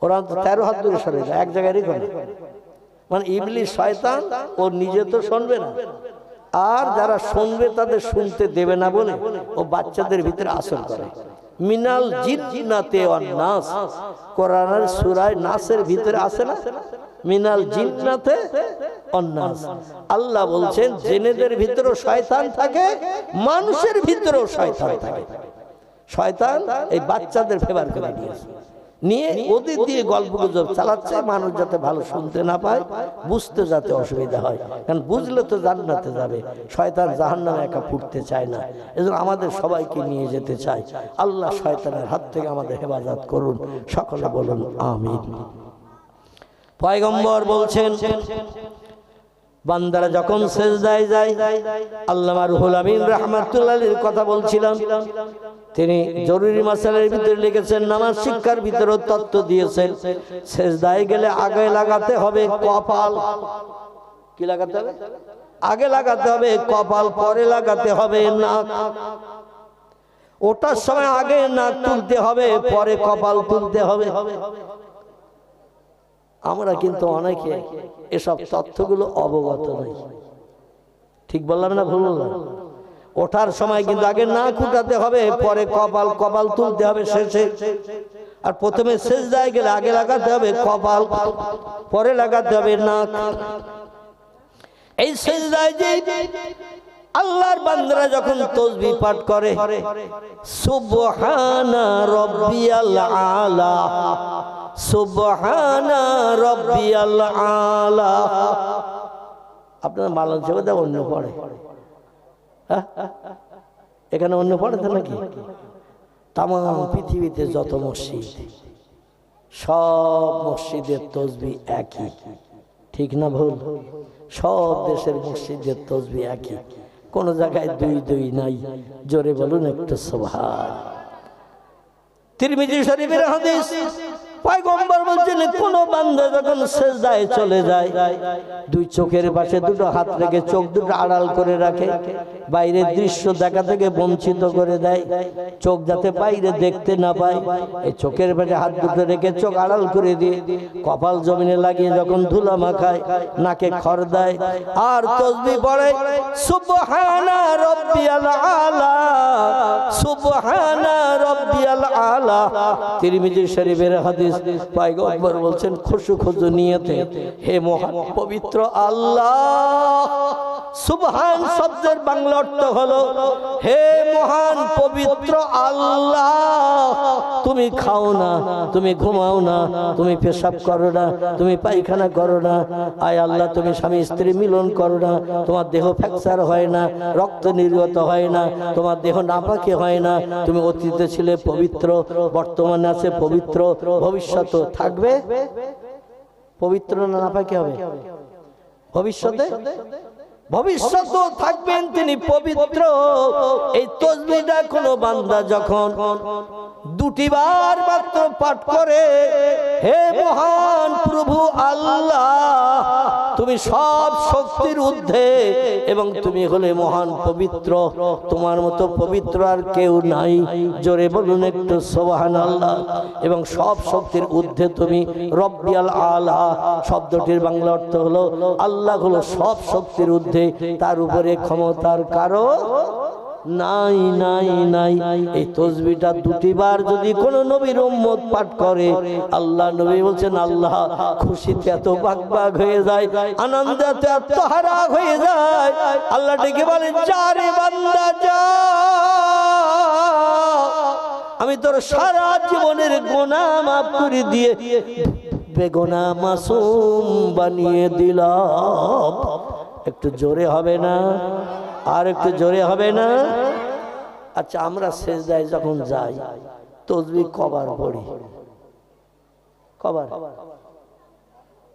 ওরা 13 হাত দূরে সরাই দাও, এক জায়গায় রেখো না। মানে ইবলিস শয়তান ও নিজে তো শুনবে না, আর যারা শুনবে তাদের শুনতে দেবে না বলে ও বাচ্চাদের ভিতরে আসর করে। মিনাল জিন্নাতে ওয়ান নাস, কোরআনের সূরা নাসের ভিতরে আছে না, মিনাল জিন্নাতে ওয়ান নাস। আল্লাহ বলছেন জিনেদের ভিতরেও শয়তান থাকে, মানুষের ভিতরেও শয়তান থাকে। শয়তান এই বাচ্চাদের ফেভার করে নিয়ে ওদের দিয়ে গল্প গুজব চালাচ্ছে, মানুষ যাতে ভালো শুনতে না পায়, বুঝতে যাতে অসুবিধা হয়। কারণ বুঝলে তো জান্নাতে যাবে, শয়তান জাহান্নামে একা ফুটতে চায় না। এজন্য আমাদের সবাইকে নিয়ে যেতে চাই। আল্লাহ শয়তানের হাত থেকে আমাদের হেফাজত করুন, সকলে বলুন আমিন। পয়গম্বর বলছেন, বান্দারা যখন সিজদায় যায়, আল্লামা রুহুল আমিন রাহমাতুল্লাহ আলাইহির কথা বলছিলাম, তিনি জরুরি মাসাইলের ভিতরে লিখেছেন, নামাজ শিক্ষার ভিতরে তত্ত্ব দিয়েছেন, সিজদায় গেলে আগে লাগাতে হবে কপাল। কি লাগাতে হবে? আগে লাগাতে হবে কপাল, পরে লাগাতে হবে নাক। ওটার সময় আগে নাক তুলতে হবে, পরে কপাল তুলতে হবে। আমরা কিন্তু অনেকে এসব তথ্যগুলো অবগত নই। ঠিক বললাম না ভুল বললাম? ওঠার সময় কিন্তু আগে নাক উঠাতে হবে, পরে কপাল, কপাল তুলতে হবে শেষে। আর প্রথমে সিজদায় গেলে আগে লাগাতে হবে কপাল, পরে লাগাতে হবে নাক। এই সিজদায় যে আল্লাহর বান্দারা যখন তাসবিহ পাঠ করে, সুবহানা রাব্বিয়াল আলা, সুবহানা রাব্বিয়াল আলা। আপনারা মালান সেবা অন্য পড়ে, হ্যাঁ এখানে অন্য পড়ে তো নাকি? তাম পৃথিবীতে যত মসজিদ, সব মসজিদের তাসবিহ একই, ঠিক না ভুল? সব দেশের মসজিদের তাসবিহ একই, কোন জায়গায় দুই দুই নাই। জোরে বলুন একটু সুবহান। তিরমিজি শরীফের হাদিস, পয়গম্বর বলছেন কোন বান্দা যখন সিজদায় চলে যায়, দুই চোখের পাশে দুটো হাত রেখে চোখ দুটো আড়াল করে রাখে, বাইরের দৃশ্য দেখা থেকে বঞ্চিত করে দেয়, চোখ যাতে বাইরে দেখতে না পায়। এই চোখের পাশে হাত দুটো রেখে চোখ আড়াল করে দিয়ে কপাল জমিনে লাগিয়ে যখন ধুলা মাখায়, নাকে খড় দেয় আর তাসবিহ পড়ে, সুবহানা রাব্বিয়াল আলা, সুবহানা রাব্বিয়াল আলা। তিরমিজি শরীফের হাদিস, পয়গম্বর বলছেন খুশু খুশু নিয়তে, হে মহান পবিত্র আল্লাহ। সুবহান শব্দের বাংলা অর্থ হলো হে মহান পবিত্র আল্লাহ, তুমি খাও না, তুমি ঘুমাও না, তুমি পেশাব করো না, তুমি পায়খানা করো না। আয় আল্লাহ, তুমি স্বামী স্ত্রী মিলন করো না, তোমার দেহ ফ্র্যাকচার হয় না, রক্ত নির্গত হয় না, তোমার দেহ নাপাকি হয় না। তুমি অতীতে ছিলে পবিত্র, বর্তমানে আছে পবিত্র, ভবিষ্যৎ থাকবে পবিত্র, না নাপাকি হবে ভবিষ্যতে? ভবিষ্যৎ থাকবেন তিনি পবিত্র। এই তাসবিহটা কোনো বান্দা যখন দুটিবার মাত্র পাঠ করে, হে মহান প্রভু আল্লাহ, তুমি সব শক্তির ঊর্ধ্বে এবং তুমি হলে মহান পবিত্র, তোমার মতো পবিত্র আর কেউ নাই। জোরে বলুন একটু সুবহানাল্লাহ। এবং সব শক্তির ঊর্ধ্বে তুমি, রব্বিয়াল আলা শব্দটির বাংলা অর্থ হলো আল্লাহ হলো সব শক্তির ঊর্ধ্বে, তার উপরে ক্ষমতার কারো নাই নাই নাই। এই তাসবিহটা দুটিবার যদি কোন নবীর উম্মত পাঠ করে, আল্লাহ নবী বলছেন আল্লাহ খুশিতে এত বাগবাগ হয়ে যায়, আনন্দে এত আত্মহারা হয়ে যায়, আল্লাহ ডেকে বলেন যা রে বান্দা যা, আমি তোর সারা জীবনের গুনাহ মাফ করে দিয়ে বেগুনাহ মাসুম বানিয়ে দিলাম। একটু জোরে হবে না? আর একটু জোরে হবে না? আচ্ছা, আমরা সিজদায় যখন যাই তাসবিহ কবার পড়ি? কবার?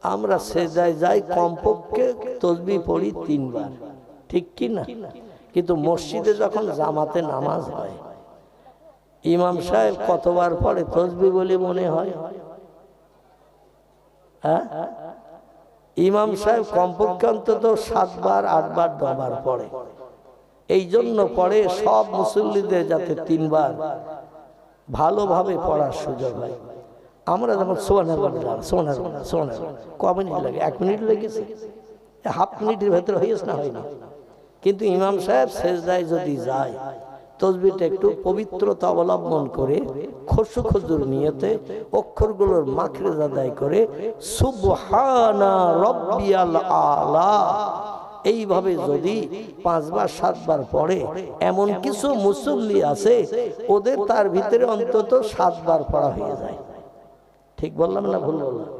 আমরা সিজদায় যাই কমপক্ষে তাসবিহ পড়ি 3 বার, ঠিক কি না? কিন্তু মসজিদে যখন জামাতে নামাজ হয়, ইমাম সাহেব কতবার পড়ে তাসবিহ বলে মনে হয়? হ্যাঁ, ইমাম সাহেব কমপক্ষে অন্তত 7 বার 8 বার 10 বার পড়ে। এই জন্য পড়ে সব মুসল্লিদের যাতে 3 বার ভালোভাবে পড়ার সুযোগ হয়। আমরা যখন সোনার ক মিনিট লাগে? 1 মিনিট লেগেছে, হাফ মিনিটের ভেতরে হয়েছে না হয়নি? কিন্তু ইমাম সাহেব সিজদায় যদি যায়, তাসবিহটা একটু পবিত্রতা অবলম্বন করে খুশু খুজুর নিয়তে অক্ষরগুলোর মাখরেজ আদায় করে সুবহানা রাব্বিয়াল আলা এইভাবে যদি 5 বার 7 বার পড়ে, এমন কিছু মুসল্লি আছে ওদের তার ভিতরে অন্তত 7 বার পড়া হয়ে যায়। ঠিক বললাম না ভুল বললাম?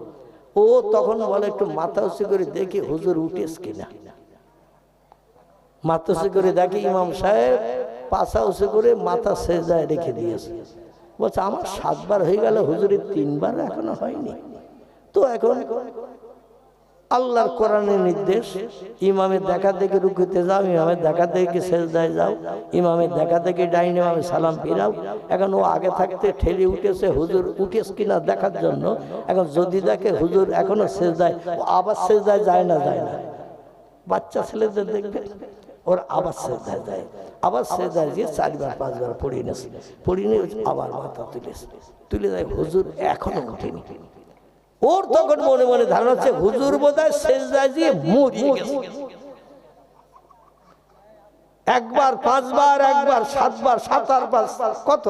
ও তখন বলে একটু মাথা উঁচু করে দেখি হুজুর উঠেস কিনা। মাথা উঁচু করে দেখি ইমাম সাহেব পাছা উঁচু করে মাথা সিজদায় রেখে দিয়েছে। বলছে আমার 7 বার হয়ে গেল, হুজুরের 3 বার এখনো হয়নি। তো এখন আল্লাহর কোরআনের নির্দেশ, ইমামের দেখা দেখে রুকুতে যাও, ইমামের দেখা দেখে সিজদায় যাও, ইমামের দেখা দেখে ডাইনে বামে সালাম ফিরাও। এখন ও আগে থাকতে ঠেলে উঠেছে হুজুর উঠেস কিনা দেখার জন্য। এখন যদি দেখে হুজুর এখনো সিজদায়, ও আবার সিজদায় যায় না, বাচ্চা ছেলেদের দেখবে ওর আবার সেজদায় যায়, আবার সেজদায় গিয়ে 4 বার 5 বার পড়িয়ে নিয়ে আবার মাথা তুলে দেয়, হুজুর এখনো ওঠেনি। ওর তখন মনে মনে ধারণা হচ্ছে হুজুর বোধহয় সেজদায় দিয়ে মরিয়ে গেছে। একবার 5 বার, একবার 7 বার, 7 বার, কত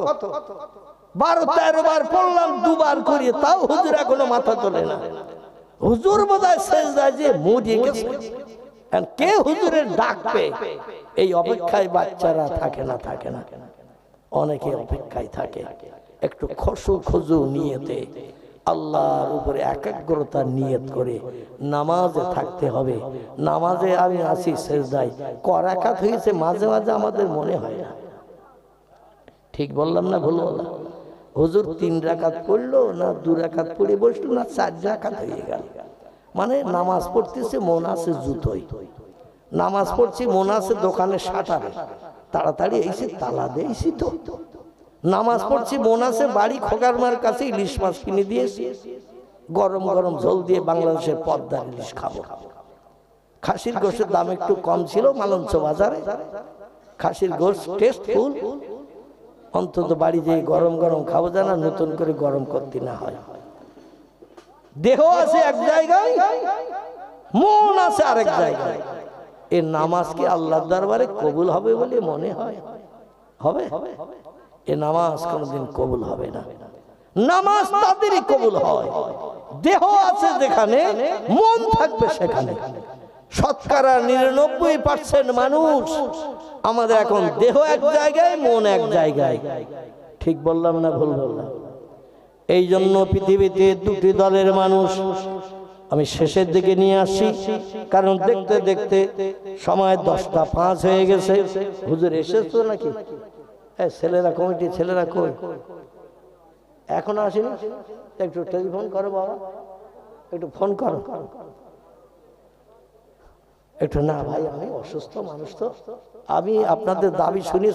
12-13 বার পড়লাম, 2 বার করিয়ে, তাও হুজুর এখনো মাথা তোলে না। হুজুর বোধহয় সেজদায় দিয়ে মরিয়ে গেছে। কে হুজুরের ডাক পেয়ে এই অপেক্ষায় বাচ্চারা থাকে না, অনেকে অপেক্ষায় থাকে। একটু খুজু নিয়তে আল্লাহর উপরে একাগ্রতা নিয়ত করে নামাজে থাকতে হবে। নামাজে আমি আসি সেজদায় করাকাত হয়েছে, মাঝে মাঝে আমাদের মনে হয় না। ঠিক বললাম না ভুল বললাম? হুজুর 3 রাকাত পড়লো না 2 রাকাত পড়ে বসলো না 4 রাকাত হয়ে গেল। মানে নামাজ পড়তেছে মন আছে জুতোই, নামাজ পড়ছি মন আছে দোকানে শাটারে, তাড়াতাড়ি এসে তালা দিয়েছি তো। নামাজ পড়ছি মন আছে বাড়ি খোকার মার কাছে ইলিশ মাছ কিনে দিয়েছি, গরম গরম ঝোল দিয়ে বাংলাদেশের পদ্মার ইলিশ খাবো। খাসির গোশের দাম একটু কম ছিল মালঞ্চ বাজারে, খাসির গোশ টেস্টফুল, অন্তত বাড়ি যেয়ে গরম গরম খাবো, জানা নতুন করে গরম করতে না হয়। দেহ আছে এক জায়গায়, মন আছে আরেক জায়গায়। এই নামাজ কি আল্লাহর দরবারে কবুল হবে বলে মনে হয়? হবে? এ নামাজ কোনদিন কবুল হবে না। নামাজ তাদেরই কবুল হয় দেহ আছে যেখানে, মন থাকবে সেখানে। শতকরা 99% মানুষ আমাদের এখন দেহ এক জায়গায়, মন এক জায়গায়। ঠিক বললাম না ভুল বললাম? এই জন্য পৃথিবীতে 2টি দলের মানুষ আমি শেষের দিকে নিয়ে আসি, কারণ দেখতে দেখতে সময় 10টা 5 হয়ে গেছে। হুজুর এসেছো নাকি? ছেলেরা কমিটি ছেলেরা কই? এখন আসেনি? একটু টেলিফোন করো বাবা, একটু ফোন করো একটু। না ভাই আমি অসুস্থ মানুষ, তো আমি আপনাদের দাবি শুনি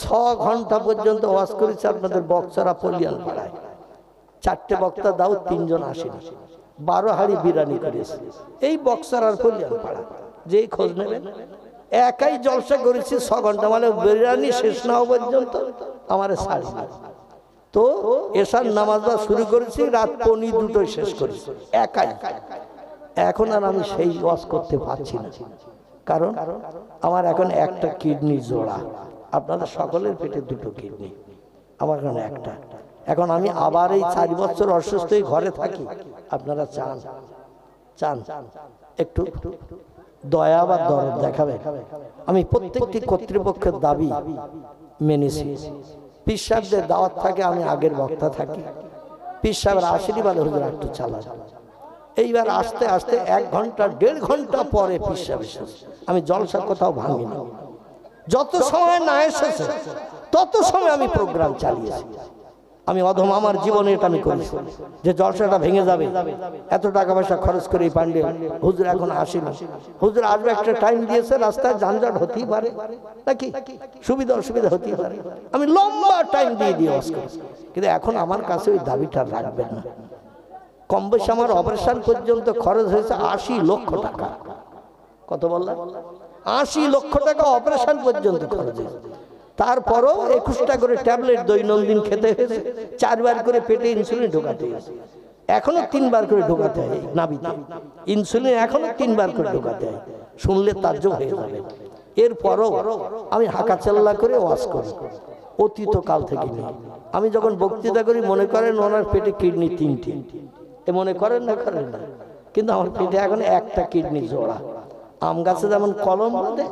6 ঘন্টা পর্যন্ত ওয়াজ করেছি আপনাদের বক্তারা পল্লিয়ান পাড়ায়। 4টে বক্তা দাও, 3 জন আসেনি। 12 হাড়ি বিরিয়ানি করেছে এই বক্সার পল্লিয়ান পাড়া, যেই খোঁজ নেবেন। একাই জলসা করেছি 6 ঘন্টা, মানে বিরিয়ানি শেষ না হওয়া পর্যন্ত আমার ছাড়ি না। তো এশার নামাজ শুরু করেছি রাত 1:45 শেষ করেছি একাই। এখন আর আমি সেই ওয়াজ করতে পারছি না, কারণ আমার এখন একটা কিডনি জোড়া। আপনাদের সকলের পেটে 2টো কিডনি, আমার এখন একটা। এখন আমি আবার এই 4 বছর অসুস্থ হয়ে ঘরে থাকি। আপনারা চান একটু দয়া বা দরদ দেখাবে? আমি প্রত্যেকটি কর্তৃপক্ষের দাবি মেনেছি। পীর সাহেবদের দাওয়াত থাকে, আমি আগের বক্তা থাকি। পীর সাহেবের আশীর্বাদ হুজুর একটু চালান। এইবার আস্তে আস্তে 1 ঘন্টা 1.5 ঘন্টা পরে পীর সাহেব এসেছে। আমি জলসা কোথাও ভাঙিনি, যত সময় না এসেছে তত সময় আমি প্রোগ্রাম চালিয়েছি। আমি অধম আমার জীবনে এটা আমি করেছি যে জলসাটা ভেঙে যাবে, এত টাকা পয়সা খরচ করে পান্ডে হুজুর এখন আসেনি। হুজুর আসবে, একটা টাইম দিয়েছে, রাস্তায় যানজট হতেই পারে নাকি, সুবিধা অসুবিধা হতেই পারে। আমি লম্বা টাইম দিয়ে ওয়াজ করেছি, কিন্তু এখন আমার কাছে ওই দাবিটা রাখবেন না। কম বেশি আমার অপারেশন পর্যন্ত খরচ হয়েছে 80 লক্ষ টাকা। কত বললাম? 80 লক্ষ টাকা অপারেশন পর্যন্ত খরচ হয়েছে। তারপরও 21টা করে ট্যাবলেট দৈনন্দিন খেতে হয়েছে, 4 বার করে পেটে ইনসুলিন ঢোকাতে হয়েছে। এখনো 3 বার করে ঢোকাতে হয় নাভিতে ইনসুলিন, এখনো 3 বার করে ঢোকাতে হয়। শুনলে তাজ্জব হয়ে যাবে। এরপরও আমি হাঁকাচাল্লা করে ওয়াজ করি অতীতকাল থেকে নিয়ে। আমি যখন বক্তৃতা করি মনে করেন ওনার পেটে কিডনি 3টি, এ মনে করেন না করেন না, কিন্তু আমার পেটে এখন একটা কিডনি জোড়া। আম গাছে যেমন কলম বাঁধে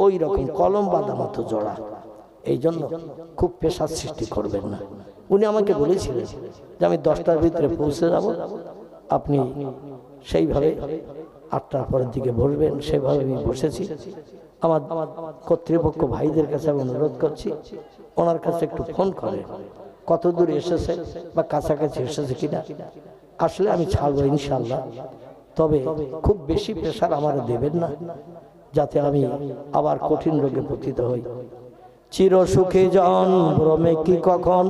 ওই রকম কলম বাঁধা মতো জোড়া। এই জন্য খুব পেশার সৃষ্টি করবেন না। উনি আমাকে বলেছিলেন যে আমি 10টার ভিতরে পৌঁছে যাব, আপনি সেইভাবে 8টার পরের দিকে বসবেন। সেভাবে আমি বসেছি। আমার কর্তৃপক্ষ ভাইদের কাছে আমি অনুরোধ করছি, ওনার কাছে একটু ফোন করে কত দূর এসেছে বা কাছাকাছি এসেছে কিনা। আসলে আমি ছাড়বো ইনশাল্লাহ, তবে খুব বেশি প্রেশার আমার দেবেন না, যাতে আমি আবার কঠিন রোগে পতিত হই। চির সুখী জন ভ্রমে কি কখন,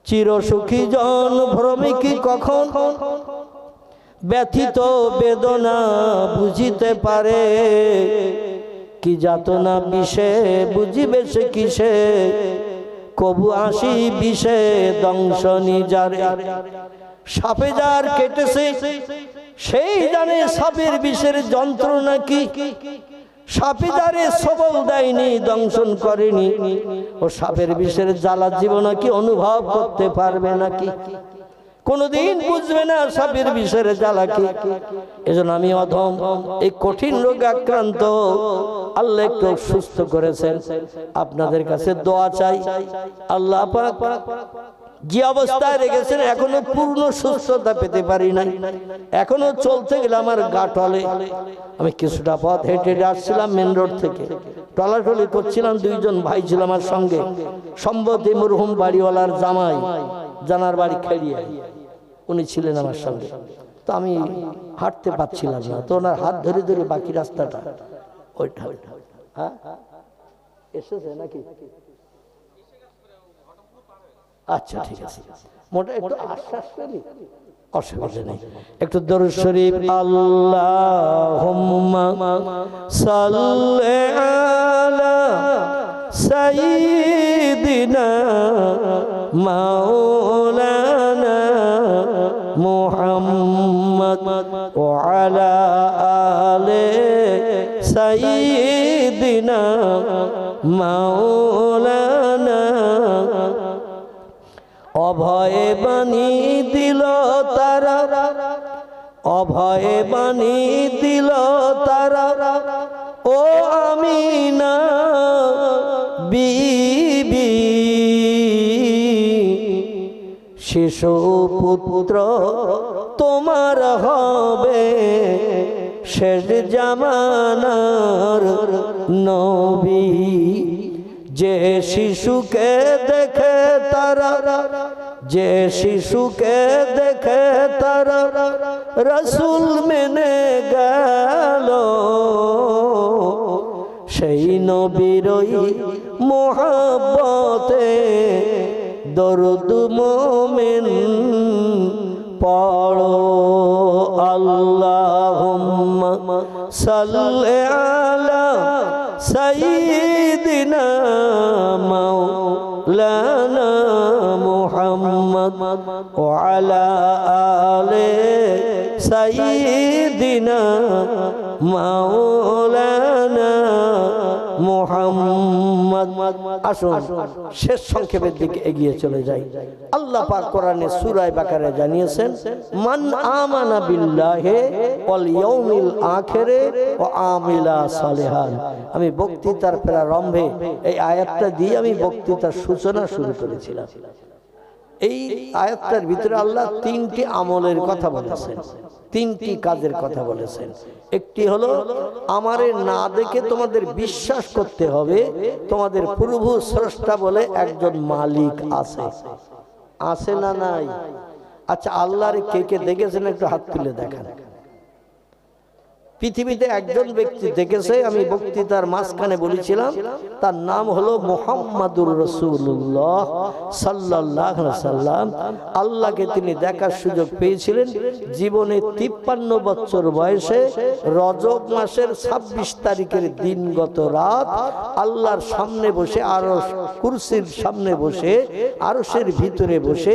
চির সুখী জন ভ্রমে কি কখন, ব্যথিত বেদনা বুঝিতে পারে, কি যাতনা বিষে বুঝিবে সে কিসে, কবু আসি বিষে দংশনি যারে। সাপে যার কেটেছে সেই জানে সাপের বিষের যন্ত্রণা কি, সাপে যারে সবল দেয়নি দংশন করেনি, ও সাপের বিষের জ্বালা জীবন কি অনুভব করতে পারবে নাকি? কোনদিন বুঝবে না সাপের বিষের জ্বালা কি। এজন্য আমি অধম এই কঠিন রোগে আক্রান্ত, আল্লাহ একটু সুস্থ করেছেন, আপনাদের কাছে দোয়া চাই। আল্লাহ পাক যে অবস্থায় রেখেছেন এখনো পূর্ণ সুস্থতা পেতে পারি নাই, এখনো চলতে গেলে আমার গা টলে। আমি কিছুটা পথ হেঁটে হেঁটে আসছিলাম মেন রোড থেকে, টলাটলি করছিলাম, দুইজন ভাই ছিল আমার সঙ্গে, সম্ভবত মরহুম বাড়িওয়ালার জামাই, জানার বাড়ি খেড়িয়ে, উনি ছিলেন আমার সঙ্গে। তো আমি হাঁটতে পারছিলাম না, তো ওনার হাত ধরে ধরে বাকি রাস্তাটা ওইটা। হ্যাঁ এসেছে নাকি? আচ্ছা ঠিক আছে, মোটা একটু আশ্বাস করি, অসুবিধা নেই। একটু দরুদ শরীফ। আল্লাহুম্মা সাল্লি আলা সাইয়্যিদিনা মাওলানা মুহাম্মদ ওয়া আলা আলি সাইয়্যিদিনা মাওলানা। অভয়ে বাণী দিল তারা, অভয়ে বাণী দিল তারা, ও আমিনা বিবি, শিশু পুত্র তোমার হবে শেষ জামানার নবী। যে শিশুকে দেখে তারা, যে শিশুকে দেখে তারা রাসূল মেনে গেল, সেই নবীরই মোহাব্বতে দরুদ মোমেন পড়ো। আল্লাহুম্মা সাল্লি আলা সাইয়্যিদিনা মাওলানা মুহাম্মদ ওয়া আলা আলি সাইয়্যিদিনা মাওলানা মুহাম্মদ। আসুন শেষ সংক্ষেপের দিকে এগিয়ে চলে যাই। আল্লাহ পাক কোরআনে সূরা বাকারা জানিয়েছেন, মান আমানা বিল্লাহি ওয়াল ইয়াউমিল আখিরে ওয়া আমিলা সালিহান। আমি বক্তৃতার প্রারম্ভে এই আয়াতটা দিয়ে আমি বক্তৃতার সূচনা শুরু করেছিলাম। এই আয়াতটার ভিতরে আল্লাহ তিনটি আমলের কথা বলেছেন, তিনটি কাজের কথা বলেছেন। একটি হলো আমারে না দেখে তোমাদের বিশ্বাস করতে হবে তোমাদের প্রভু স্রষ্টা বলে একজন মালিক আছে। আছে না নাই? আচ্ছা আল্লাহরে কে কে দেখেছেন একটু হাত তুলে দেখান। পৃথিবীতে একজন ব্যক্তি দেখেছে, আমি বক্তৃতার মাঝখানে বলেছিলাম, তার নাম হলো মুহাম্মাদুর রাসূলুল্লাহ সাল্লাল্লাহু আলাইহি সাল্লাম। আল্লাহকে তিনি দেখার সুযোগ পেয়েছিলেন জীবনে 53 বছর বয়সে রজব মাসের 26 তারিখের দিনগত রাত আল্লাহর সামনে বসে, আরশ কুরসির সামনে বসে, আরশের ভিতরে বসে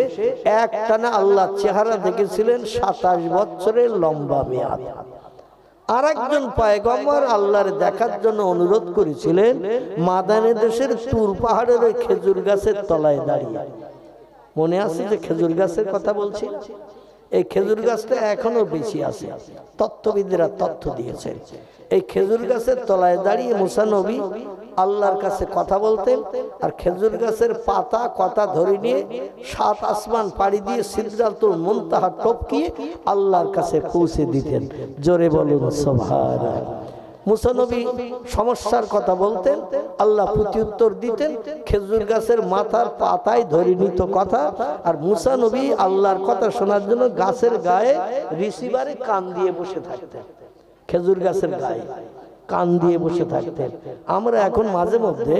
একটানা আল্লাহর চেহারা দেখেছিলেন 27 বছরের লম্বা মেয়াদ। আরেকজন পয়গম্বর আল্লাহর দেখার জন্য অনুরোধ করেছিলেন মাদানী দেশের তুর পাহাড়ের ওই খেজুর গাছের তলায় দাঁড়িয়ে। মনে আছে যে খেজুর গাছের কথা বলছি? এই খেজুর গাছটা এখনো বেশি আছে, তত্ত্ববিদরা তথ্য দিয়েছেন। এই খেজুর গাছের তলায় দাঁড়িয়ে মুসা নবী আল্লাহর কাছে কথা বলতেন, আর খেজুর গাছের পাতা কথা ধরে নিয়ে 7 আসমান পাড়ি দিয়ে সিদরাতুল মুনতাহা টপকিয়ে আল্লাহর কাছে পৌঁছে দিতেন। জোরে বলুন সুবহানাল্লাহ। মুসা নবী সমস্যার কথা বলতেন, আল্লাহ প্রত্যুত্তর দিতেন, খেজুর গাছের মাথার পাতায় ধরে নিত কথা, আর মুসা নবী আল্লাহর কথা শোনার জন্য গাছের গায়ে রিসিভারে কান দিয়ে বসে থাকতেন, খেজুর গাছের গায়ে কান দিয়ে বসে থাকতেন। আমরা এখন মাঝে মধ্যে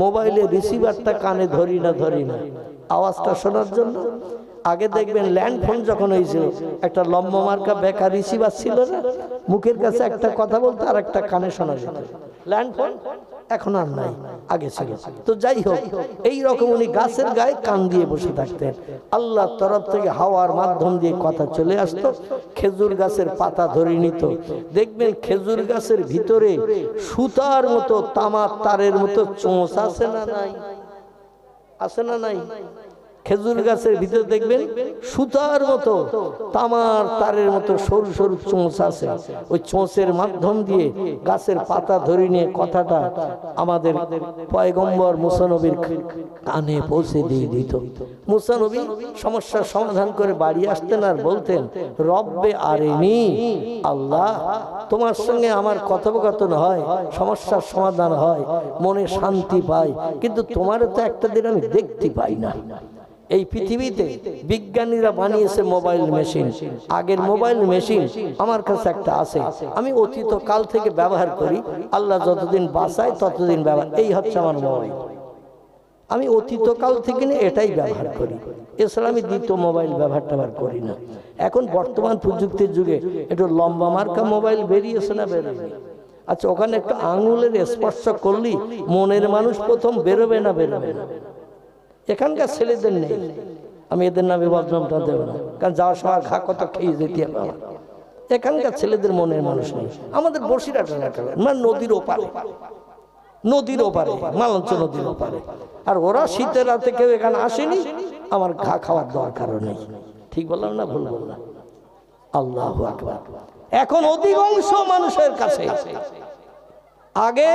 মোবাইলে রিসিভারটা কানে ধরি না আওয়াজটা শোনার জন্য, আগে দেখবেন ল্যান্ড ফোন যখন হয়েছিল একটা লম্বা মার্কা বেকার রিসিভার ছিল না, মুখের কাছে একটা কথা বলতো আর একটা কানে শোনা যেত। ল্যান্ড ফোন এখন আর নাই, আগে ছিল। তো যাই হোক, এই রকম উনি গাছের গায়ে কান দিয়ে বসে থাকতেন। আল্লাহর তরফ থেকে হাওয়ার মাধ্যম দিয়ে কথা চলে আসতো, খেজুর গাছের পাতা ধরে নিত। দেখবেন খেজুর গাছের ভিতরে সুতার মতো, তামার তারের মতো চোঁচ আছে না নাই? আছে না নাই? খেজুর গাছের ভিতরে দেখবেন সুতার মতো, তামার তারের মতো সরু সরু চোঁচ আছে। ওই চোঁচের মাধ্যম দিয়ে গাছের পাতা ধরে নিয়ে কথাটা আমাদের পয়গম্বর মুসা নবীর কানে পৌঁছে দিয়ে দিত। মুসা নবী সমস্যার সমাধান করে বাড়ি আসতেন আর বলতেন, রব্বে আরেনি, আল্লাহ তোমার সঙ্গে আমার কথোপকথন হয়, সমস্যার সমাধান হয়, মনে শান্তি পাই, কিন্তু তোমারও তো একটা দিন আমি দেখতে পাই না। এই পৃথিবীতে বিজ্ঞানীরা বানিয়েছে মোবাইল মেশিন, আগের মোবাইল মেশিন আমার কাছে একটা আছে, আমি অতীত কাল থেকে ব্যবহার করি, আল্লাহ যতদিন বাঁচায় ততদিন ব্যবহার, এই হচ্ছে আমার মোবাইল। আমি অতীত কাল থেকে নিয়ে এটাই ব্যবহার করি, এছাড়া আমি দ্বিতীয় মোবাইল ব্যবহার করি না। এখন বর্তমান প্রযুক্তির যুগে একটু লম্বা মার্কা মোবাইল বেরিয়েছে না বেরোবে? আচ্ছা, ওখানে একটু আঙুলের স্পর্শ করলি মনের মানুষ প্রথম বেরোবে না বেরোবে না? এখানকার ছেলেদের নেই, আমি এদের নামে বদনামটা দেব না, কারণ যাওয়ার সময় ঘা কত খেয়ে যেতে হবে আমার। এখানকার ছেলেদের মনের মানুষ নেই। আমাদের বসিরহাট মানে নদীর ওপারে, নদীর ওপারে, মালঞ্চ নদীর ওপারে, আর ওরা শীতের রাতে কেউ এখানে আসেনি, আমার ঘা খাওয়ার দরকারও নেই। ঠিক বললাম না ভুল বললাম? আল্লাহু আকবার। এখন অধিকাংশ মানুষের কাছে, আগে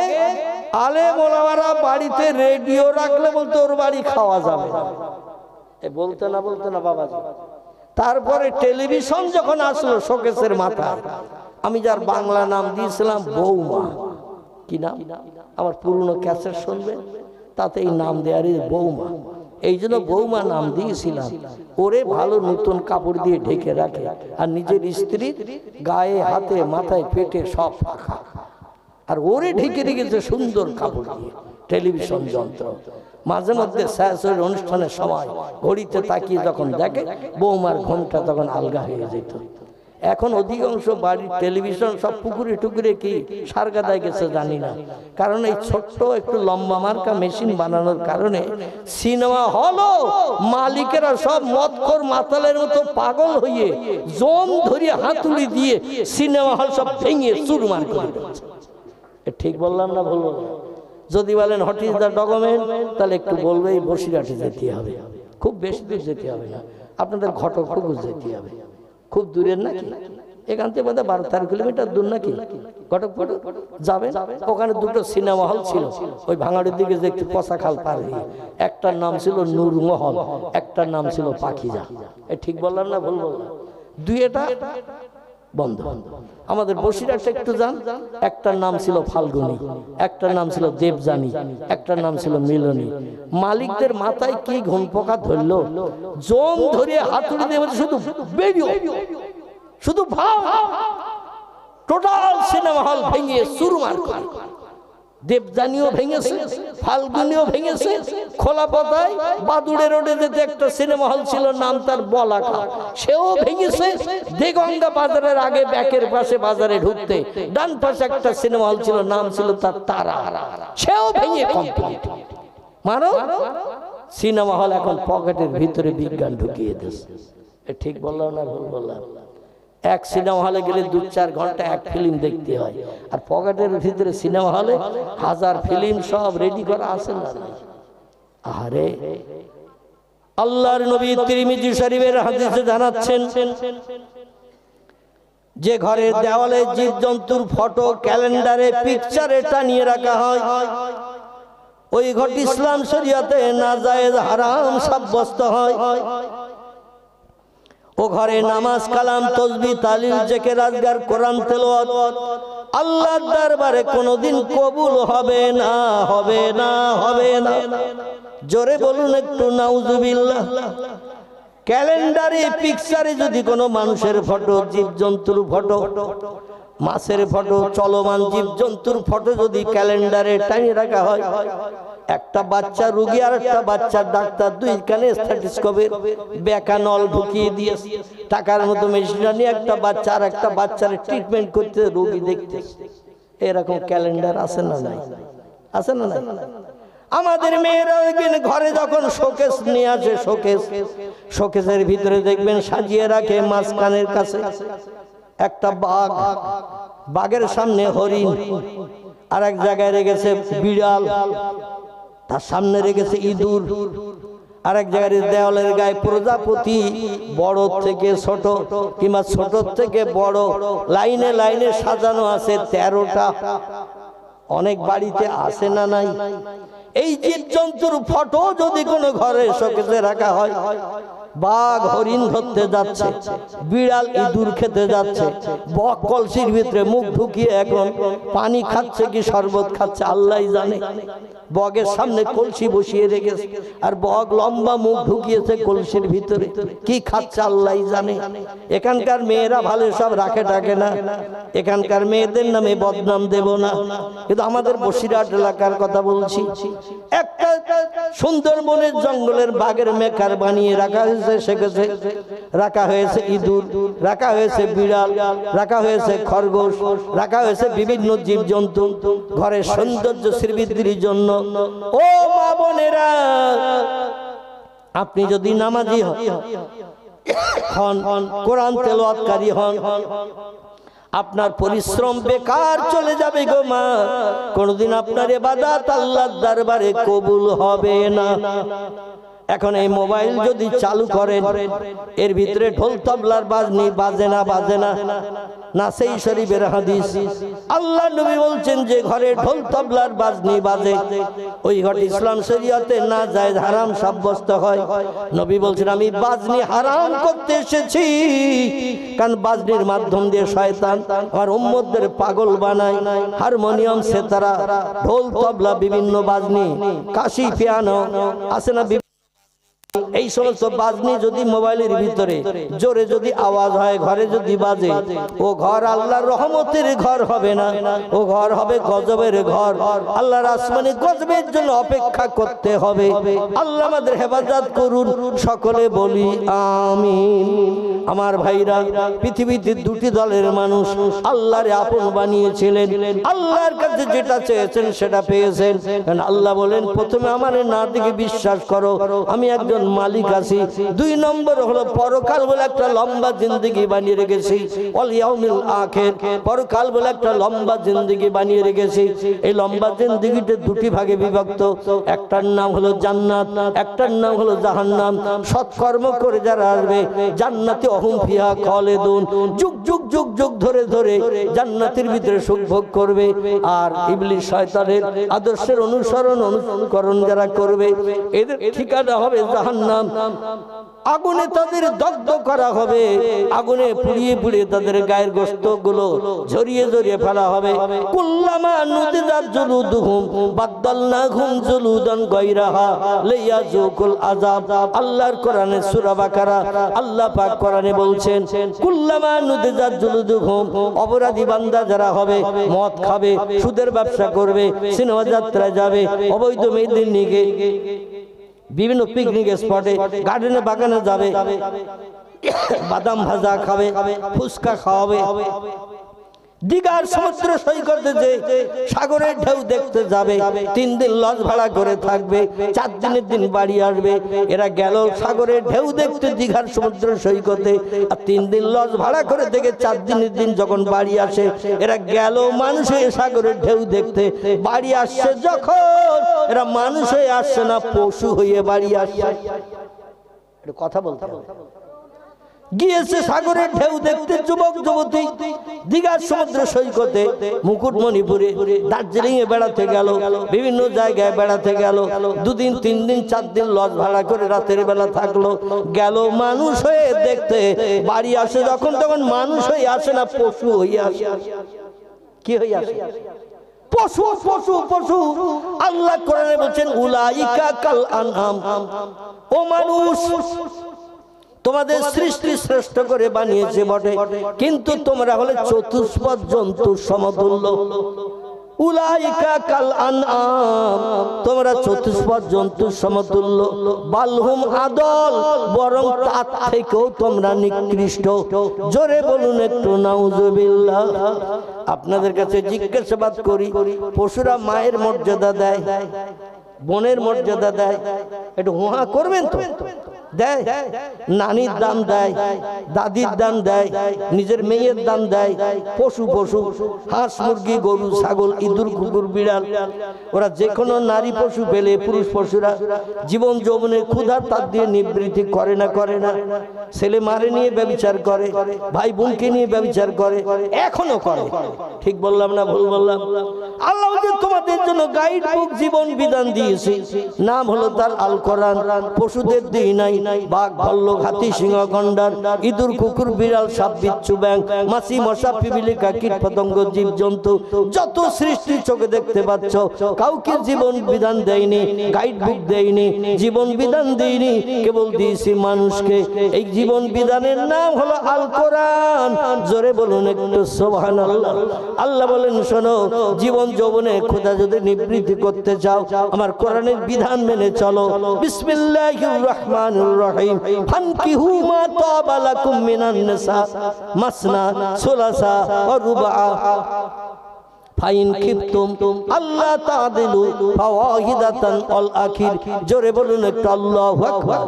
আলেম ওলামারা বাড়িতে রেডিও রাখলে বলতো ওর বাড়ি খাওয়া যাবে না, বলতে না বাবা। তারপরে টেলিভিশন যখন আসলো শোকেসের মাথায়, আমি যার বাংলা নাম দিয়েছিলাম বৌমা, কি নাম? আমার পুরনো ক্যাসেট শুনবেন, তাতে এই নাম দেয়ারই বৌমা। এই জন্য বৌমা নাম দিয়েছিলাম। ওরে ভালো নতুন কাপড় দিয়ে ঢেকে রাখে, আর নিজের স্ত্রীর গায়ে হাতে মাথায় পেটে সব ফাঁকা, আর ওরে ঢেকে রেখেছে সুন্দর কাপড় দিয়ে। টেলিভিশন যন্ত্র মাঝে মধ্যে শাশুড়ির অনুষ্ঠানের সময় ঘড়িতে তাকিয়ে যখন দেখে, বৌমার ঘুমটা তখন আলগা হয়ে যেত। এখন অধিকাংশ বাড়ির টেলিভিশন সব পুকুরে টুকুরে কি সারগাদায় গেছে জানি না, কারণ এই ছোট্ট একটু লম্বা মার্কা মেশিন বানানোর কারণে সিনেমা হলও মালিকেরা সব মদখোর মাতালের মতো পাগল হয়ে জম ধরিয়ে হাতুড়ি দিয়ে সিনেমা হল সব ভেঙে চুরমার করে দিচ্ছে। ঠিক বললাম না ভুল বললাম? যদি বলেন হোয়াট ইজ দ্য ডকুমেন্ট, তাহলে একটু বলবে এই বসিরহাটে যেতে হবে, খুব বেশি দূর যেতে হবে না, আপনাদের ঘটকপুকুর যেতে হবে, খুব দূরের নাকি, এখান থেকে বোধহয় 12-13 কিলোমিটার দূর নাকি ঘটকপুকুর যাবে। ওখানে দুটো সিনেমা হল ছিল, ওই ভাঙাড়ির দিকে যে একটু পচা খাল পার হয়ে, একটার নাম ছিল নূরমহল, একটার নাম ছিল পাখিজা। ঠিক বললাম না ভুল বললাম? দুইটা বন্ধ। আমাদের বসিরহাটে একটু যান, একটার নাম ছিল ফাল্গুনী, একটার নাম ছিল দেবযানী, একটার নাম ছিল মিলনী। মালিকদের মাথায় কি ঘুম পোকা ধরলো, জম ধরিয়ে হাতুড়ি দিয়ে শুধু বেরিয়ে, শুধু ভাব, টোটাল সিনেমা হল ভেঙে চুরমার করে। দেবযানীও ভেঙেছে, ফাল্গুনীও ভেঙেছে। খোলা পাতায় বাদুড়ে রোডে যেতে একটা সিনেমা হল ছিল, নাম তার বলাকা, সেও ভেঙেছে। দেগঙ্গা বাজারের আগে ব্যাকের পাশে বাজারে ঢুকতে ডান পাশে একটা সিনেমা হল ছিল, নাম ছিল তার তারা, সেও ভেঙে কমপ্লিট। মানো সিনেমা হল এখন পকেটের ভিতরে বিজ্ঞান ঢুকিয়ে দিয়েছে। ঠিক বললাম না ভুল বললাম? এক সিনেমা হলে গেলে 2-4 ঘন্টা এক ফিল্ম দেখতে হয়, আর পকেটের ভিতরে সিনেমা হলে 1000 ফিল্ম সব রেডি করা আছে না? আরে আল্লাহর নবী তিরমিজি শরীফের হাদিসে জানাচ্ছেন, যে ঘরের দেওয়ালে জীবজন্তুর ফটো, ক্যালেন্ডারে, পিকচারে টানিয়ে রাখা হয়, ওই ঘরটি ইসলাম শরীয়তে নাজায়েজ হারাম সাব্যস্ত হয়। ও ঘরে নামাজ, কালাম, তাসবিহ, তাহলিল, জিকির, আজকার, কোরআন তেলাওয়াত আল্লাহর দরবারে কোনোদিন কবুল হবে না, হবে না, হবে না। জোরে বলুন একটু নাউজুবিল্লাহ। ক্যালেন্ডারে পিকচারে যদি কোনো মানুষের ফটো, জীবজন্তুর ফটো, মাছের ফটো, চলমান জীবজন্তুর ফটো যদি ক্যালেন্ডারে টানিয়ে রাখা হয়, একটা বাচ্চা রোগী আর একটা বাচ্চা ডাক্তার দুই কানে স্ট্যাথোস্কোপের বেকা নল ঢুকিয়ে দিয়ে টাকার মতো মেশিন নিয়ে একটা বাচ্চা আর একটা বাচ্চার ট্রিটমেন্ট করতে, রোগী দেখতে। এরকম ক্যালেন্ডার আছে না নাই? আছে না নাই? আমাদের মেয়েরা দেখবেন ঘরে যখন শোকেস নিয়ে আসে, শোকেসের ভিতরে দেখবেন সাজিয়ে রাখে মাঝখানের কাছে একটা বাঘ, বাঘের সামনে হরিণ, আর এক জায়গায় রেখেছে বিড়াল, তার সামনে রেখেছে ইঁদুর, আর এক জায়গায় দেওয়ালের গায়ে প্রজাপতি, বড় থেকে ছোট কিংবা ছোট থেকে বড়, লাইনে লাইনে সাজানো আছে 13টা। অনেক বাড়িতে আসে না নাই? এই জীবজন্তুর ফটো যদি কোনো ঘরে শোকেসে রাখা হয়, বাঘ হরিণ ধরতে যাচ্ছে, বিড়াল ইঁদুর খেতে যাচ্ছে, বক কলসির ভিতরে মুখ ঢুকিয়ে এখন পানি খাচ্ছে কি শরবত খাচ্ছে আল্লাহই জানে। বগের সামনে কলসি বসিয়ে রেখেছে, আর বগ লম্বা মুখ ঢুকিয়েছে কলসির ভিতরে, কি খাচ্ছে আল্লাহই জানে। এখানকার মেয়েরা ভালো সব রাখে টাকে না, এখানকার মেয়েদের নামে বদনাম দেব না, কিন্তু আমাদের বসিরহাট এলাকার কথা বলছি। একটা সুন্দরবনের জঙ্গলের বাঘের মেকার বানিয়ে রাখা হয়েছে, সেখানে রাখা হয়েছে ইঁদুর, রাখা হয়েছে বিড়াল, রাখা হয়েছে খরগোশ, রাখা হয়েছে বিভিন্ন জীবজন্তু ঘরের সৌন্দর্য শ্রীবৃদ্ধির জন্য। ও মা বোনেরা, আপনি যদি নামাজি হন, কোরআন তেলাওয়াতকারী হন, আপনার পরিশ্রম বেকার চলে যাবে গো মা, কোনদিন আপনার ইবাদত আল্লাহর দরবারে কবুল হবে না। এখন এই মোবাইল যদি চালু করেন, এর ভিতরে ঢোল তবলার বাজনি বাজে না, বাজে না, নাসেই শরীফের হাদিস, আল্লাহ নবী বলছেন যে ঘরে ঢোল তবলার বাজনি বাজে, ওই ঘর ইসলাম শরীয়তে না যায়, হারাম সাব্যস্ত হয়। নবী বলছেন আমি বাজনি হারাম করতে এসেছি, কারণ বাজনির মাধ্যম দিয়ে শয়তান আমার উম্মতদের পাগল বানায়। হারমোনিয়াম, সেতারা, ঢোল তবলা, বিভিন্ন বাজনি, কাশি, পিয়ানো আছে না, এই সমস্ত বাজনি যদি মোবাইলের ভিতরে জোরে যদি আওয়াজ হয়, ঘরে যদি বাজে, ও ঘর আল্লাহর রহমতের ঘর হবে না, ও ঘর হবে গজবের ঘর। আল্লাহর আসমানি গজবের জন্য অপেক্ষা করতে হবে। আল্লাহ আমাদের হেফাজত করুন, সকলে বলি আমিন। আমার ভাইরা, পৃথিবীতে দুটি দলের মানুষ আল্লাহরে আপন বানিয়েছিলেন, আল্লাহর কাছে যেটা চেয়েছেন সেটা পেয়েছেন। কারণ আল্লাহ বলেন প্রথমে আমার না দিকে বিশ্বাস করো, আমি একজন মালিক আছি। 2 নম্বর হলো পরকাল বলে একটা লম্বা জিন্দেগি বানিয়ে রেখেছি, ওয়াল ইয়াউমিল আখির, পরকাল বলে একটা লম্বা জিন্দেগি বানিয়ে রেখেছি। এই লম্বা জিন্দেগিতে দুটি ভাগে বিভক্ত, একটার নাম হলো জান্নাত, একটার নাম হলো জাহান্নাম। সৎকর্ম করে যারা আসবে জান্নাতে অহুম ফিহা খালিদুন, যুগ যুগ যুগ যুগ ধরে ধরে জান্নাতের ভিতরে সুখ ভোগ করবে। আর ইবলিস শয়তানের আদর্শের অনুকরণ যারা করবে, এদের ঠিকানা হবে জাহান্নাম। আগুনে তাদের দগ্ধ করা হবে, আগুনে পুড়িয়ে পুড়িয়ে তাদের গায়ের গোশত গুলো ঝরিয়ে ঝরিয়ে ফেলা হবে। কুল্লামা নুদিজাত জুলুদুহুম বাদদালনাহুম জুলুদান গায়রাহা লিয়াযুকুল আযাব। আল্লাহর কোরআনে সূরা বাকারা আল্লাহ পাক কোরআনে বলছেন কুল্লামা নুদিজাত জুলুদুহুম, অপরাধী বান্দা যারা হবে, মদ খাবে, সুদের ব্যবসা করবে, সিনেমা যাত্রায় যাবে, অবৈধ মেয়েদের নিয়ে বিভিন্ন পিকনিক স্পটে, গার্ডেনে, বাগানে যাবে, বাদাম ভাজা খাবে, ফুচকা খাওয়াবে, দীঘার সমুদ্র সৈকতে যে সাগরের ঢেউ দেখতে যাবে, 3 দিন লজ ভাড়া করে থাকবে, 4 দিনের দিন বাড়ি আসবে। এরা গেল সাগরের ঢেউ দেখতে দীঘার সমুদ্র সৈকতে, আর 3 দিন লজ ভাড়া করে থেকে 4 দিনের দিন যখন বাড়ি আসে, এরা গেল মানুষ হয়ে সাগরের ঢেউ দেখতে, বাড়ি আসছে যখন এরা মানুষ হয়ে আসছে না, পশু হয়ে বাড়ি আসছে। কথা বলতে গিয়েছে সাগরের ঢেউ দেখতে যুবক যুবতী, দীঘার সমুদ্র সৈকতে, মুকুটমণিপুরে, দার্জিলিং এ বেড়াতে গেল, বিভিন্ন জায়গায় বেড়াতে গেল, 2 দিন 3 দিন 4 দিন লজ ভাড়া করে রাতের বেলা থাকলো, গেল মানুষ হয়ে দেখতে, বাড়ি আসে যখন তখন মানুষ হয়ে আসে না, পশু হয়ে আসে। কি হয়ে আসে? পশু পশু পশু। আল্লাহ কোরআনে বলেন উলাইকা কাল আনআম, ও মানুষ তোমাদের সৃষ্টি শ্রেষ্ঠ করে বানিয়েছে বটে, কিন্তু তোমরা হলে চতুষ্পদ জন্তুর সমতুল্য। উলাইকা কাল আনআম, তোমরা চতুষ্পদ জন্তুর সমতুল্য। বালহুম আদল, বরং তার থেকেও তোমরা নিকৃষ্ট। জোরে বলুন একটু নাউজুবিল্লাহ। আপনাদের কাছে জিজ্ঞাসাবাদ করি, পশুরা মায়ের মর্যাদা দেয়, বোনের মর্যাদা দেয়, একটু হুহা করবেন তো? দেয়? নানির দাম দেয়, দাদির দাম দেয়, নিজের মেয়ের দাম দেয়। পশু পশু হাঁস মুরগি গরু ছাগল ইঁদুর কুকুর বিড়াল, ওরা যে কোনো নারী পশু পেলে পুরুষ পশুরা জীবন যৌবনের ক্ষুধার তাপ দিয়ে নিবৃত্তি করে না? করে না? ছেলে মারে নিয়ে ব্যভিচার করে, ভাই বোনকে নিয়ে ব্যভিচার করে, এখনো করে। ঠিক বললাম না ভুল বললাম? আল্লাহ যে তোমাদের জন্য গাইড বুক জীবন বিধান দিয়েছে, নাম হলো তার আল কোরআন। পশুদের দিই নাই, বাঘ ভাল্লুক হাতি সিংহ গন্ডার ইঁদুর কুকুর বিড়াল সাপ বিচ্ছু ব্যাঙ মাছি মশা পিপিলিকা কীট পতঙ্গ জীব জন্তু যত সৃষ্টি চোখে দেখতে পাচ্ছ, কাউকে জীবন বিধান দেয়নি, গাইড বুক দেয়নি, জীবন বিধান দেয়নি, কেবল দিয়েছি মানুষকে। এই জীবন বিধানের নাম হলো আল কোরআন। জোরে বলুন একটু সুবহানাল্লাহ। আল্লাহ বলেন, শোনো, জীবন যৌবনে খোদা যদি নিবৃত্তি করতে চাও, আমার কোরআনের বিধান মেনে চলো। বিসমিল্লাহির রহমানির রহিম। ফানকিহু মা তাবা লাকুম মিনান নিসা মাসনা সুলাসা ওয়া রুবা ফাইন খিফতুম আল্লাহ তাদিলু ফাওয়াহিদাতান আল আখির। জোরে বলুন একটু আল্লাহু আকবার।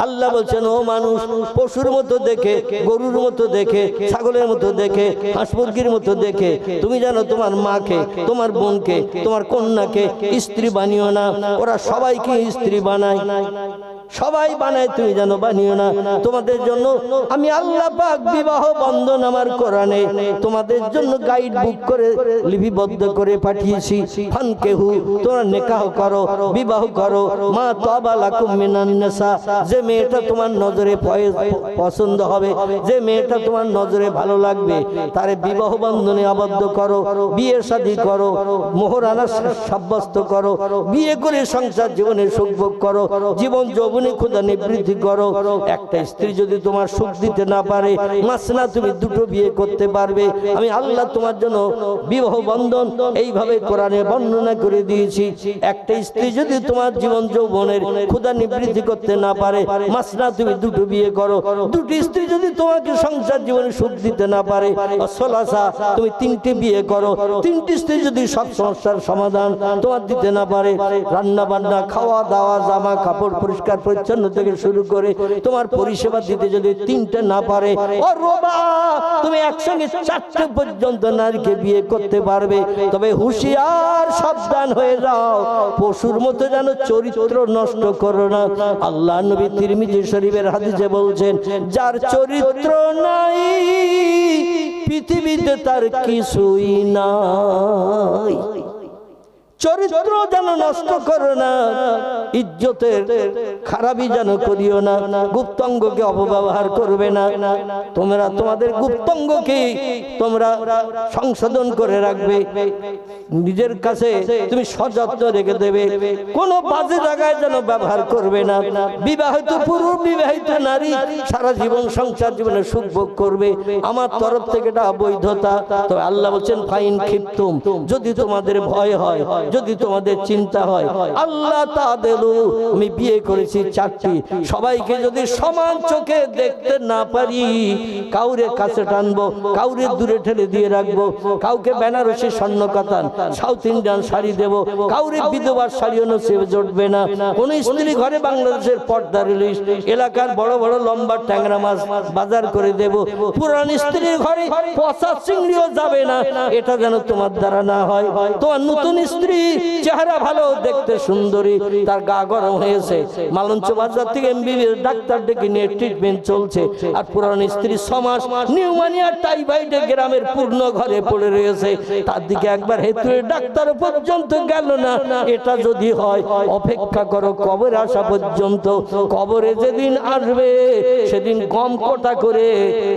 আল্লাহ বলছেন, ও মানুষ, পশুর মতো দেখে, গরুর মতো দেখে, ছাগলের মতো দেখে, হাঁস মুরগির মতো দেখে তুমি জানো তোমার মাকে, তোমার বোনকে, তোমার কন্যাকে স্ত্রী বানিও না। ওরা সবাইকে স্ত্রী বানায়, সবাই বানায়, তুমি জানো বানিও না। তোমাদের জন্য আমি আল্লাহ পাক বিবাহ বন্ধন আমার কোরআনে তোমাদের জন্য গাইড বুক করে লিপিবদ্ধ করে পাঠিয়েছি। ফানকিহু, তোমরা নিকাহ করো, বিবাহ করো, মা তাবা লাকুম মিনান নিসা, যে মেয়েটা তোমার নজরে পছন্দ হবে, যে মেয়েটা তোমার নজরে ভালো লাগবে, তারে বিবাহ বন্ধনে আবদ্ধ করো, বিয়ে শাদী করো, মোহরানা সাব্যস্ত করো, বিয়ে করে সংসার জীবনে সুখ ভোগ করো, জীবন যৌবনে খোদা নিবৃত্তি করো। একটা স্ত্রী যদি তোমার সুখ দিতে না পারে, মাসনা, তুমি দুটো বিয়ে করতে পারবে। আমি আল্লাহ তোমার জন্য বিবাহ বন্ধন এইভাবে কোরআনে বর্ণনা করে দিয়েছি। একটা স্ত্রী যদি তোমার জীবন যৌবনের খোদা নিবৃত্তি করতে না পারে, মাসনা, তুমি দুটো বিয়ে করো। দুটি স্ত্রী যদি তোমাকে সংসার জীবনে সুখ দিতে না পারে, সলাসা, তুমি তিনটে বিয়ে করো। তিনটি স্ত্রী যদি সব সমস্যার সমাধান তোমার দিতে না পারে, রান্না বান্না, খাওয়া দাওয়া, জামা কাপড় পরিষ্কার পরিচ্ছন্ন থেকে শুরু করে তোমার পরিষেবা দিতে যদি তিনটে না পারে, ও রোবা, তুমি একসঙ্গে চারটে পর্যন্ত নারীকে বিয়ে করতে পারবে। তবে হুঁশিয়ার, সাবধান হয়ে যাও, পশুর মতো যেন চরিত্র নষ্ট করো না। আল্লাহ নবী তিরমিজি শরীফের হাদিসে বলছেন, যার চরিত্র নাই পৃথিবীতে তার কিছুই নাই। চরিত্র যেন নষ্ট করো না, ইজ্জতের খারাপি যেন করিও না, গুপ্তাঙ্গকে অপব্যবহার করবে না। তোমরা তোমাদের গুপ্তাঙ্গকে তোমরা সংশোধন করে রাখবে, নিজের কাছে তুমি সযত্ন রেখে দেবে, কোনো বাজে জায়গায় যেন ব্যবহার করবে না। বিবাহিত পুরুষ, বিবাহিত নারী সারা জীবন সংসার জীবনে সুখ ভোগ করবে, আমার তরফ থেকে এটা বৈধতা। তবে আল্লাহ বলছেন, ফাইন খিফতুম, যদি তোমাদের ভয় হয়, যদি তোমাদের চিন্তা হয়, আল্লাহ তাদেরু, আমি বিয়ে করেছি চারটি, সবাইকে যদি সমান চোখে দেখতে না পারি, কাউরে কাছে টানবো, কাউরে দূরে ঠেলে দিয়ে রাখবো, কাউকে বেনারসি স্বর্ণ কাতান সাউথ ইন্ডিয়ান শাড়ি দেবো, কাউরে বিধবার শাড়িও নসিবে জুটবে না। কোন স্ত্রী ঘরে বাংলাদেশের পর্দা রিলিজ, এলাকার বড় বড় লম্বা ট্যাংরা মাছ বাজার করে দেব, পুরান স্ত্রীর ঘরে পচা চিংড়িও যাবে না, এটা যেন তোমার দ্বারা না হয়। তোমার নতুন স্ত্রী চেহারা ভালো, দেখতে সুন্দরী, তার গা গরম হয়েছে, মালঞ্চ বাজার থেকে এমবিবিএস ডাক্তার ডেকে নিয়ে ট্রিটমেন্ট চলছে, আর পুরান স্ত্রী 6 মাস নিউমোনিয়া টাইফয়েডে গ্রামের পূর্ণ ঘরে পড়ে রয়েছে, তার দিকে একবার হেতুয়ে ডাক্তার পর্যন্ত গেল না। এটা যদি হয়, অপেক্ষা করো কবরে আসা পর্যন্ত। কবরে যেদিন আসবে সেদিন গম কোটা করে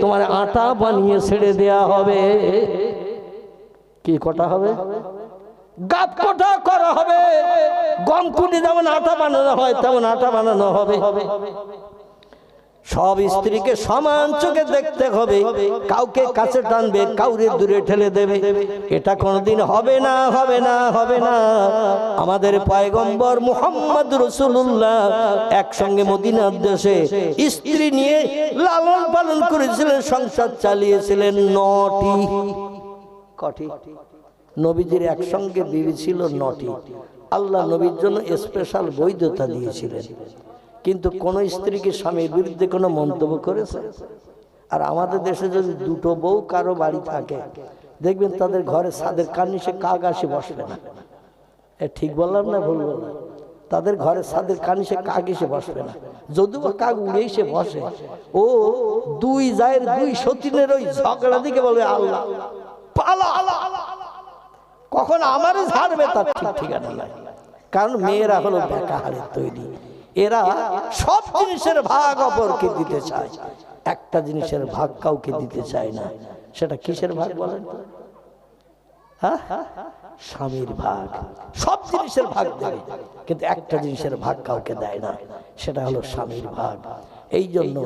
তোমার আটা বানিয়ে ছেড়ে দেয়া হবে। কি কোটা হবে? গাব কোটা করা হবে। গম কুটি যেমন আটা বানানো হয় তেমন আটা বানানো হবে। সব স্ত্রীকে সমান চোখে দেখতে হবে, কাউকে কাছে টানবে, কাউরে দূরে ঠেলে দেবে, এটা কোনোদিন হবে না, হবে না, হবে না। আমাদের পয়গম্বর মুহাম্মদ রাসূলুল্লাহ একসঙ্গে মদিনার দেশে স্ত্রী নিয়ে লালন পালন করেছিলেন, সংসার চালিয়েছিলেন 9টি। কটি? নবীজির একসঙ্গে বিবি ছিল 9টি। আল্লাহ নবীর জন্য স্পেশাল বৈধতা দিয়েছিলেন, কিন্তু কোন স্ত্রী কি স্বামীর বিরুদ্ধে কোনো মন্তব্য করেছে? আর আমাদের দেশে যদি 2টো বউ কারো বাড়ি থাকে, দেখবেন তাদের ঘরে ছাদের কার্নিশে কাক আসে বসবে না। ঠিক বললাম না ভুল বললাম? তাদের ঘরে ছাদের কার্নিশে কাক এসে বসবে না, যদিও কাক উড়ে এসে বসে। ও 2 জায়ের 2 সতীনের ওই ঝগড়া দিকে বলবে আল্লাহ পালা, কখন আমারে ঝাড়বে তার ঠিক ঠিকানা নাই। কারণ মেয়েরা হলো বেকাহারের তৈরি, এরা সব জিনিসের ভাগ অপরকে দিতে চায়, একটা জিনিসের ভাগ কাউকে দিতে চায় না। সেটা কিসের ভাগ বলেন? হ্যাঁ, স্বামীর ভাগ। সব জিনিসের ভাগ দেয়, কিন্তু একটা জিনিসের ভাগ কাউকে দেয় না, সেটা হলো স্বামীর ভাগ। এই জন্য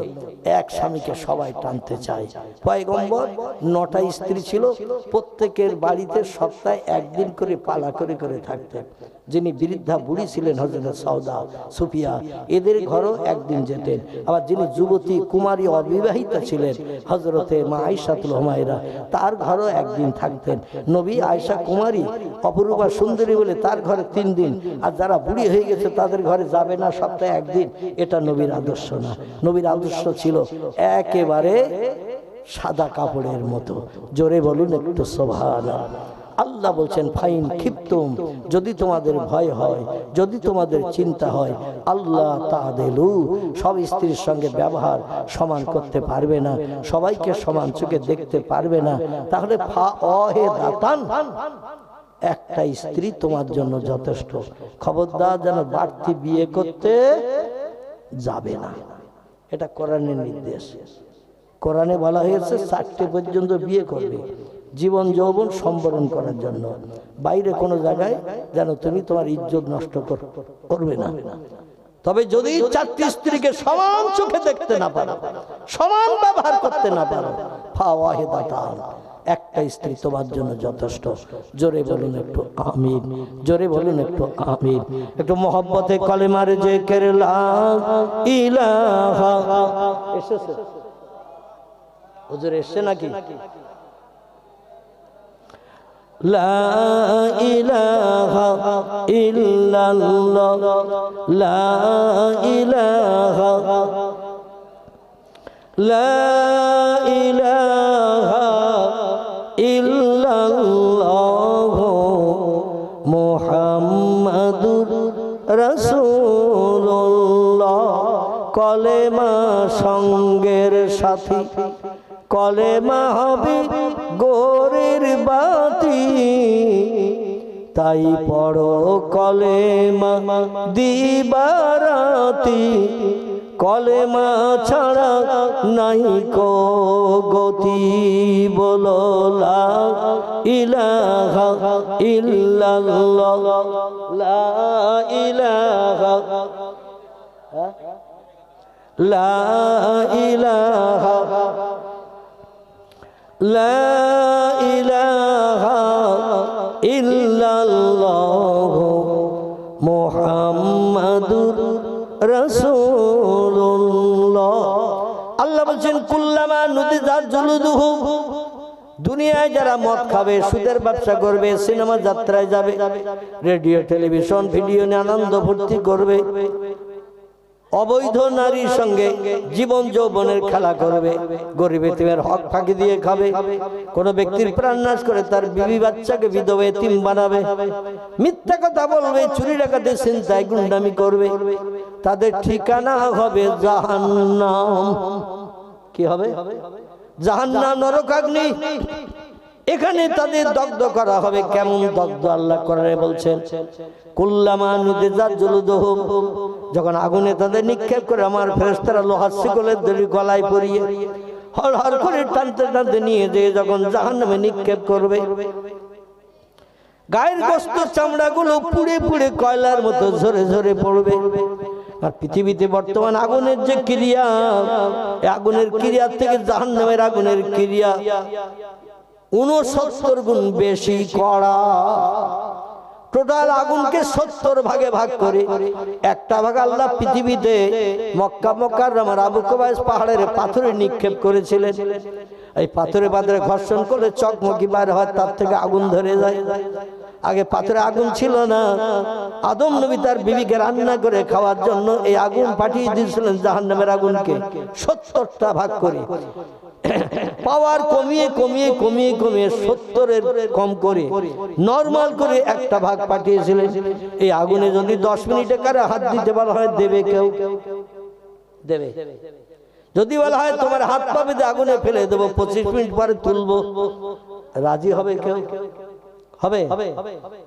এক স্বামীকে সবাই টানতে চায়। পয়গম্বর 9টা স্ত্রী ছিল, প্রত্যেকের বাড়িতে সপ্তাহে 1 দিন করে পালা করে করে থাকতেন। যিনি বৃদ্ধা বুড়ি ছিলেন হযরত সওদা, সুফিয়া, এদের ঘরও 1 দিন যেতেন। আবার যিনি যুবতী কুমারী অবিবাহিতা ছিলেন হযরতে মা আয়েশাতুল হুমায়রা, তার ঘরও 1 দিন থাকতেন। নবী আয়েশা কুমারী অপরূপা সুন্দরী বলে তার ঘরে 3 দিন, আর যারা বুড়ি হয়ে গেছে তাদের ঘরে যাবে না সপ্তাহে 1 দিন। এটা নবীর আদর্শ না। নবীর আদর্শ ছিল একেবারে সাদা কাপড়ের মতো। জোরে বলুন একটু সুবহানাল্লাহ। আল্লাহ বলছেন ফাইন খিফতুম, যদি তোমাদের ভয় হয়, যদি তোমাদের চিন্তা হয়, আল্লাহ তাদেলু, সব স্ত্রীর সঙ্গে ব্যবহার সমান করতে পারবে না, সবাইকে সমান চোখে দেখতে পারবে না, তাহলে ফা অহে দাতান, একটা স্ত্রী তোমার জন্য যথেষ্ট। খবরদার যেন বাড়তি বিয়ে করতে যাবে না, এটা কোরআনের নির্দেশ। কোরআনে বলা হয়েছে 4টে পর্যন্ত বিয়ে করবে, জীবন যৌবন সম্বরণ করার জন্য। বাইরে কোনো জায়গায় যেন তুমি তোমার ইজ্জত নষ্ট করবে না। তবে যদি 4টি স্ত্রীকে সমান চোখে দেখতে না পারো, সমান ব্যবহার করতে না পারো, ফাওয়াহিদাতান, একটা স্ত্রী তোমার জন্য যথেষ্ট। জোরে বলুন একটু আমিন, জোরে বলুন একটু আমিন। একটু মহব্বতে কলেমার জিকির লা ইলাহা। এসেছে হুজুর, এসছে নাকি? লা ইলাহা ইল্লাল্লাহ, লা ইলাহা, লা ইলাহা ইল্লাল্লাহ মুহাম্মাদুর রাসূলুল্লাহ। কলেমা সঙ্গের সাথী, কলেমা হবে গোরের বাতি, তাই পড়ো কলেমা দিবারাতি, কলেমা ছাড়া নাই কো গতি, বলো লা ইলাহা ইল্লাল্লাহ, লা ইলাহা, লা ইলাহা, লা ইলাহা ইল্লাল্লাহ মুহাম্মাদুর রাসূলুল্লাহ। আল্লাহ বলছেন কুল্লামা নুদিজাত জুলুদুহু, দুনিয়ায় যারা মদ খাবে, সুদের ব্যবসা করবে, সিনেমা যাত্রায় যাবে, রেডিও টেলিভিশন ভিডিও নিয়ে আনন্দ ফুর্তি করবে, অবৈধ নারীর সঙ্গে জীবন যৌবনের খেলা করবে, গরিব এতিমের হক ফাঁকি দিয়ে খাবে, কোন ব্যক্তির প্রাণ নাশ করে তার বিবি বাচ্চাকে বিধবা এতিম বানাবে, মিথ্যা কথা বলবে, চুরি ডাকাতি ছিনতাই গুন্ডামি করবে, তাদের ঠিকানা হবে জাহান্নাম। কি হবে? জাহান্নাম, নরকাগ্নি। এখানে তাদের দগ্ধ করা হবে। কেমন দগ্ধ? আল্লাহ কোরআনে বলছেন কুল্লামা নুদিজাত জুলুদুহুম, যখন আগুনে তাদের নিক্ষেপ করে আমার ফেরেশতারা লোহার শিকলের দড়ি গলায় পরিয়ে হর হর করে টানতে টানতে নিয়ে যেয়ে যখন জাহান্নামে নিক্ষেপ করবে, গায়ের গোস্ত চামড়াগুলো পুড়ে পুড়ে কয়লার মতো ঝরে ঝরে পড়বে, আর পৃথিবীতে বর্তমান আগুনের যে ক্রিয়া, আগুনের ক্রিয়া থেকে জাহান্নামের আগুনের ক্রিয়া 69 গুণ বেশি কড়া। টোটাল আগুনকে 70 ভাগে ভাগ করে একটা ভাগ আল্লাহ পৃথিবীতে মক্কা মুকাররমার আবু কুবাইস পাহাড়ের পাথরে নিক্ষেপ করেছিলেন। এই পাথরে পাথরে ঘর্ষণ করলে চকমকি বার হয়, তার থেকে আগুন ধরে যায়। আগে পাথরে আগুন ছিল না, আদম নবী তার বিবিকে রান্না করে খাওয়ার জন্য এই আগুন পাঠিয়ে দিয়েছিলেন জাহান্নামের আগুনকে 70টা ভাগ করে। পাওয়ার কমিয়ে কমিয়ে কমিয়ে কমিয়ে 70-এর কম করে নরমাল করে একটা ভাগ পাঠিয়েছিলেন। এই আগুনে যদি 10 মিনিটে কারে হাত দিতে বলা হয়, দেবে কেউ? দেবে? যদি বলা হয় তোমার হাত পাবে আগুনে ফেলে দেবো, 25 মিনিট পরে তুলবো, রাজি হবে কেউ? হবে?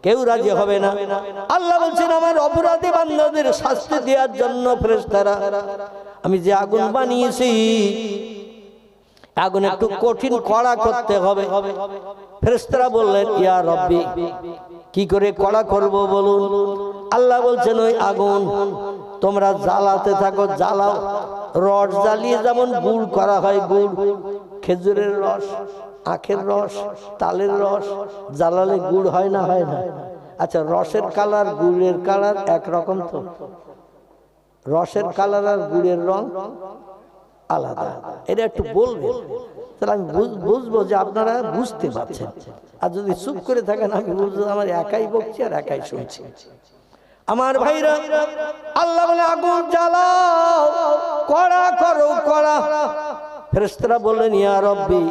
কেউ রাজি হবে না। আল্লাহ বলছেন আমার অপরাধী বান্দাদের শাস্তি দেওয়ার জন্য ফেরেশতারা আমি যে আগুন বানিয়েছি, আগুন একটু কঠিন কড়া করতে হবে। ফেরেশতারা বললেন ইয়া রব্বি, কি করে কড়া করব বলুন? আল্লাহ বলছেন ওই আগুন তোমরা জ্বালাতে থাকো, জ্বালাও। রস জ্বালিয়ে যেমন গুড় করা হয়, গুড়, খেজুরের রস, আখের রস, তালের রস জ্বালালে গুড় হয় না? হয় না? আচ্ছা, রসের কালার গুড়ের কালার একরকম তো? রসের কালার আর গুড়ের রং আলাদা। এটা একটু বলবেন, তাহলে আমি বুঝবো যে আপনারা বুঝতে পারছেন। আর যদি চুপ করে থাকেন আমি বুঝবো আমার একাই বকছি আর একাই শুনছি। আমার ভাইরা, আল্লাহ বলে আগুন জ্বালাও, কড়া করো, কড়া। ফেরেশতারা বললেন ইয়া রব্বি,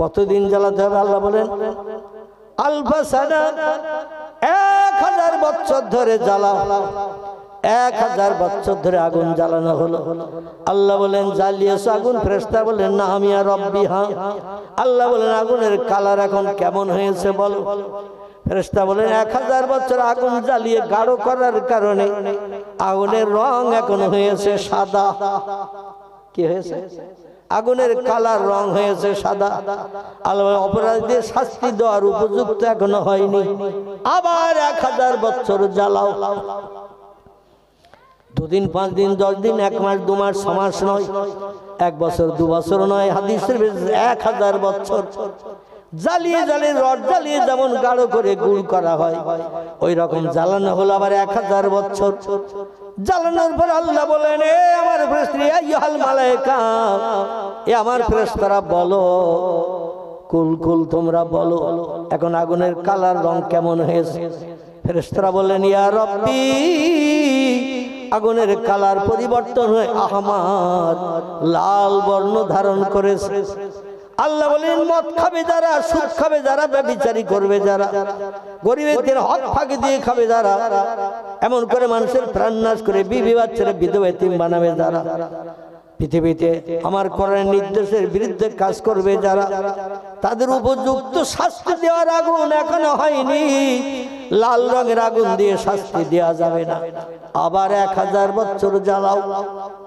কতদিন জ্বালাতে হবে? আল্লাহ বলেন আলফা সানা, 1000 বছর ধরে জ্বালাও। 1000 বছর ধরে আগুন জ্বালানো হলো। আল্লাহ বলেন জ্বালিয়েছো আগুন? ফেরেশতা বলেন না আমি আর রব্বি, হ্যাঁ। আল্লাহ বলেন আগুনের কালার এখন কেমন হয়েছে বলো? ফেরেশতা বলেন 1000 বছর আগুন জ্বালিয়ে গাঢ় করার কারণে আগুনের রং এখন হয়েছে সাদা। কি হয়েছে? আগুনের কালার রং হয়েছে সাদা। আল্লাহ অপরাধীদের শাস্তি দেওয়ার উপযুক্ত এখনো হয়নি, আবার 1000 বছর জ্বালাও। 2 দিন 5 দিন 10 দিন 1 মাস 2 মাস 6 মাস নয়, 1 বছর 2 বছর নয়, হাদিসের 1000 বছর জ্বালিয়ে জ্বালিয়ে রড জ্বালিয়ে যেমন গাঢ় করে গুড় করা হয়, ওই রকম জ্বালানো হলো আবার 1000 বছর। জ্বালানোর পর আল্লাহ বলেন এ আমার ফেরেশতা, আইয়ুহাল মালায়েকা, এ আমার ফেরেশতারা বলো, কুল কুল তোমরা বলো এখন আগুনের কালার রং কেমন হয়েছে? ফেরেশতারা বললেন ইয়া রব্বি, আগুনের কালার পরিবর্তন হয়ে আহমার, লাল বর্ণ ধারণ করেছে। আল্লাহ বলেন মদ খাবে যারা, সুদ খাবে যারা, ব্যভিচারী করবে যারা, গরিবদের হক ফাঁকি দিয়ে খাবে যারা, এমন করে মানুষের প্রাণ নাশ করে বিবি বাচ্চারা বিধবা এতিম বানাবে যারা, পৃথিবীতে আমার কোরআনের নির্দেশের বিরুদ্ধে কাজ করবে যারা, তাদের উপযুক্ত শাস্তি দেওয়ার আগুন এখনো হয়নি। লাল রঙের আগুন দিয়ে শাস্তি দেওয়া যাবে না, আবার 1000 বছর জ্বালাও।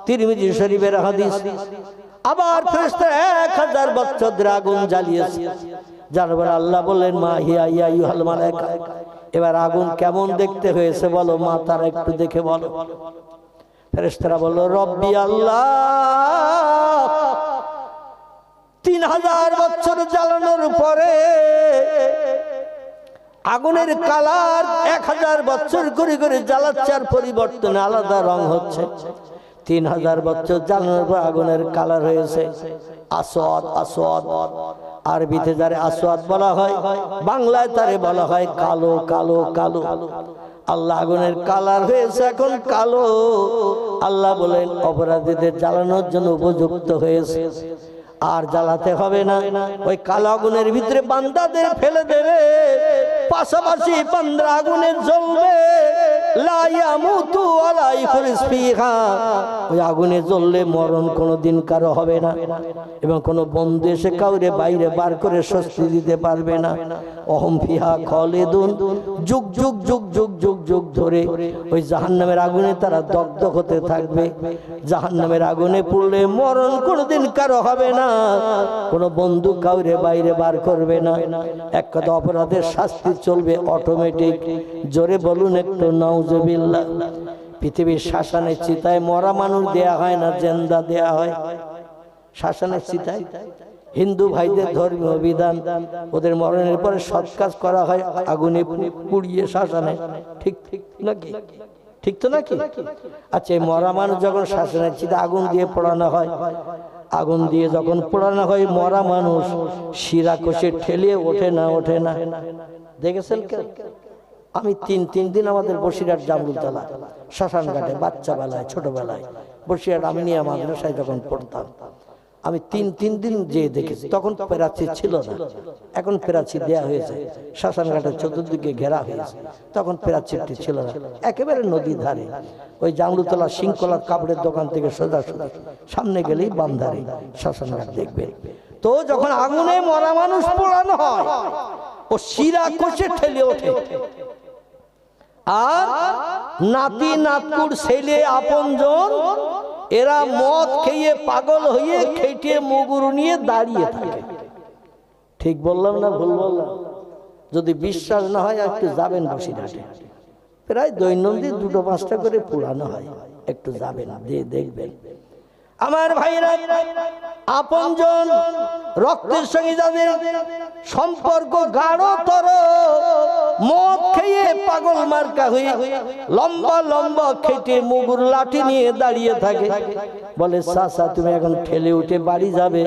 তিরমিজি শরীফের হাদিস। আবার ফেরেশতা 1000 বছর ধরে আগুন জ্বালিয়েছে। জানবার আল্লাহ বললেন মা হিয়া ইয়া আইয়ুহাল মালায়েকা, এবার আগুন কেমন দেখতে হয়েছে বলো, মা তারা একটু দেখে বলো। ফেরেশতারা বলল রব্বি আল্লাহ, 3000 বছর জ্বালানোর পরে আগুনের কালার 1000 বছর করে করে জ্বালাচ্ছে আর পরিবর্তনে আলাদা রং হচ্ছে। 3000 বছর জ্বালানোর পর আগুনের কালার হয়েছে আসওয়াদ। আসওয়াদ আরবিতে যারে আসওয়াদ বলা হয়, বাংলায় তারে বলা হয় কালো। কালো কালো আল্লাহ আগুনের কালার হয়েছে এখন কালো। আল্লাহ বলেন অপরাধীদের জ্বালানোর জন্য উপযুক্ত হয়েছে, আর জ্বালাতে হবে না। ওই কালো আগুনের ভিতরে বান্দাদের ফেলে দেবে, পাশাপাশি বান্দা আগুনে জ্বলবে, লা ইয়ামুতু ওয়ালা ইয়াখরুজ ফিহা। ওই আগুনে জ্বললে মরণ কোনোদিন কারো হবে না, এবং কোনো বন্ধু এসে কাউরে বাইরে বার করে স্বস্তি দিতে পারবে না। অহম ফিহা খালিদুন, যুগ যুগ যুগ যুগ যুগ যুগ ধরে ওই জাহান্নামের আগুনে তারা দগ্ধ হতে থাকবে। জাহান্নামের আগুনে পড়লে মরণ কোনোদিন কারো হবে না, কোনো বন্ধু কাউরে বাইরে বার করবে না। এক কথা অপরাধের শাস্তি চলবে অটোমেটিক। জোরে বলুন একটু নাউজুবিল্লাহ। পৃথিবীর শ্মশানের চিতায় মরা মানুষ দেয়া হয় না, জেন্দা দেয়া হয় শ্মশানের চিতায়। হিন্দু ভাইদের ধর্মীয় বিধান, ওদের মরণের পরে সৎ কাজ করা হয় আগুনে পুড়িয়ে শ্মশানে। ঠিক ঠিক নাকি? ঠিক তো নাকি? আচ্ছা, এই মরা মানুষ যখন শ্মশানের চিতা আগুন দিয়ে পোড়ানো হয়, আগুন দিয়ে যখন পোড়ানো হয় মরা মানুষ শিরা কষে ঠেলিয়ে ওঠে না, ওঠে না, দেখেছেন কেন? আমি তিন দিন আমাদের বসিরহাট জামরুলতলা শ্মশান ঘাটে বাচ্চা বেলায় ছোটবেলায় বসিরহাট আমি নিয়ে মাদ্রাসায় যখন পড়তাম, আমি তিন দিন যে দেখেছি। তখন পেরাচি ছিল না, এখন পেরাচি দেয়া হয়েছে, শ্মশান ঘাটের চতুর্দিকে ঘেরা হয়েছে। তখন পেরাচিটি ছিল না, একেবারে নদী ধারে ওই জামরুলতলা শৃঙ্খলার কাপড়ের দোকান থেকে সোজা সোজা সামনে গেলেই বান্ধারে শ্মশান ঘাট দেখবে। তো যখন আগুনে মরা মানুষ পোড়ানো হয় ও শিরা কষে ঠেলে ওঠে, আর নাতি নাতকুর ছেলে আপনজন এরা মদ খেয়ে পাগল হয়ে খেটে মুগুর নিয়ে দাঁড়িয়ে থাকে। ঠিক বললাম না ভুল বললাম? যদি বিশ্বাস না হয় একটু যাবেন বসিরহাটে, প্রায় দৈনন্দিন 2-5টা করে পুরানো হয়, একটু যাবেন দিয়ে দেখবেন। আমার ভাইরা, আপনজন রক্তের সঙ্গে যাদের সম্পর্ক গাঢ়তর, মদ খেয়ে পাগল মার্কা হয়ে লম্বা লম্বা খেটে মুগুর লাঠি নিয়ে দাঁড়িয়ে থাকে। বলে, চাচা তুমি এখন ঠেলে উঠে বাড়ি যাবে,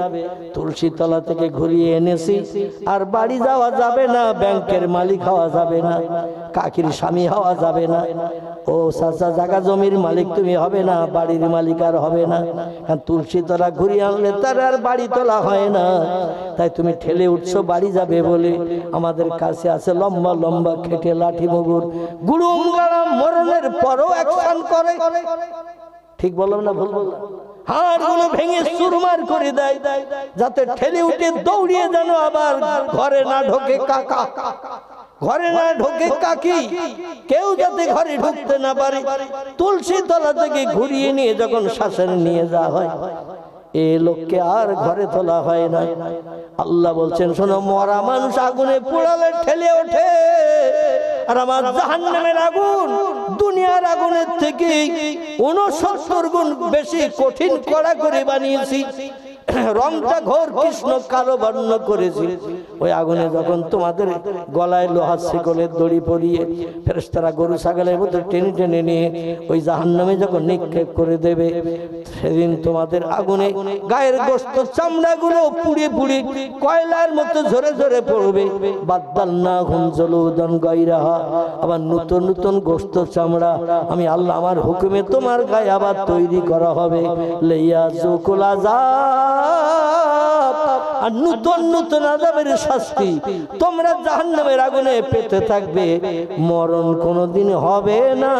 তুলসীতলা থেকে ঘুরিয়ে এনেছি, আর বাড়ি যাওয়া যাবে না, ব্যাংকের মালিক হওয়া যাবে না, কাকির স্বামী হওয়া যাবে না। ও চাচা, জায়গা জমির মালিক তুমি হবে না, বাড়ির মালিক আর হবে না, কারণ তুলসীতলা ঘুরিয়ে আনলে তার আর বাড়ি তোলা হয় না। তাই তুমি ঠেলে উঠছো বাড়ি যাবে বলে আমাদের কাছে আছে লম্বা লম্বা খেটে লাঠি মুগুর, গুড়ুম গাড়াম মরণের পরও অ্যাকশন করে। ঠিক বললাম না ভুল বললাম? হাড়গুলো ভেঙে চুরমার করে দেয়, যাতে ঠেলে উঠে দৌড়িয়ে যেন আবার ঘরে না ঢোকে কাকা, ঘরে না ঢোকে কাকি, কেউ যাতে ঘরে ঢুকতে না পারে। তুলসী তলা থেকে ঘুরিয়ে নিয়ে যখন শ্মশানে নিয়ে যাওয়া হয়, এ লোককে আর ঘরে তোলা হয় না। আল্লাহ বলছেন, শোনো, মরা মানুষ আগুনে পোড়ালে ঠেলে ওঠে, আর আমার জাহান্নামের আগুন দুনিয়ার আগুনের থেকে 69 গুণ বেশি কঠিন কড়া করে বানিয়েছি। রংটা ঘোর কৃষ্ণ কালো বর্ণ করেছি। ওই আগুনে যখন তোমাদের গলায় লোহার শিকলের দড়ি পরিয়ে ফেরেশতারা গরু ছাগলের মতো টেনে টেনে নিয়ে ওই জাহান্নামে যখন নিক্ষেপ করে দেবে, সেদিন তোমাদের আগুনে গায়ের গোশত চামড়াগুলো পুড়ে পুড়ে কয়লার মতো ঝরে ঝরে পড়বে। বাদদালনা হুমজলুদন গায়রাহা, আবার নতুন নতুন গোশত চামড়া আমি আল্লাহ আমার হুকুমে তোমার গায়ে আবার তৈরি করা হবে। লাইয়া যুকুল আযাব, আর নতুন নতুন আযাবের শাস্তি তোমরা জাহান্নামের আগুনে পেতে থাকবে। মরণ কোনোদিন হবে না।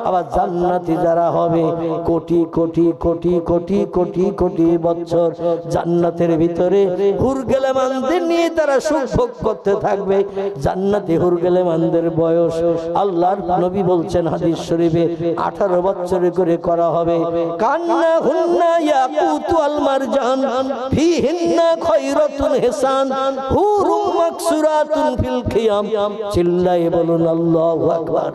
আবার জান্নাতি যারা হবে, কোটি কোটি কোটি কোটি কোটি কোটি বছর জান্নাতের ভিতরে হুরগেলেমানদের নিয়ে তারা সুখ ভোগ করতে থাকবে। জান্নাতি হুরগেলেমানদের বয়স আল্লাহর নবী বলছেন হাদিস শরীফে 18 বছরে করে করা হবে। কান্না হুন্না ইয়াকুতু আল মারজান ফিহিন্না খায়রাতুন হিসান হুরুম মাকসুরাতুন ফিল খিয়াম। চিল্লায়ে বলুন আল্লাহু আকবার।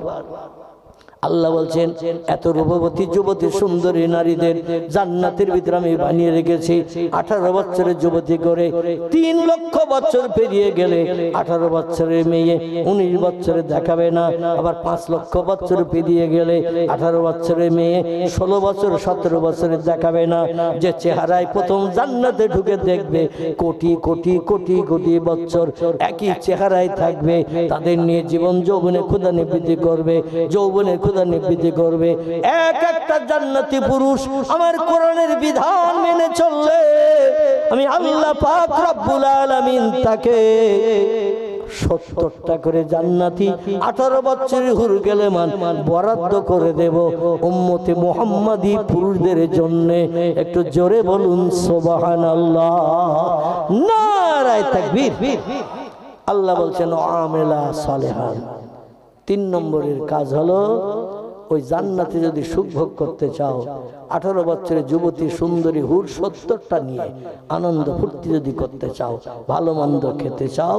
আল্লাহ বলছেন, এত রূপবতী যুবতী সুন্দরী নারীদের জান্নাতের ভিতরে আমি বানিয়ে রেখেছি। 18 বছরের যুবতী করে 3 লক্ষ বছর পেরিয়ে গেলে 18 বছরের মেয়ে 19 বছরে দেখাবে না। আবার 5 লক্ষ বছর পেরিয়ে গেলে 18 বছরের মেয়ে 16 বছর 17 বছরে দেখাবে না। যে চেহারায় প্রথম জান্নাতে ঢুকে দেখবে কোটি কোটি কোটি কোটি বছর একই চেহারায় থাকবে, তাদের নিয়ে জীবন যৌবনে ক্ষুধা নিবৃত্তি করবে, যৌবনে নিবৃত্তি করবে। এক একটা জান্নাতি পুরুষ আমার কোরআনের বিধান মেনে চললে আমি আল্লাহ পাক রব্বুল আলামিন তাকে 70টা করে জান্নাতি 18 বছরের হুরগেলেমান বরাদ্দ করে দেব উম্মতে মুহাম্মাদি পুরুষদের জন্য। একটু জোরে বলুন সুবহানাল্লাহ, নারায়ে তাকবীর। আল্লাহ বলছেন আমেলা সালেহান। 3 নম্বরের কাজ হলো ওই জান্নাতে যদি সুখ ভোগ করতে চাও, 18 বছরের যুবতী সুন্দরী হুর 70টা নিয়ে আনন্দ ফুর্তি যদি করতে চাও, ভালো মন্দ খেতে চাও,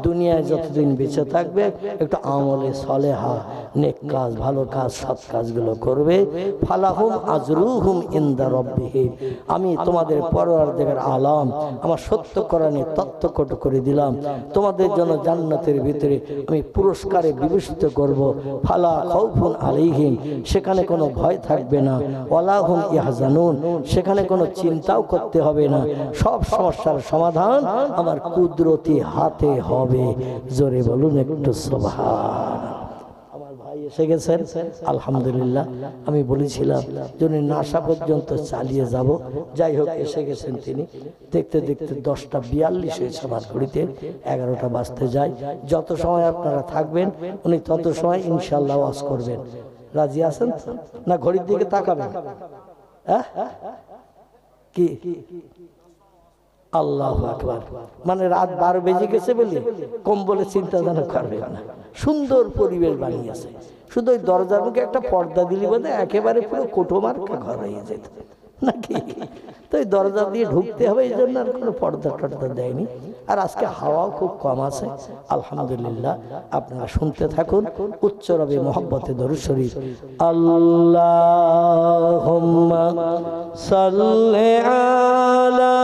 দুনিয়ায় যতদিন বেঁচে থাকবে একটু আমলে সলেহা নেক কাজ, ভালো কাজ, সৎ কাজগুলো করবে। ফালাহুম আজরুহুম ইনদা রাব্বিহিম, আমি তোমাদের পরওয়ারদিগার আলাম আমার সত্য কোরআনে তত্ত্ব করে দিলাম, তোমাদের জন্য জান্নাতের ভিতরে আমি পুরস্কারে বিভূষিত করব। ফালা খাউফুন আলাইহিম, সেখানে কোনো ভয় থাকবে না, ওয়ালা হুম ইয়াহজানুন, সেখানে কোনো চিন্তাও করতে হবে না, সব সমস্যার সমাধান আমার কুদরতি হাতে হবে। জোরে বলুন একটু সুবহান। আমার ভাই এসে গেছেন আলহামদুলিল্লাহ। আমি বলেছিলাম যিনি না আসা পর্যন্ত চালিয়ে যাব, যাই হোক এসে গেছেন তিনি। দেখতে দেখতে 10:42 হয়েছে আমার ঘড়িতে, 11টা বাজতে যায়। যত সময় আপনারা থাকবেন উনি তত সময় ইনশাআল্লাহ ওয়াজ করবেন। রাজি আছেন না? ঘড়ির দিকে তাকাবেন। কি আল্লাহু আকবার, মানে রাত 12 বেজে গেছে বলে কম বলে চিন্তা জানা করবে না। সুন্দর পরিবেশ বানিয়েছে, শুধু ওই দরজার মুখে একটা পর্দা দিলি বোধ একেবারে পুরো কোটোমার্কা ঘর হয়ে যেত নাকি। তো ওই দরজা দিয়ে ঢুকতে হবে, এই জন্য আর কোনো পর্দা টর্দা দেয়নি। আর আজকে হাওয়াও খুব কম আছে আলহামদুলিল্লাহ। আপনারা শুনতে থাকুন উচ্চ রবে মোহাব্বতে দরুদ শরীফ। আল্লাহুম্মা সাল্লি আলা